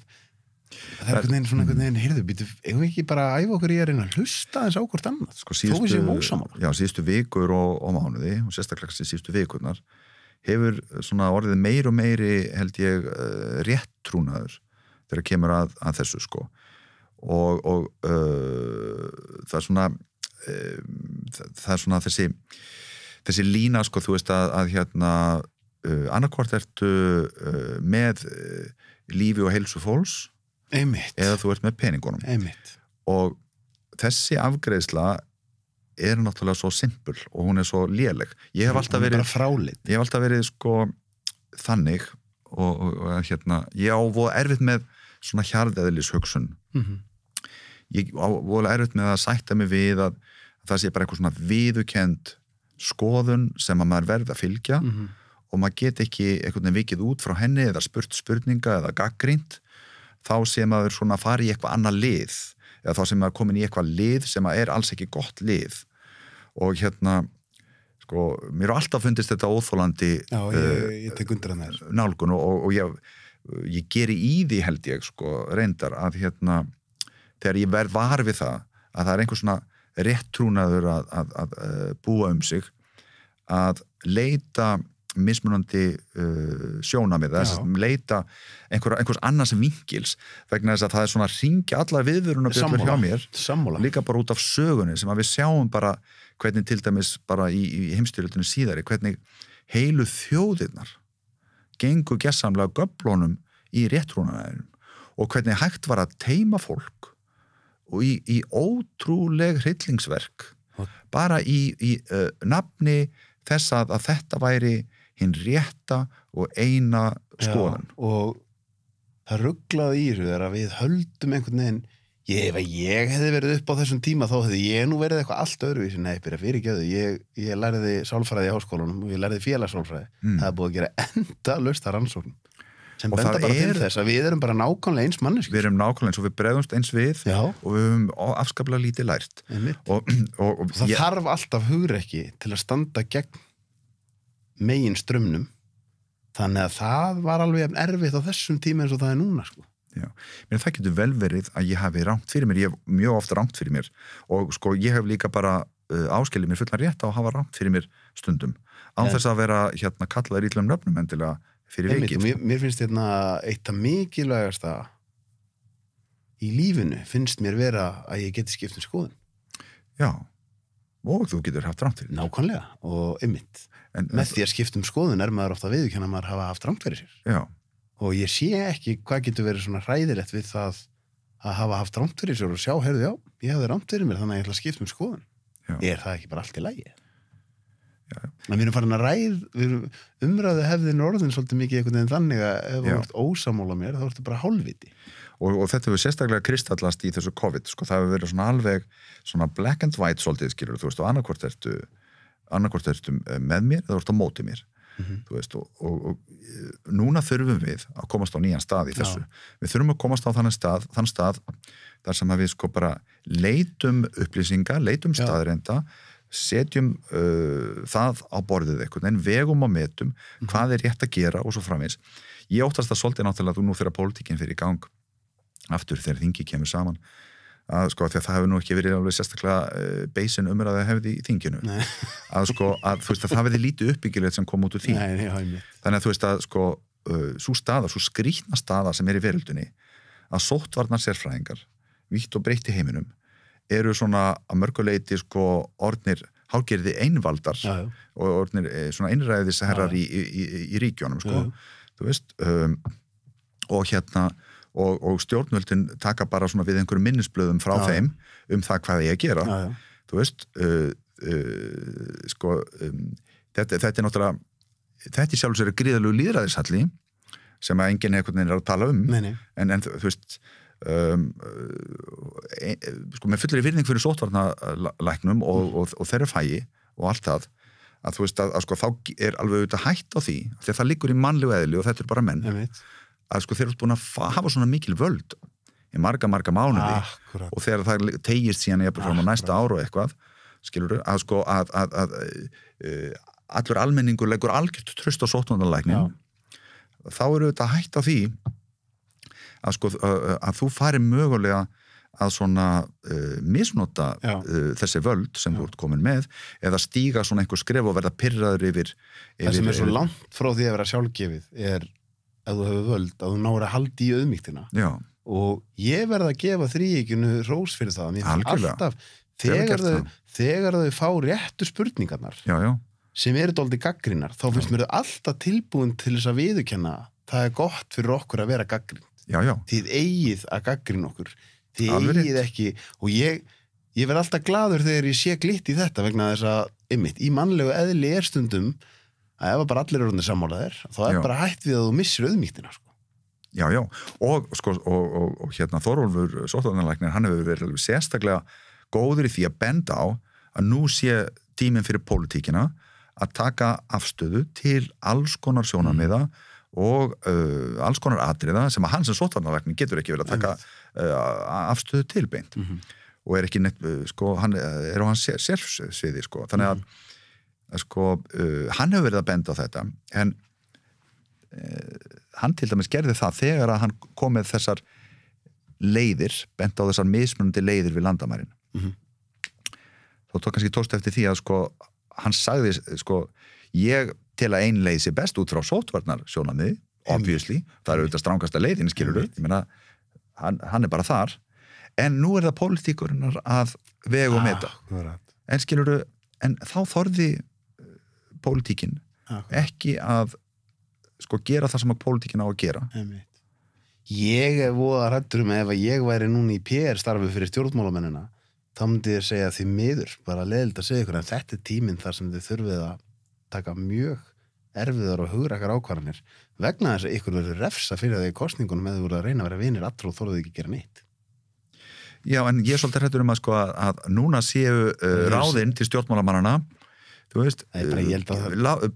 einhvern veginn svona einhvern veginn, heyrðu, eigum við ekki bara að æfa okkur í að reyna að hlusta eins á hvort annað, sko, þó við séum ósammála. Já, síðustu vikur og mánuði, og sérstaklega síðustu vikurnar, hefur svona orðið meiri og meiri, held ég, réttrúnaður þegar kemur að þessu, sko. Og það er svona þessi lína, sko, þú veist að hérna, annarkvort ertu með lífi og heilsu fólks eða þú ert með peningunum. Einmitt. Og þessi afgreiðsla er náttúrulega svo simpul og hún er svo léleg. Ég hef alltaf verið sko þannig og hérna, ég á voða erfitt með svona hjarðeðlis hugsun. Ég á voða erfitt með að sætta mig við að það sé bara eitthvað svona viðurkennd skoðun sem að maður verð að fylgja og maður get ekki einhvern veginn vikið út frá henni eða spurt spurninga eða gagnrýnt, þá sem maður svona fari í eitthvað annað lið eða þá sem maður komin í eitthvað lið sem er alls ekki gott lið og hérna, sko, mér har alltaf fundist þetta óþolandi ég tek undir hann þér nálgun og ég geri í því held ég, sko, reyndar að hérna, þegar ég verð var við það að það einhver svona réttrúnaður að búa sig að leita mismunandi sjónamið, leita einhvers annars vinkils vegna þess að það er svona að hringja allar viðvörunarbjöllur hjá mér, líka bara út af sögunni sem að við sjáum bara hvernig til dæmis bara í heimsstyrjöldinni síðari, hvernig heilu þjóðirnar gengu gessamlega göflunum í réttrúnaðinum og hvernig hægt var að teyma fólk og í ótrúleg hryllingsverk bara í nafni þess að þetta væri hinn rétta og eina skoðun. Já, og það ruglaði í þessu að við höldum einhvern veginn, ef ég hefði verið upp á þessum tíma þá hefði ég nú verið eitthvað allt öðruvísi. Nei, byrja fyrirgefðu, ég lærði sálfræði í háskólanum og ég lærði félagssálfræði. Það búið að gera endalaust að rannsóknum sem benda bara til þess að við erum bara nákvæmlega eins manneskjur. Við erum nákvæmlega eins og við bregðumst eins við og við höfum afskaplega lítið lært. Og það þarf alltaf hugrekki til að standa gegn megin strömmnum. Þannig að það var alveg erfitt á þessum tíma eins og það núna, sko. Já, menn það getur vel verið að ég hafi rangt fyrir mér, ég hef mjög ofta rangt fyrir mér og sko ég hef líka bara áskilið mér fullan rétt á að hafa rangt fyrir mér stundum. Án þess að vera kallaður illum nöfnum endilega fyrir vikið. Mér finnst eitt af mikilvægasta í lífinu finnst mér vera að ég geti skipt skoðun. Já, og þú getur haft rangt fyrir. Nákvæmlega, og einmitt. Með því að skipta skoðun maður ofta að viðurkenna að maður hafa haft rangt fyrir sér. Já. Og ég sé ekki hvað getur verið svona hræðilegt við það að hafa haft rangt fyrir sér og sjá, heyrðu, já, ég hefði rangt fyrir mér, þannig að ég ætla að skipta skoðun. Er það ekki bara allt í lagi? Já. En við erum farin að umræðu hefðin orðin svolítið mikið einhvern veginn þannig að ef þú ert ósammála mér, þá ertu bara hálfviti. Og þetta hefur sérstaklega kristallast í þessu COVID, sko, það hefur verið svona alveg svona black and white svolítið, skilur, þú veist, og annarkvort ertu með mér eða ertu á móti mér. Þú veist, og núna þurfum við að komast á nýjan stað í þessu. Við þurfum að komast á þann stað þar sem að við sko bara leitum upplýsingar, leitum staðreinda, setjum það á borðið eitthvað, en vegum og metum hvað er rétt að gera og svo framvegis. Ég óttast það svolítið náttúrulega nú þegar pólitíkin fyrir í gang aftur þegar þingi kemur saman að sko, því að það hefur nú ekki verið alveg sérstaklega beisin umræði hefði í þinginu að sko, að þú veist að það verði lítið uppbyggilegt sem kom út úr því. Þannig að þú veist að sko, svo skrýtna staða sem er í veröldunni að sóttvarnar sérfræðingar vítt og breytt í heiminum eru svona að mörguleiti sko orðnir hálfgerði einvaldar og orðnir svona einræðis herrar í ríkjónum sko, þú veist og stjórnvöldin taka bara svona við einhverjum minnisblöðum frá þeim það hvað ég að gera þú veist sko þetta er náttúrulega þetta sjálfs er gríðalegu lýðræðishalli sem að enginn einhvern veginn er að tala en þú veist sko með fullri virðing fyrir sóttvarnalæknum og þeirra fæi og allt það að þú veist að sko þá er alveg auðvitað hætt á því að það liggur í mannlegu eðli og þetta er bara menn að sko þeir eru búin að hafa svona mikil völd í marga mánuði og þegar það tegist síðan jafnvel fram á næsta ár og eitthvað skilurðu að sko að allur almenningur leggur algjört traust á sóttvarnalæknin þá eru auðvitað hætt á því að sko að þú fari mögulega að svona misnota þessi völd sem þú ert komin með eða stíga svona einhver skref og verða pirraður yfir það sem er svo langt frá því að vera sjálfgefið er að þú hefur völd að þú náir að halda í auðmýktina og ég verð að gefa þríeykinu hrós fyrir það alltaf þegar þau fá réttu spurningarnar sem eru dálítið gaggrínar þá finnst mér þau alltaf tilbúin til þess að viðurkenna það er gott fyrir okkur að vera gaggrín þið eigið að gaggrína okkur þið eigið ekki og ég verð alltaf glaður þegar ég sé glitt í þetta vegna þess að einmitt í mannlegu eðli er stundum að ef bara allir eru orðnir sammálaðir þá er bara hætt við að þú missir auðmýktina sko. Já, og sko og hérna Þórólfur sóttvarnalæknir hann hefur verið sérstaklega góður í því að benda á að nú sé tíminn fyrir pólitíkina að taka afstöðu til alls konar sjónarmiða og alls konar atriða sem að hann sem sóttvarnalæknir getur ekki verið að taka afstöðu tilbeint og er ekki neitt, sko, hann er á hans sérsviði, sko, þannig að sko, hann hefur verið að benda á þetta en hann til dæmis gerði það þegar að hann kom með þessar leiðir, benda á þessar mismunandi leiðir við landamærin þá kannski tókst eftir því að sko, hann sagði sko, ég tel að ein leið sé best út frá sóttvarnar sjónarmiði, obviously það er auðvitað strangasta leiðin, skilur ég meina, hann er bara þar en nú er það pólitíkurinnar að vega og meta en skilur en þá þorði pólitíkin ekki að sko gera það sem að pólitíkin á að gera Ég voða hræddur ef að ég væri núna í PR starfi fyrir stjórnmálamennina, þá myndi ég segja því miður, bara leiðilegt að segja ykkur, en þetta tíminn þar sem þið þurfið að taka mjög erfiðar og hugrakar ákvarðanir vegna þess að ykkur verður refsa fyrir það í kosningunum eða þú voru að reyna að vera vinir allra og þorðuð ekki að gera neitt. Já, en ég er svolítið hræddur að sko að núna séu ráðin til stjórnmálamannana, þú veist,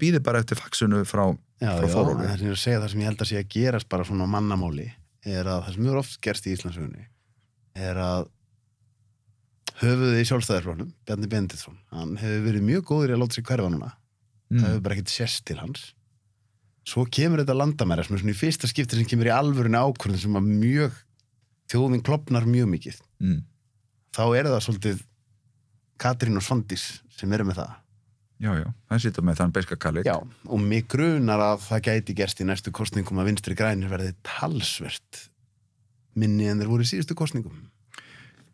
býði bara eftir faxinu frá Þórólfi. Það sem ég er að segja, það sem ég held að sé að gerast bara svona á mannamáli er að það sem hefur oft gerst í Íslandssögunni er að höfuðið í Sjálfstæðisflokknum, Bjarni Benediktsson, hann hefur verið mjög góður í að láta sig hverfa núna. Það hefur bara ekkert sést til hans. Svo kemur þetta landamæra sem er svona í fyrsta skipti sem kemur í alvörunni ákvörðun sem að mjög þjóðin klofnar mjög mikið. Þá er það svolítið Katrín og Svandís sem eru með það. Já, það sittur með þann beiska kallit. Já, og mig grunar að það gæti gerst í næstu kosningum að Vinstri grænir verði talsvert minni en þeir voru í síðustu kosningum.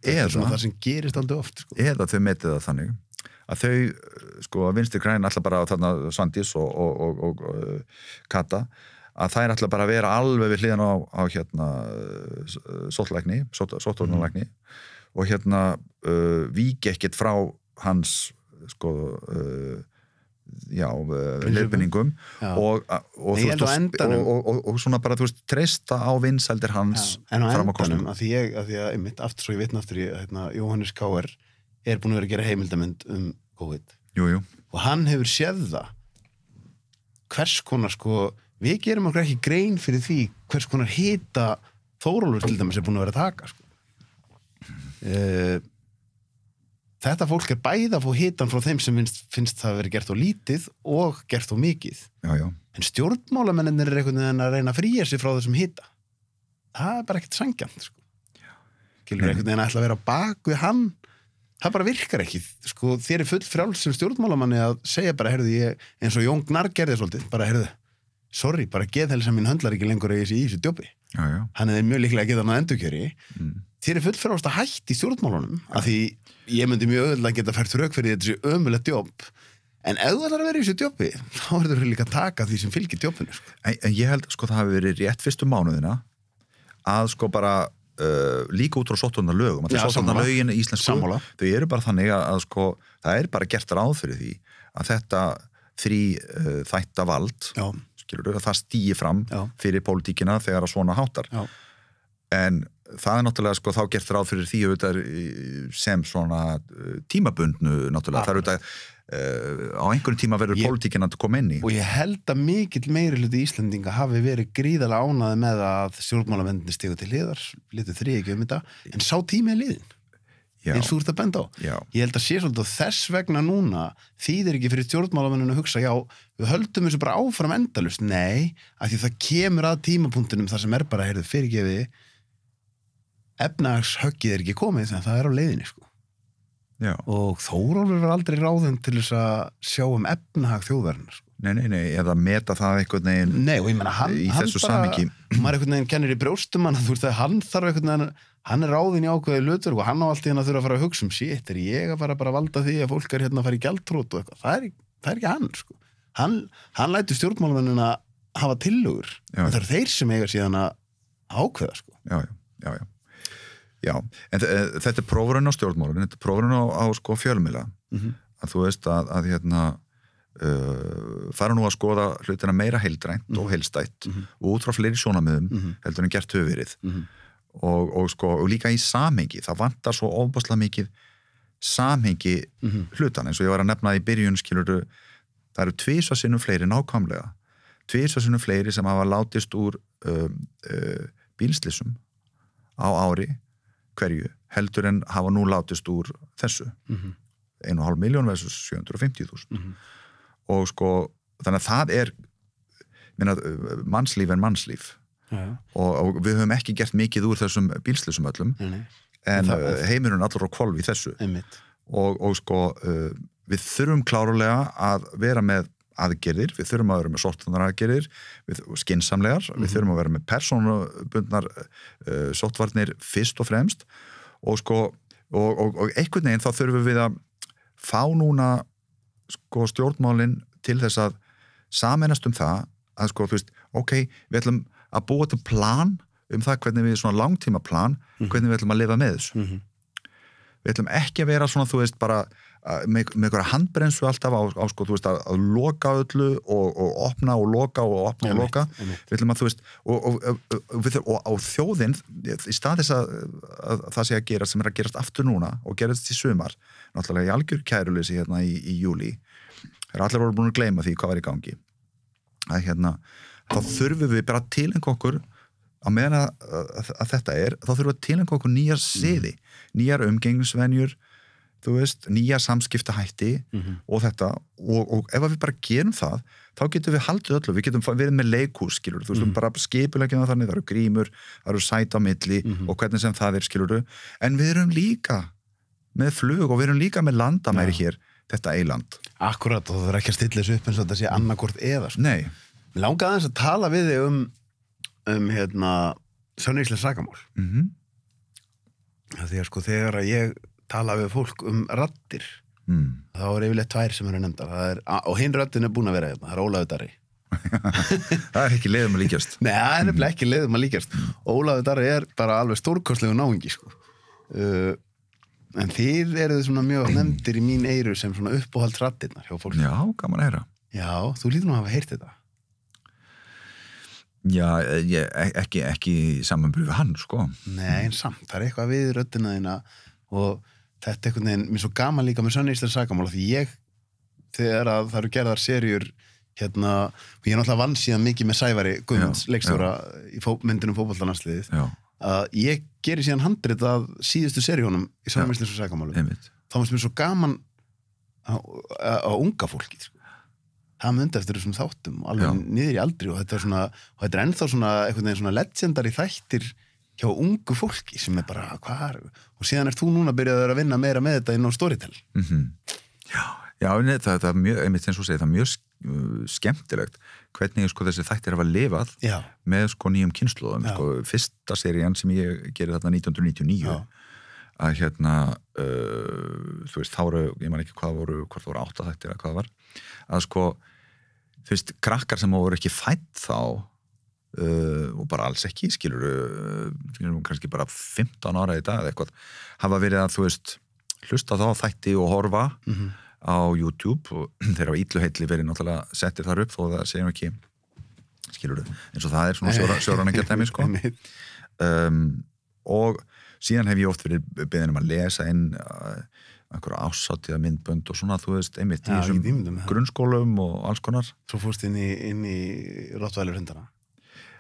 Þetta er svona það sem gerist aldrei oft. Sko. Eða þau metið það þannig að þau, sko, Vinstri græn ætla bara þarna Svandís og Kata, að þær ætla bara að vera alveg við hliðan á hérna sóttvarnalækni og hérna víki ekkert frá hans sko leiðbeiningum og svona bara, þú veist, treysta á vinsældir hans fram á kosningum. Að því að einmitt, aftur svo ég vitna aftur í Jóhannes K.R. er búin að vera að gera heimildamynd COVID. Jú. Og hann hefur séð það hvers konar, sko, við gerum okkur ekki grein fyrir því hvers konar hita Þórólfur til dæmis er búin að vera að taka, sko. Þetta fólk er bæði að fá hitan frá þeim sem finnst það að vera gert á lítið og gert á mikið. Já. En stjórnmálamennir er einhvern veginn að reyna að fría sig frá þessum hita. Það er bara ekkert sanngjarnt, sko. Einhvern veginn að ætla að vera bak við hann, það bara virkar ekki. Sko, þér er full frjáls sem stjórnmálamanni að segja bara, eins og Jón Gnarr gerði svolítið, bara, sorry, bara geðhelsa mín höndlar ekki lengur að ég sé í þessu djópi. Já. Hann er mjög líklega að geta hann að endurkjöri. Þér er full frjálst að hætta í stjórnmálunum, af því ég myndi mjög auðvitað að geta fært rauk fyrir þessi ömulegt djóp, en ef þú ætlar að vera í þessu djópi, þá verður þú líka að taka því sem fylgir djópinu. Sko. En ég held, sko, það hafi verið rétt fyrstu mánuðina að, sko, bara líka út frá sóttvarnalögum, að sóttvarnalögin í íslensku, þau eru bara þannig að, sko, það er bara gert ráð fyrir því að þetta þætta vald, skilurðu, að það stíi fram fyrir pólitíkina þegar að svona háttar. En það er náttúrulega, sko, þá gert ráð fyrir því auðvitað sem svona tímabundnu náttúrulega, það er auðvitað á einhverjum tíma verður pólitíkin að koma inn í. Og ég held að mikill meiri hluti Íslendinga hafi verið gríðarlega ánægði með að stjórnmálamennirnir stigu til hliðar, litið þríhyggju þetta, en sá tími er liðin. Eins og þú ert að benda á. Ég held að sé svolítið og þess vegna núna þýðir ekki fyrir stjórnmálamenninu að hugsa, við höldum þessu bara áfram endalaust. Nei, af því það kemur að tímapunktinum þar sem er bara, fyrirgefiði, efnahagshöggið er ekki komið þannig að það er á leiðinni, sko. Og Þórólfur var aldrei ráðinn til þess að sjá efnahag þjóðarinnar, sko. Nei, eða meta það einhvern veginn. Nei, og ég meina, hann þessu samhengi. Maður einhvern veginn kennir í brjóstum hann, þú veist að hann þarf einhvern veginn, hann er ráðinn í ákveðið hlutverk og hann á allt í hann að þurfa að fara að hugsa shit, er ég að fara bara að valda því að fólk er að fara í gjaldþrot og eitthvað. Það er ekki hann, sko. Hann lætur stjórnmálamennina hafa tillögur, en það er þeir sem eiga síðan að ákveða, sko. Já, en þetta er prófurinn á stjórnmálunum, þetta er prófurinn á sko fjölmiðla, að þú veist að fara nú að skoða hlutina meira heildrænt og heilstætt og út frá fleiri sjónarmiðum heldur en gert hefur verið og líka í samhengi, það vantar svo ofboðslega mikið samhengi hlutan, eins og ég var að nefna í byrjun, skilurðu, það eru 2 sinnum fleiri nákvæmlega, 2 sinnum fleiri sem hafa látist úr bílslysum á ári hverju heldur en hafa nú látist úr þessu 1,5 milljón versus 750.000 og sko, þannig að það er mannslíf en mannslíf og við höfum ekki gert mikið úr þessum bílslysum öllum en heimurinn allur á hvolf í þessu og sko, við þurfum klárlega að vera með aðgerðir, við þurfum að vera með sóttvarnaraðgerðir, skynsamlegar, við þurfum að vera með persónubundnar sóttvarnir fyrst og fremst og sko, og einhvern veginn þá þurfum við að fá núna sko stjórnmálin til þess að sameinast það að sko, þú veist, ok, við ætlum að búa til plan það hvernig við svona langtímaplan, hvernig við ætlum að lifa með þessu. Við ætlum ekki að vera svona, þú veist, bara með einhverja handbrennslu alltaf á sko, þú veist, að loka öllu og opna og loka og opna og loka. Við ætlum að, þú veist, og þjóðin, í stað þess að það sé að gerast sem að gerast aftur núna og gerast í sumar, náttúrulega í algjör kæruleysi hérna í júlí, allir voru búin að gleyma því hvað var í gangi. Að hérna, þá þurfum við bara að tileinka okkur á meðan að þetta þá þurfum við að tileinka okkur nýjar siði, nýjar umgengnisvenjur, þú veist, nýja samskiptahætti og þetta, og ef við bara gerum það, þá getum við haldið öllu, við getum verið með leikhús, skilur, þú veist, bara skipuleggjum það þannig, það eru grímur, það eru sæt á milli og hvernig sem það skilur, en við erum líka með flug og við erum líka með landamæri hér, þetta eiland. Akkurat, og það er ekki að stilla þessu upp eins og þetta sé annarkvort eða, sko. Nei. Mér langaði aðeins að tala við þig hérna, sönnýslega sakamál. Því að sko, þegar ég tala við fólk raddir, þá er yfirleitt tvær sem eru nefndar, og hinn raddin er búin að vera hérna, það er Ólafur Darri. Það er ekki leiðum að líkjast. Nei, það er nefnilega ekki leiðum að líkjast. Ólafur Darri er bara alveg stórkostlegu náungi, sko. En þið eruð svona mjög nefndir í mín eyru sem svona uppáhalds raddirnar hjá fólk. Já, gaman að heyra. Já, þú lítur nú að hafa heyrt þetta. Já, ekki samanburð við hann, sko. Nei, en samt, það er eitthvað við röddina þína og þetta einhvern veginn, mér er svo gaman líka með sönnýslega sakamál, því þegar að það eru gerðar seríur hérna, og ég náttúrulega vann síðan mikið með Sævari Guðmunds, leikstjóra í myndinum fótboltalandsliðið, að ég geri síðan handrit að síðustu seríunum í sönnýslega sakamálum. Þá finnst mér svo gaman að unga fólkið, það myndi eftir þessum þáttum, alveg niður í aldri, og þetta er ennþá svona einhvern veginn svona legendary þættir hjá ungu fólki sem er bara, og síðan þú núna byrjaður að vinna meira með þetta inn á Storytel. Já, það er mjög, einmitt eins og segið, það er mjög skemmtilegt hvernig sko þessi þættir hafa lifað með sko nýjum kynslóðum, sko fyrsta serían sem ég gerði þarna 1999 að hérna þú veist, þá voru, ég man ekki hvort voru 8 þættir eða hvað var, að sko þú veist, krakkar sem voru ekki fædd þá og bara alls ekki, skilur kannski bara 15 ára í dag eða eitthvað, hafa verið að þú veist hlusta þá þætti og horfa á YouTube og þeir hafa illu heilli verið náttúrulega settir þar upp þó það segjum ekki, skilur eins og það er svona sjóranengja dæmi sko og síðan hef ég oft verið beðin að lesa inn einhverja ásáttíða myndbönd og svona, þú veist, einmitt í þessum grunnskólum og alls konar. Svo fórst inn í Rottweiler hundana.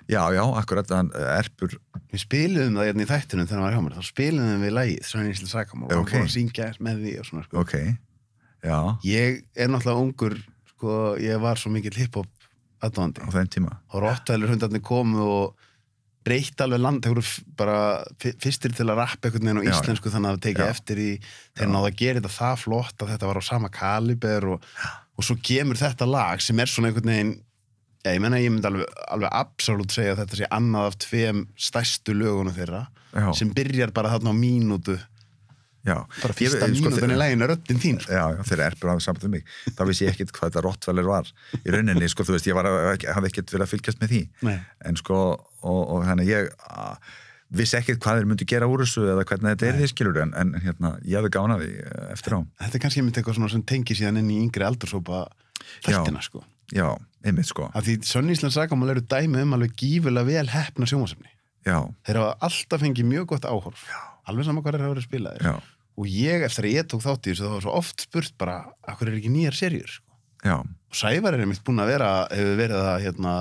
Já, akkurat, erpur. Við spiliðum það hérna í þættunum þegar það var hjá mér, þá spiliðum við lagið, sönnýslega sakamál, og fórum að syngja með því og svona, sko. Ok, já. Ég er náttúrulega ungur, sko, ég var svo mikill hip-hop aðdáandi. Á þeim tíma. Og Rottweiler hundarnir komu og breytt alveg land, þeir voru bara fyrstir til að rappa einhvern veginn á íslensku þannig að það tekið eftir í, þeir náðu að gera þetta það flott að þetta var á sama kaliber og svo kemur þetta lag sem er svona einhvern veginn, ég myndi alveg absolutt segja að þetta sé annað af 2 stærstu lögunum þeirra sem byrjar bara þarna á mínútu bara fyrsta mínútan í laginu röddin þín Já, þeir erpur aðeins saman um mig þá vissi ég ekkert hvað þetta Rottweiler var í rauninni, sko, þú veist, ég hafði ekkert verið að fylgjast með því en sko, og þannig ég vissi ekkert hvað þeir myndu gera úr þessu eða hvernig þetta því skilur en hérna, ég hafði gána því eftir á Þetta er kannski einmitt eitthvað svona sem tengir síðan inn í yngri aldurshópa þættina, sko Já, einmitt, sko Af því sönnýslega sakamál eru dæmi alveg gífurlega vel heppna sjónvarpsefni Þeir hafa alltaf fengið mjög gott áhorf alveg sama hvað hafa verið spilaðir og ég, eftir að ég tók þátt í þessu þá var svo oft spurt bara, akkur ekki nýjar seríur sko. Og Sævar einmitt búin að hefur verið að hérna,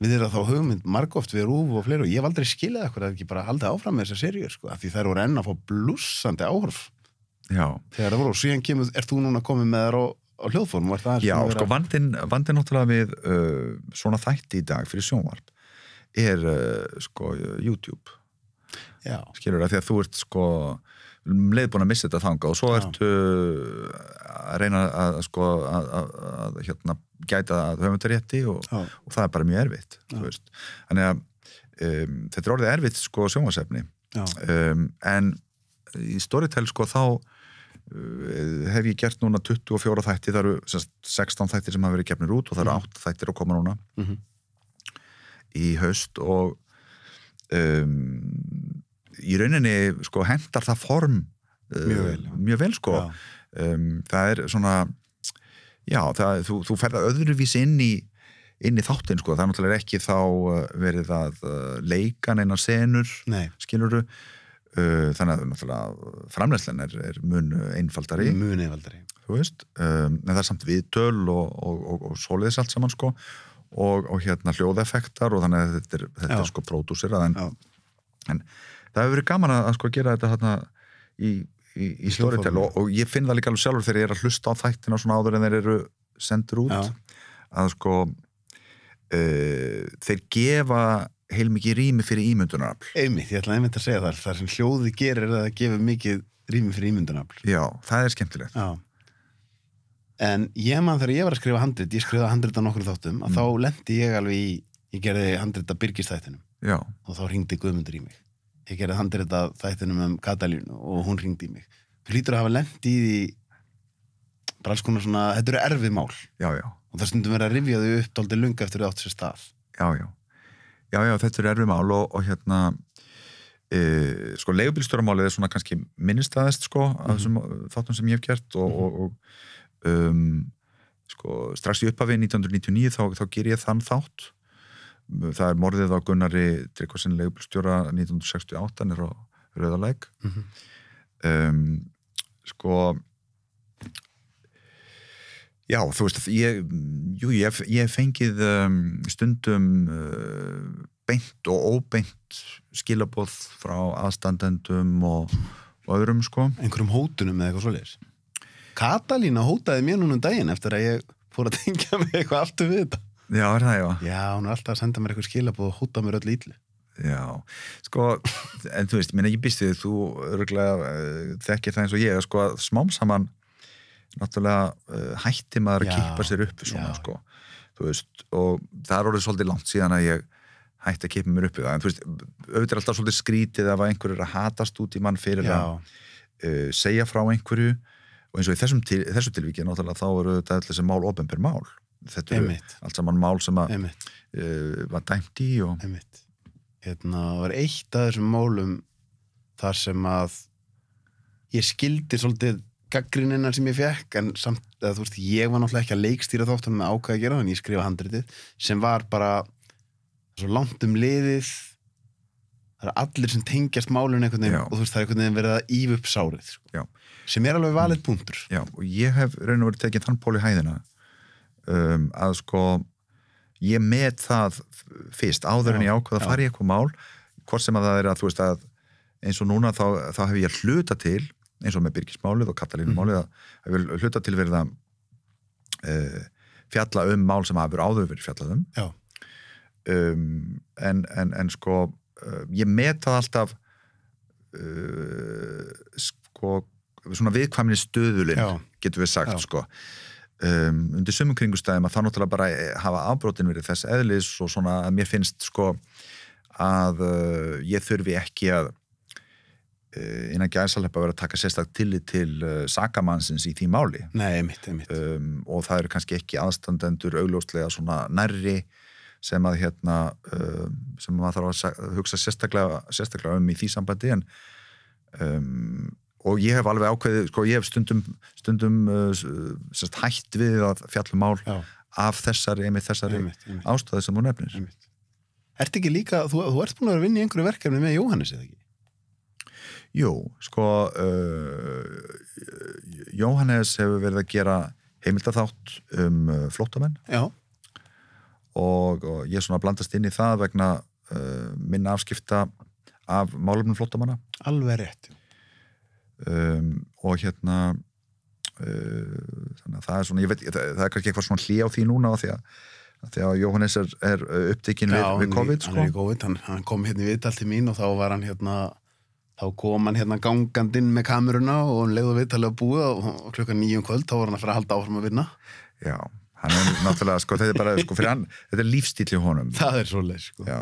við erum þá hugmynd margoft við RÚV og fleiri og ég hef aldrei skilið akkur að ekki bara haldið áfram með þessar seríur sko, af því þær voru enn að fá blússandi áhorf þegar það voru og síðan kemur, þú núna komið með þær á hljóðform Já, sko, vandinn náttúrulega við svona þætti í dag fyrir sjónvarp sko YouTube skilur það, því að þú ert sko leiðbúin að missa þetta þangað og svo ertu að reyna að sko að hérna gæta að höfundarétti og það er bara mjög erfitt þú veist, þannig að þetta er orðið erfitt sko sjónvarpsefni en í Storytel sko þá hef ég gert núna 24 þætti, það eru 16 þættir sem hafa verið gefnir út og það eru 8 þættir að koma núna í haust og í rauninni sko hentar það form mjög vel sko það svona þú ferð öðruvísi inn í þáttinn sko, það náttúrulega ekki þá verið að leika neina senur, skilurðu þannig að náttúrulega framleiðslan mun einfaldari þú veist, en það samt viðtöl og svoleiðis allt saman sko og hérna hljóðeffektar og þannig að þetta sko pródúserað en það hefur verið gaman að sko gera þetta hérna í Storytel og ég finn það líka alveg sjálfur þegar ég að hlusta á þættina svona áður en þeir eru sendur út að sko þeir gefa heilmikið rými fyrir ímyndunarafl. Einmitt, ég ætla einmitt að segja það sem hljóði gerir að það gefa mikið rými fyrir ímyndunarafl. Já, það skemmtilegt. Já. En ég man þegar ég var að skrifa handrit, ég skrifaði handrit á nokkur þáttum, að þá lendi ég alveg ég gerði handrit að Byrgisþættinum. Já. Og þá hringdi Guðmundur í mig. Ég gerði handrit að þættinum Katalínu og hún hringdi í mig. Þú hlýtur að hafa lendi í því bara alls konar svona, þetta eru erfið mál. Já. Og það stundum verið að rifja þau upp dálítið löngu eftir þau átt sér stað. Já, þetta eru erfið mál og hérna sko leigubílstjóramálið svona kannski minnistæðist sko af þessum þáttum sem ég hef gert og sko strax í upphafi 1999 þá ger ég þann þátt það morðið á Gunnari Tryggvasyni leigubílstjóra 1968 hann á Rauðalæk sko já, þú veist ég fengið stundum beint og óbeint skilaboð frá aðstandendum og öðrum sko einhverjum hótunum eða eitthvað svoleiðis. Katalína hótaði mér núna daginn eftir að ég fór að tengja mig eitthvað aftur við þetta. Já, það, já. Já, hún er alltaf að senda mér eitthvað skilaboð og hóta mér öll ítli. Já, sko, en þú veist, ég býst við, þú örugglega þekkir það eins og ég, sko, að smám saman náttúrulega hætti maður að kippa sér upp svona, sko, þú veist, og það er orðið svolítið langt síðan að ég hætti að kippa mér upp við það, en þú veist, auðvitað alltaf svolítið skrítið ef einhver að hatast út í mann fyrir að segja frá einhverju og eins og í þessu tilvíki náttúrulega þá eru þetta allir sem mál opinber mál. Þetta eru allt saman mál sem að var dæmt í og var eitt af þessum málum þar sem að ég skildi svolítið gagnrýnina sem ég fekk en samt, þú veist, ég var náttúrulega ekki að leikstýra þáttunum með ákveð að gera en ég skrifa handritið sem var bara svo langt liðið það eru allir sem tengjast málun einhvern veginn og þú veist, það einhvern veginn verið að ífa upp sárið sko. Sem alveg valið punktur. Já, og ég hef raun og verið tekið þann pól í hæðina að sko ég met það fyrst áður en ég ákveð að fara í eitthvað mál hvort sem að það að þú veist að eins og núna þá hef ég hluta til eins og með Byrgismálið og Katalínumálið að hef ég hluta til verið að fjalla mál sem hafur áður verið fjallað en sko ég met það alltaf sko svona viðkvæmni stöðulinn getur við sagt sko undir sumum kringustæðum að það náttúrulega bara hafa afbrotin verið þess eðlis og svona að mér finnst sko að ég þurfi ekki að innan gæsalheppa vera að taka sérstaklega tillit til sakamannsins í því máli. Nei, einmitt. Og það eru kannski ekki aðstandendur augljóslega svona nærri sem að sem maður þarf að hugsa sérstaklega í því sambandi en og ég hef alveg ákveðið, sko ég hef stundum hætt við að fjalla mál af þessari ástæðu sem þú nefnir. Ertu ekki líka, þú ert búin að vera að vinna í einhverju verkefni með Jóhannes eða ekki? Jú, sko Jóhannes hefur verið að gera heimildaþátt flóttamenn. Já. Og ég svona blandast inn í það vegna minna afskipta af málefnum flóttamanna. Alveg rétt. Og þannig að það er svona, ég veit, það er kannski eitthvað svona hlý á því núna því að Jóhannes er upptekinn við COVID, sko. Já, hann er í COVID, hann kom í viðtal til mín og þá var hann þá kom hann gangandinn með kameruna og hann leiði viðtalið að búa og klukkan 9 kvöld, þá var hann að fara að halda áfram að vinna. Já, hann er náttúrulega, sko, þetta er bara, sko, fyrir hann, þetta er lífstíll í honum. Það er svoleiðis, sko. Já,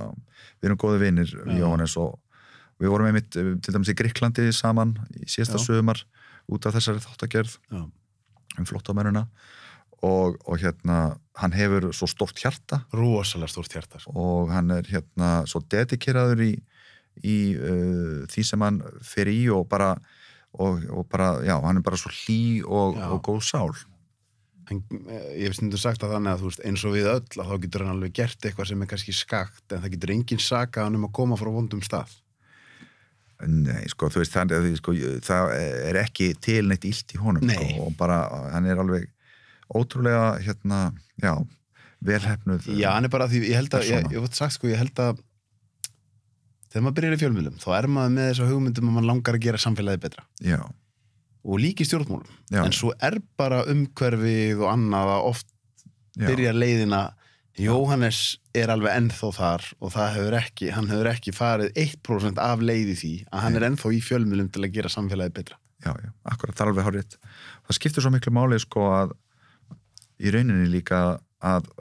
við erum góði vinir, Jóhannes og við vorum einmitt til dæmis í Grikklandi saman í síðasta sumar út af þessari þáttagerð flóttamennina og hann hefur svo stórt hjarta. Rosalega stórt hjarta. Sko. Og hann er svo dedikeraður því sem hann fer í og bara, já, hann bara svo hlý og góð sál. En ég hef stundum sagt að þannig að þú veist, eins og við öll að þá getur hann alveg gert eitthvað sem kannski skakt, en það getur enginn sakað hann að koma frá vondum stað. Nei, sko, þú veist, það ekki til neitt illt í honum, sko, og bara, hann alveg ótrúlega, já, velhefnuð. Já, hann bara því, ég held að, ég hef sagt, sko, ég held að þegar maður byrjar í fjölmiðlum, þá maður með þessa hugmyndum að maður langar að gera samfélagið betra. Já. Og líka í stjórnmálum. Já. En svo bara umhverfið og annað að oft byrja leiðina, Jóhannes alveg ennþá þar og hann hefur ekki farið 1% af leiði því að hann ennþá í fjölmiðlum til að gera samfélagið betra. Já, akkurat, það alveg hárrétt. Það skiptir svo miklu máli, sko, að í rauninni líka að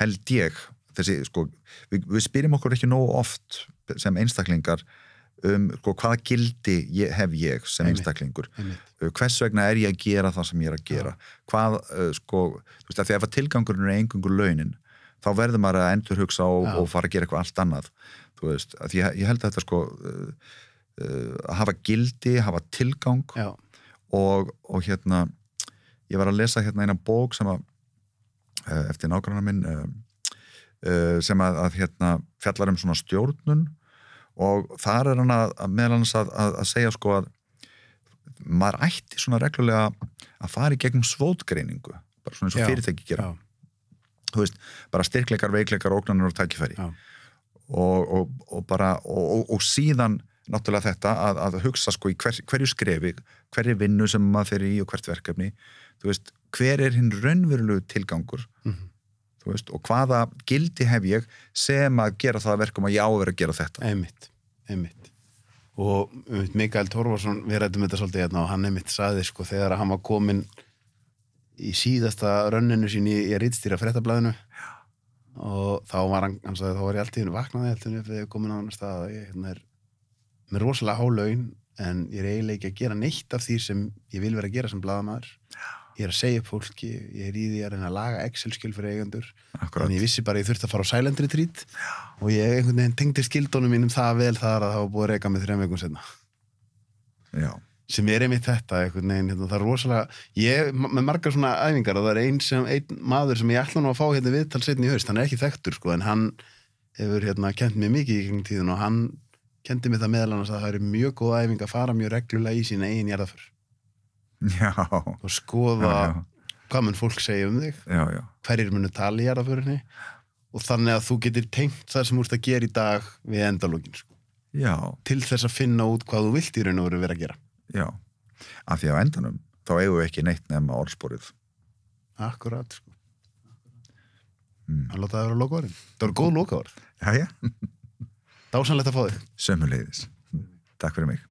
held ég, þessi, sko, við spyrjum okkur ekki nógu oft sem einstaklingar sko, hvaða gildi hef ég sem einstaklingur, hvers vegna ég að gera það sem ég að gera, hvað, sko, þú veist, að því ef að tilgangurinn eingöngu launin, þá verður maður að endurhugsa og fara að gera eitthvað allt annað, þú veist, að ég held að þetta, sko, að hafa gildi, hafa tilgang og ég var að lesa eina bók sem að eftir nágrannar minn sem að fjallar svona stjórnun og þar hann meðal annars að segja, sko, að maður ætti svona reglulega að fara í gegnum svotgreiningu, bara svona eins og fyrirtæki gera. Þú veist, bara styrkleikar, veikleikar, ógnanir og tækifæri. Og bara, og síðan náttúrulega þetta að hugsa, sko, í hverju skrefi, hverju vinnu sem maður fer í og hvert verkefni, þú veist, hver hinn raunverulegu tilgangur, þú veist, og hvaða gildi hef ég sem að gera það verkum að ég á að vera að gera þetta. Einmitt. Og Mikael Torfason, við ræddum þetta svolítið hérna og hann sagði, sko, þegar hann var kominn í síðasta rönninu sín í ritstýra Fréttablaðinu og þá var hann sagði, þá var ég alltaf vaknaði alltaf þegar ég komin á hann stað að ég með rosalega há laun en ég eiginlega ekki að gera neitt af því sem ég vil vera að gera sem blaðamaður. Ég að segja upp fólki, ég í því að reyna að laga Excel-skjöl fyrir eigendur. Akkurat. En ég vissi bara að ég þurfti að fara á silent retreat og ég einhvern veginn tengdi skildunum mínum það vel þar að það var búið að reka mig 3 vikum seinna. Já. Sem einmitt þetta, einhvern veginn, það rosalega, með margar svona æfingar og það einn maður sem ég ætla nú að fá viðtal seinna í haust, hann ekki þekktur, sko, en hann hefur kennt mér mikið í kring tíðin og hann kendi mér það meðal annars að það er mjög góð æfing að fara mjög reglulega í sína eigin jarðarför. Já. Og skoða hvað mun fólk segja þig, hverjir munu tala í jarðarförinni og þannig að þú getur tengt það sem þú ert að gera í dag við endalókin, sko. Já. Til þess að finna út hvað þú vilt í raun og veru vera að gera. Já, af því á endanum þá eigum við ekki neitt nema orðsporið. Akkurat, sko. Hann láta það vera lokaorðin. Það voru góð lokaorð. Já. Dásamlegt að fá þig. Sömuleiðis. Takk fyrir mig.